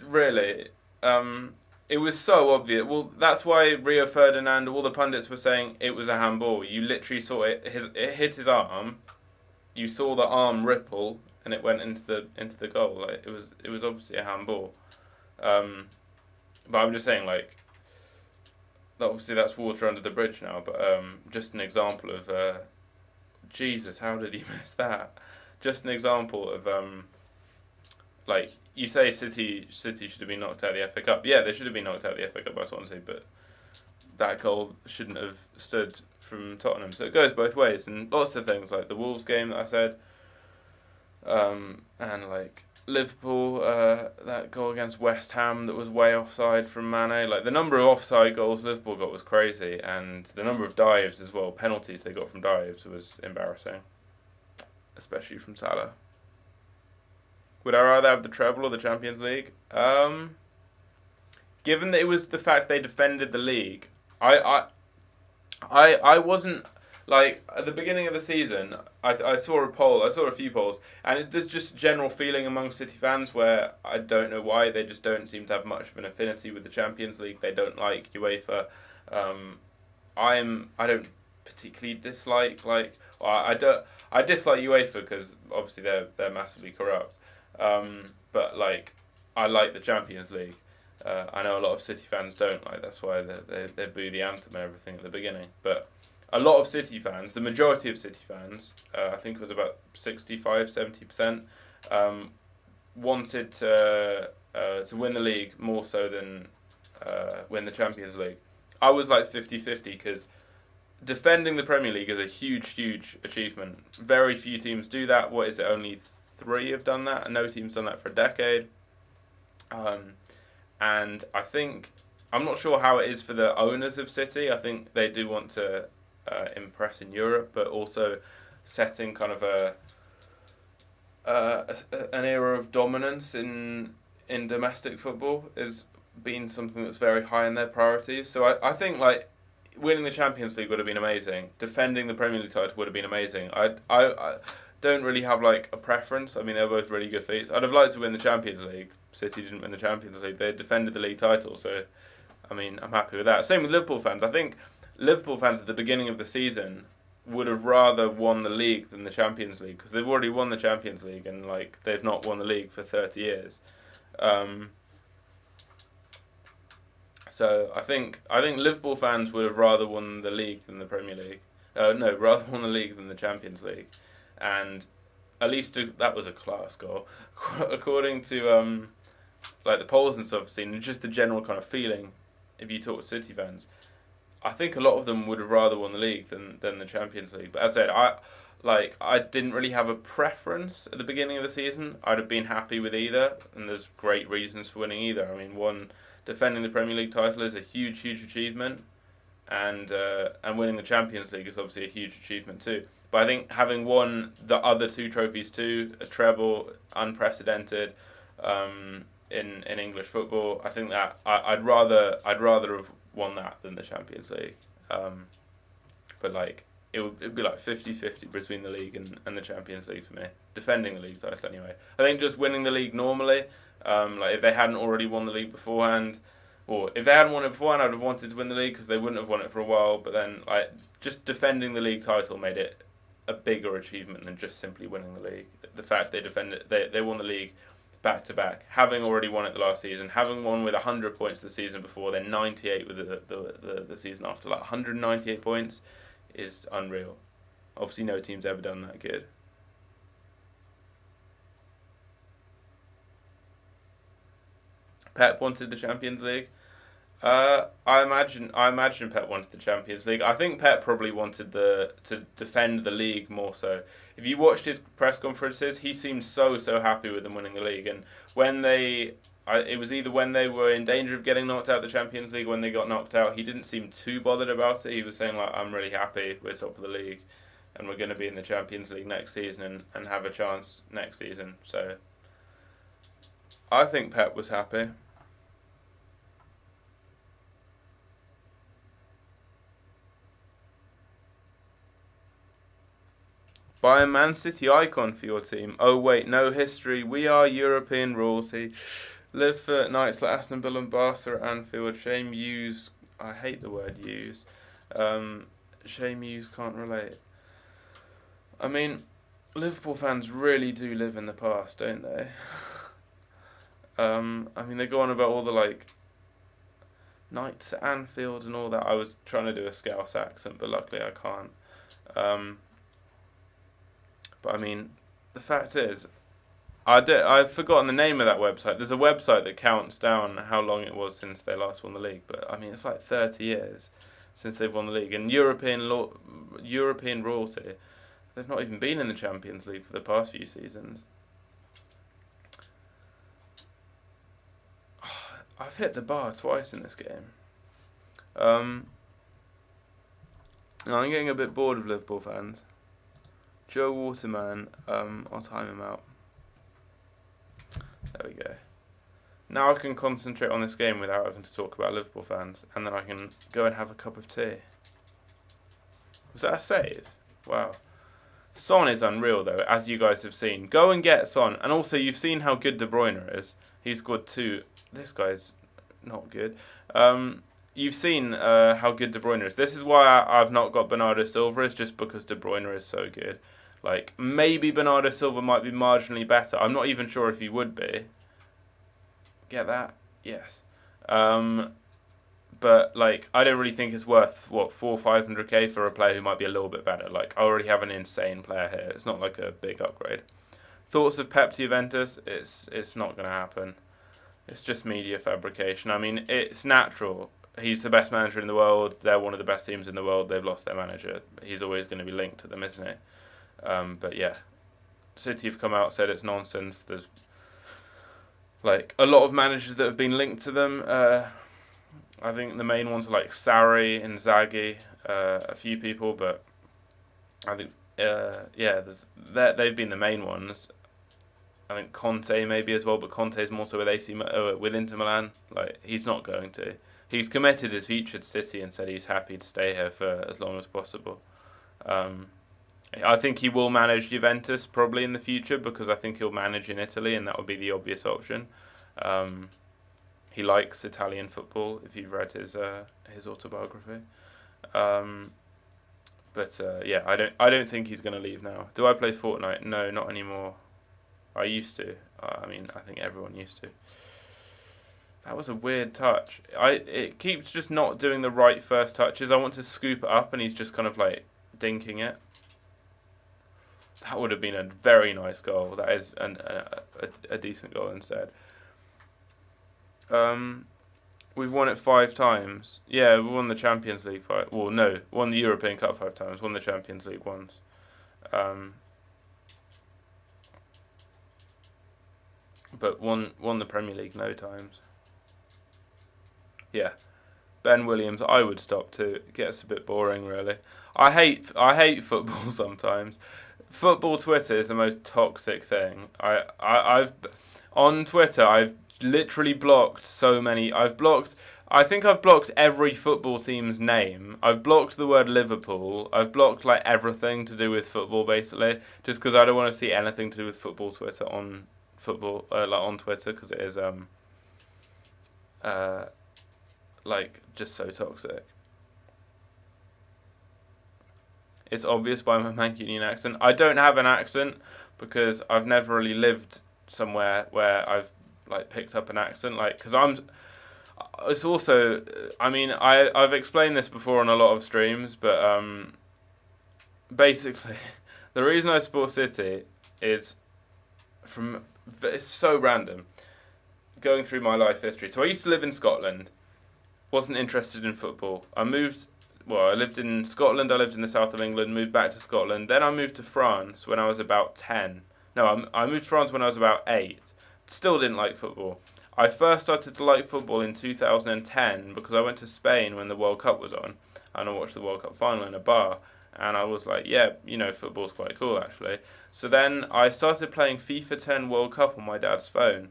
Really, it was so obvious. Well, that's why Rio Ferdinand, all the pundits were saying it was a handball. You literally saw it. It hit his arm. You saw the arm ripple, and it went into the goal. Like it was obviously a handball. But I'm just saying, like, obviously that's water under the bridge now. But just an example of Jesus, how did he miss that? Just an example of like you say, City should have been knocked out of the FA Cup. Yeah, they should have been knocked out of the FA Cup by Swansea, but that goal shouldn't have stood from Tottenham. So it goes both ways, and lots of things like the Wolves game that I said, and like Liverpool, that goal against West Ham that was way offside from Mane. Like the number of offside goals Liverpool got was crazy, and the number of dives as well, penalties they got from dives was embarrassing, especially from Salah. Would I rather have the treble or the Champions League? Given that it was the fact they defended the league, I, I I wasn't like at the beginning of the season. I saw a poll. I saw a few polls, and there's just a general feeling among City fans where I don't know why they just don't seem to have much of an affinity with the Champions League. They don't like UEFA. Um, I don't particularly dislike well, I don't I dislike UEFA because obviously they're massively corrupt. But like I like the Champions League. I know a lot of City fans don't like. That's why they boo the anthem and everything at the beginning. But a lot of City fans, the majority of City fans, I think it was about 65-70%, wanted to win the league more so than win the Champions League. I was like 50-50 because defending the Premier League is a huge, huge achievement. Very few teams do that. What is it? Only three have done that, and no team's done that for a decade. Um, and I think I'm not sure how it is for the owners of City. I think they do want to impress in Europe, but also setting kind of an era of dominance in domestic football has been something that's very high in their priorities. So I think like winning the Champions League would have been amazing. Defending the Premier League title would have been amazing. I don't really have like a preference. I mean, they're both really good feats. I'd have liked to win the Champions League. City didn't win the Champions League. They defended the league title, so I mean, I'm happy with that. Same with Liverpool fans. I think Liverpool fans at the beginning of the season would have rather won the league than the Champions League because they've already won the Champions League and like they've not won the league for 30 years. So I think Liverpool fans would have rather won the league than the Premier League. No, rather won the league than the Champions League, and at least that was a class goal, according to like the polls and stuff I've seen, and just the general kind of feeling. If you talk to City fans, I think a lot of them would have rather won the league than the Champions League. But as I said, I didn't really have a preference at the beginning of the season. I'd have been happy with either, and there's great reasons for winning either. I mean, one, defending the Premier League title is a huge, huge achievement, and winning the Champions League is obviously a huge achievement too. But I think having won the other two trophies too, a treble, unprecedented, in English football, I think that I'd rather have won that than the Champions League. But like it'd be like 50-50 between the league and the Champions League for me. Defending the league title anyway. I think just winning the league normally, like if they hadn't already won the league beforehand, or if they hadn't won it beforehand, I'd have wanted to win the league because they wouldn't have won it for a while. But then like just defending the league title made it a bigger achievement than just simply winning the league. The fact they won the league back to back, having already won it the last season, having won with 100 points the season before, then 98 with the season after, like 198 points is unreal. Obviously, no team's ever done that good. Pep wanted the Champions League. I imagine Pep wanted the Champions League. I think Pep probably wanted to defend the league more so. If you watched his press conferences, he seemed so happy with them winning the league. And when it was either when they were in danger of getting knocked out of the Champions League, when they got knocked out, he didn't seem too bothered about it. He was saying like, "I'm really happy we're top of the league, and we're going to be in the Champions League next season and have a chance next season." So I think Pep was happy. Buy a Man City icon for your team. Oh wait, no history. We are European royalty. Live for nights like Aston Villa and Barca at Anfield. Shame use. I hate the word use. Shame use can't relate. I mean, Liverpool fans really do live in the past, don't they? I mean, they go on about all the like nights at Anfield and all that. I was trying to do a Scouse accent, but luckily I can't. But I mean, the fact is, I've forgotten the name of that website. There's a website that counts down how long it was since they last won the league. But I mean, it's like 30 years since they've won the league. And European royalty, they've not even been in the Champions League for the past few seasons. I've hit the bar twice in this game. I'm getting a bit bored of Liverpool fans. Joe Waterman, I'll time him out. There we go. Now I can concentrate on this game without having to talk about Liverpool fans, and then I can go and have a cup of tea. Was that a save? Wow. Son is unreal though, as you guys have seen. Go and get Son, and also you've seen how good De Bruyne is. He scored two. This guy's not good. You've seen how good De Bruyne is. This is why I've not got Bernardo Silva. Is just because De Bruyne is so good. Like maybe Bernardo Silva might be marginally better. I'm not even sure if he would be. Get that? Yes. But like I don't really think it's worth what 400-500k for a player who might be a little bit better. Like I already have an insane player here. It's not like a big upgrade. Thoughts of Pep to Juventus? It's not going to happen. It's just media fabrication. I mean, it's natural. He's the best manager in the world. They're one of the best teams in the world. They've lost their manager. He's always going to be linked to them, isn't he? But yeah, City have come out said it's nonsense. There's like a lot of managers that have been linked to them. I think the main ones are like Sarri, Inzaghi, a few people, but I think they've been the main ones. I think Conte maybe as well, but Conte's more so with with Inter Milan. Like he's not going to. He's committed his future to City and said he's happy to stay here for as long as possible. I think he will manage Juventus probably in the future because I think he'll manage in Italy and that would be the obvious option. He likes Italian football. If you've read his autobiography, yeah, I don't think he's going to leave now. Do I play Fortnite? No, not anymore. I used to. I mean, I think everyone used to. That was a weird touch. It keeps just not doing the right first touches. I want to scoop it up and he's just kind of like dinking it. That would have been a very nice goal. That is a decent goal instead. We've won it 5 times. Yeah, we won the Champions League 5. Well, no, won the European Cup 5 times. Won the Champions League once. But won the Premier League no times. Yeah, Ben Williams. I would stop too. It gets a bit boring, really. I hate football sometimes. Football Twitter is the most toxic thing. I've on Twitter I've literally blocked so many. I think I've blocked every football team's name. I've blocked the word Liverpool. I've blocked like everything to do with football basically, just because I don't want to see anything to do with football Twitter on football like on Twitter because it is like just so toxic. It's obvious by my Mancunian accent. I don't have an accent because I've never really lived somewhere where I've like picked up an accent. Like, because it's also, I mean, I've explained this before on a lot of streams, but basically, the reason I support City is it's so random. Going through my life history. So I used to live in Scotland. Wasn't interested in football. I lived in Scotland, I lived in the south of England, moved back to Scotland. Then I moved to France when I was about 10. No, I moved to France when I was about 8. Still didn't like football. I first started to like football in 2010 because I went to Spain when the World Cup was on. And I watched the World Cup final in a bar. And I was like, yeah, football's quite cool actually. So then I started playing FIFA 10 World Cup on my dad's phone.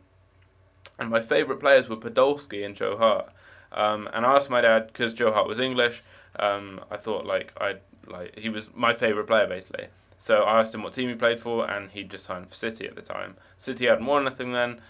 And my favourite players were Podolski and Joe Hart. And I asked my dad, because Joe Hart was English, I thought he was my favourite player basically. So I asked him what team he played for, and he just signed for City at the time. City hadn't won anything then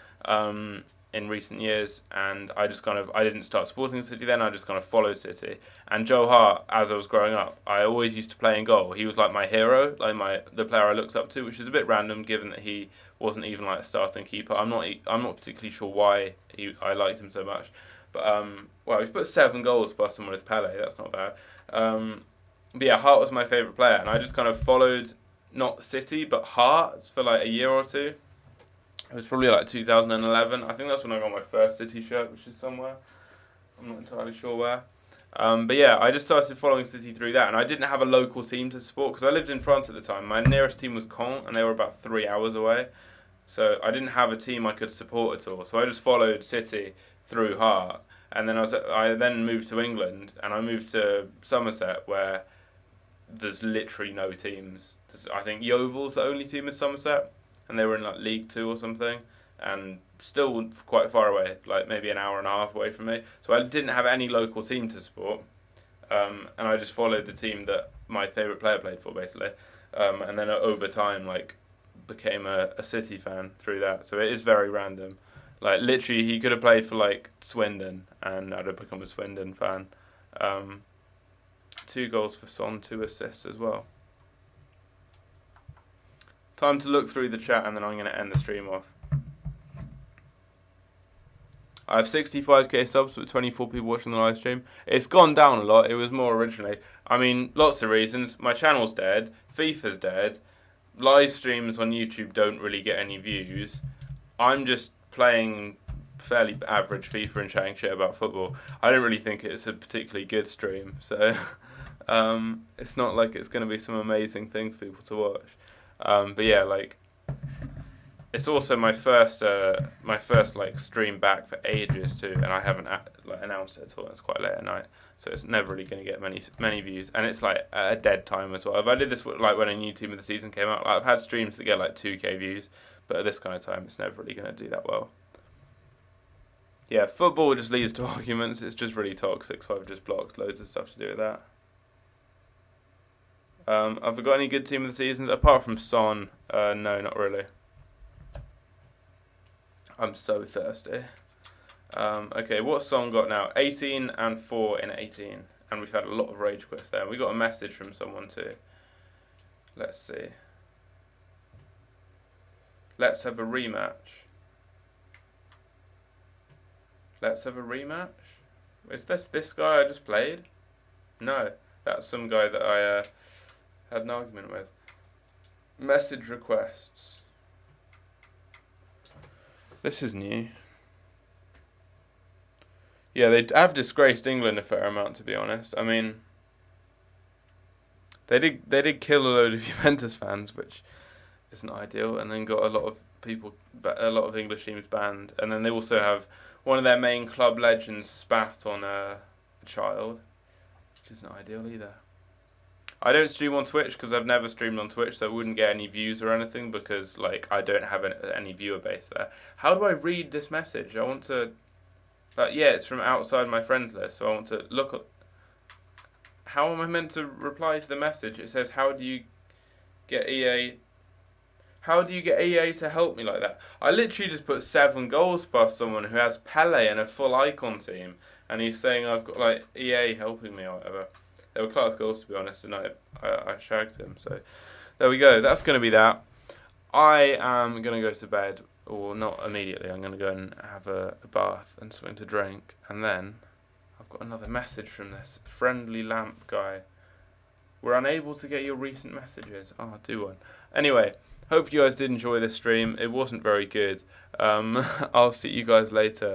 in recent years, and I didn't start supporting City then. I just kind of followed City. And Joe Hart, as I was growing up, I always used to play in goal. He was like my hero, like the player I looked up to, which is a bit random given that he wasn't even like a starting keeper. I'm not particularly sure why I liked him so much. But he's put 7 goals plus someone with Pele. That's not bad. But yeah, Hart was my favourite player, and I just kind of followed not City but Hart for like a year or two. It was probably like 2011. I think that's when I got my first City shirt, which is somewhere. I'm not entirely sure where. But yeah, I just started following City through that, and I didn't have a local team to support because I lived in France at the time. My nearest team was Caen, and they were about 3 hours away. So I didn't have a team I could support at all. So I just followed City through Hart. And then I then moved to England, and I moved to Somerset, where there's literally no teams. I think Yeovil's the only team in Somerset, and they were in like League 2 or something. and still quite far away, like maybe an hour and a half away from me. So I didn't have any local team to support, and I just followed the team that my favourite player played for, basically. And then over time, like, became a City fan through that. So it is very random. Like, literally, he could have played for, like, Swindon, and I'd have become a Swindon fan. 2 goals for Son, 2 assists as well. Time to look through the chat, and then I'm going to end the stream off. I have 65k subs with 24 people watching the live stream. It's gone down a lot. It was more originally. I mean, lots of reasons. My channel's dead. FIFA's dead. Live streams on YouTube don't really get any views. I'm just playing fairly average FIFA and chatting shit about football. I don't really think it's a particularly good stream. So it's not like it's going to be some amazing thing for people to watch. But yeah, like, it's also my first like stream back for ages too, and I haven't like announced it at all. It's quite late at night, so it's never really going to get many views, and it's like at a dead time as well. If I did this like when a new team of the season came out, like, I've had streams that get like 2k views, but at this kind of time, it's never really going to do that well. Yeah, football just leads to arguments. It's just really toxic, so I've just blocked loads of stuff to do with that. Have I got any good team of the seasons apart from Son? No, not really. I'm so thirsty. Okay, what's Son got now? 18 and 4 in 18. And we've had a lot of rage quits there. We got a message from someone too. Let's see. Let's have a rematch. Let's have a rematch? Is this guy I just played? No, that's some guy that I had an argument with. Message requests. This is new. Yeah, they have disgraced England a fair amount, to be honest. I mean, they did kill a load of Juventus fans, which isn't ideal, and then got a lot of English teams banned. And then they also have one of their main club legends spat on a child, which isn't ideal either. I don't stream on Twitch because I've never streamed on Twitch, so I wouldn't get any views or anything because, like, I don't have any viewer base there. How do I read this message? I want to... yeah, it's from outside my friends list, so I want to look at... How am I meant to reply to the message? It says, how do you get EA... How do you get EA to help me like that? I literally just put 7 goals past someone who has Pele and a full icon team, and he's saying I've got, like, EA helping me or whatever. They were class goals, to be honest, and I shagged him. So there we go. That's going to be that. I am going to go to bed, or not immediately. I'm going to go and have a bath and something to drink. And then I've got another message from this friendly lamp guy. We're unable to get your recent messages. Oh, I'll do one. Anyway, hope you guys did enjoy this stream. It wasn't very good. I'll see you guys later.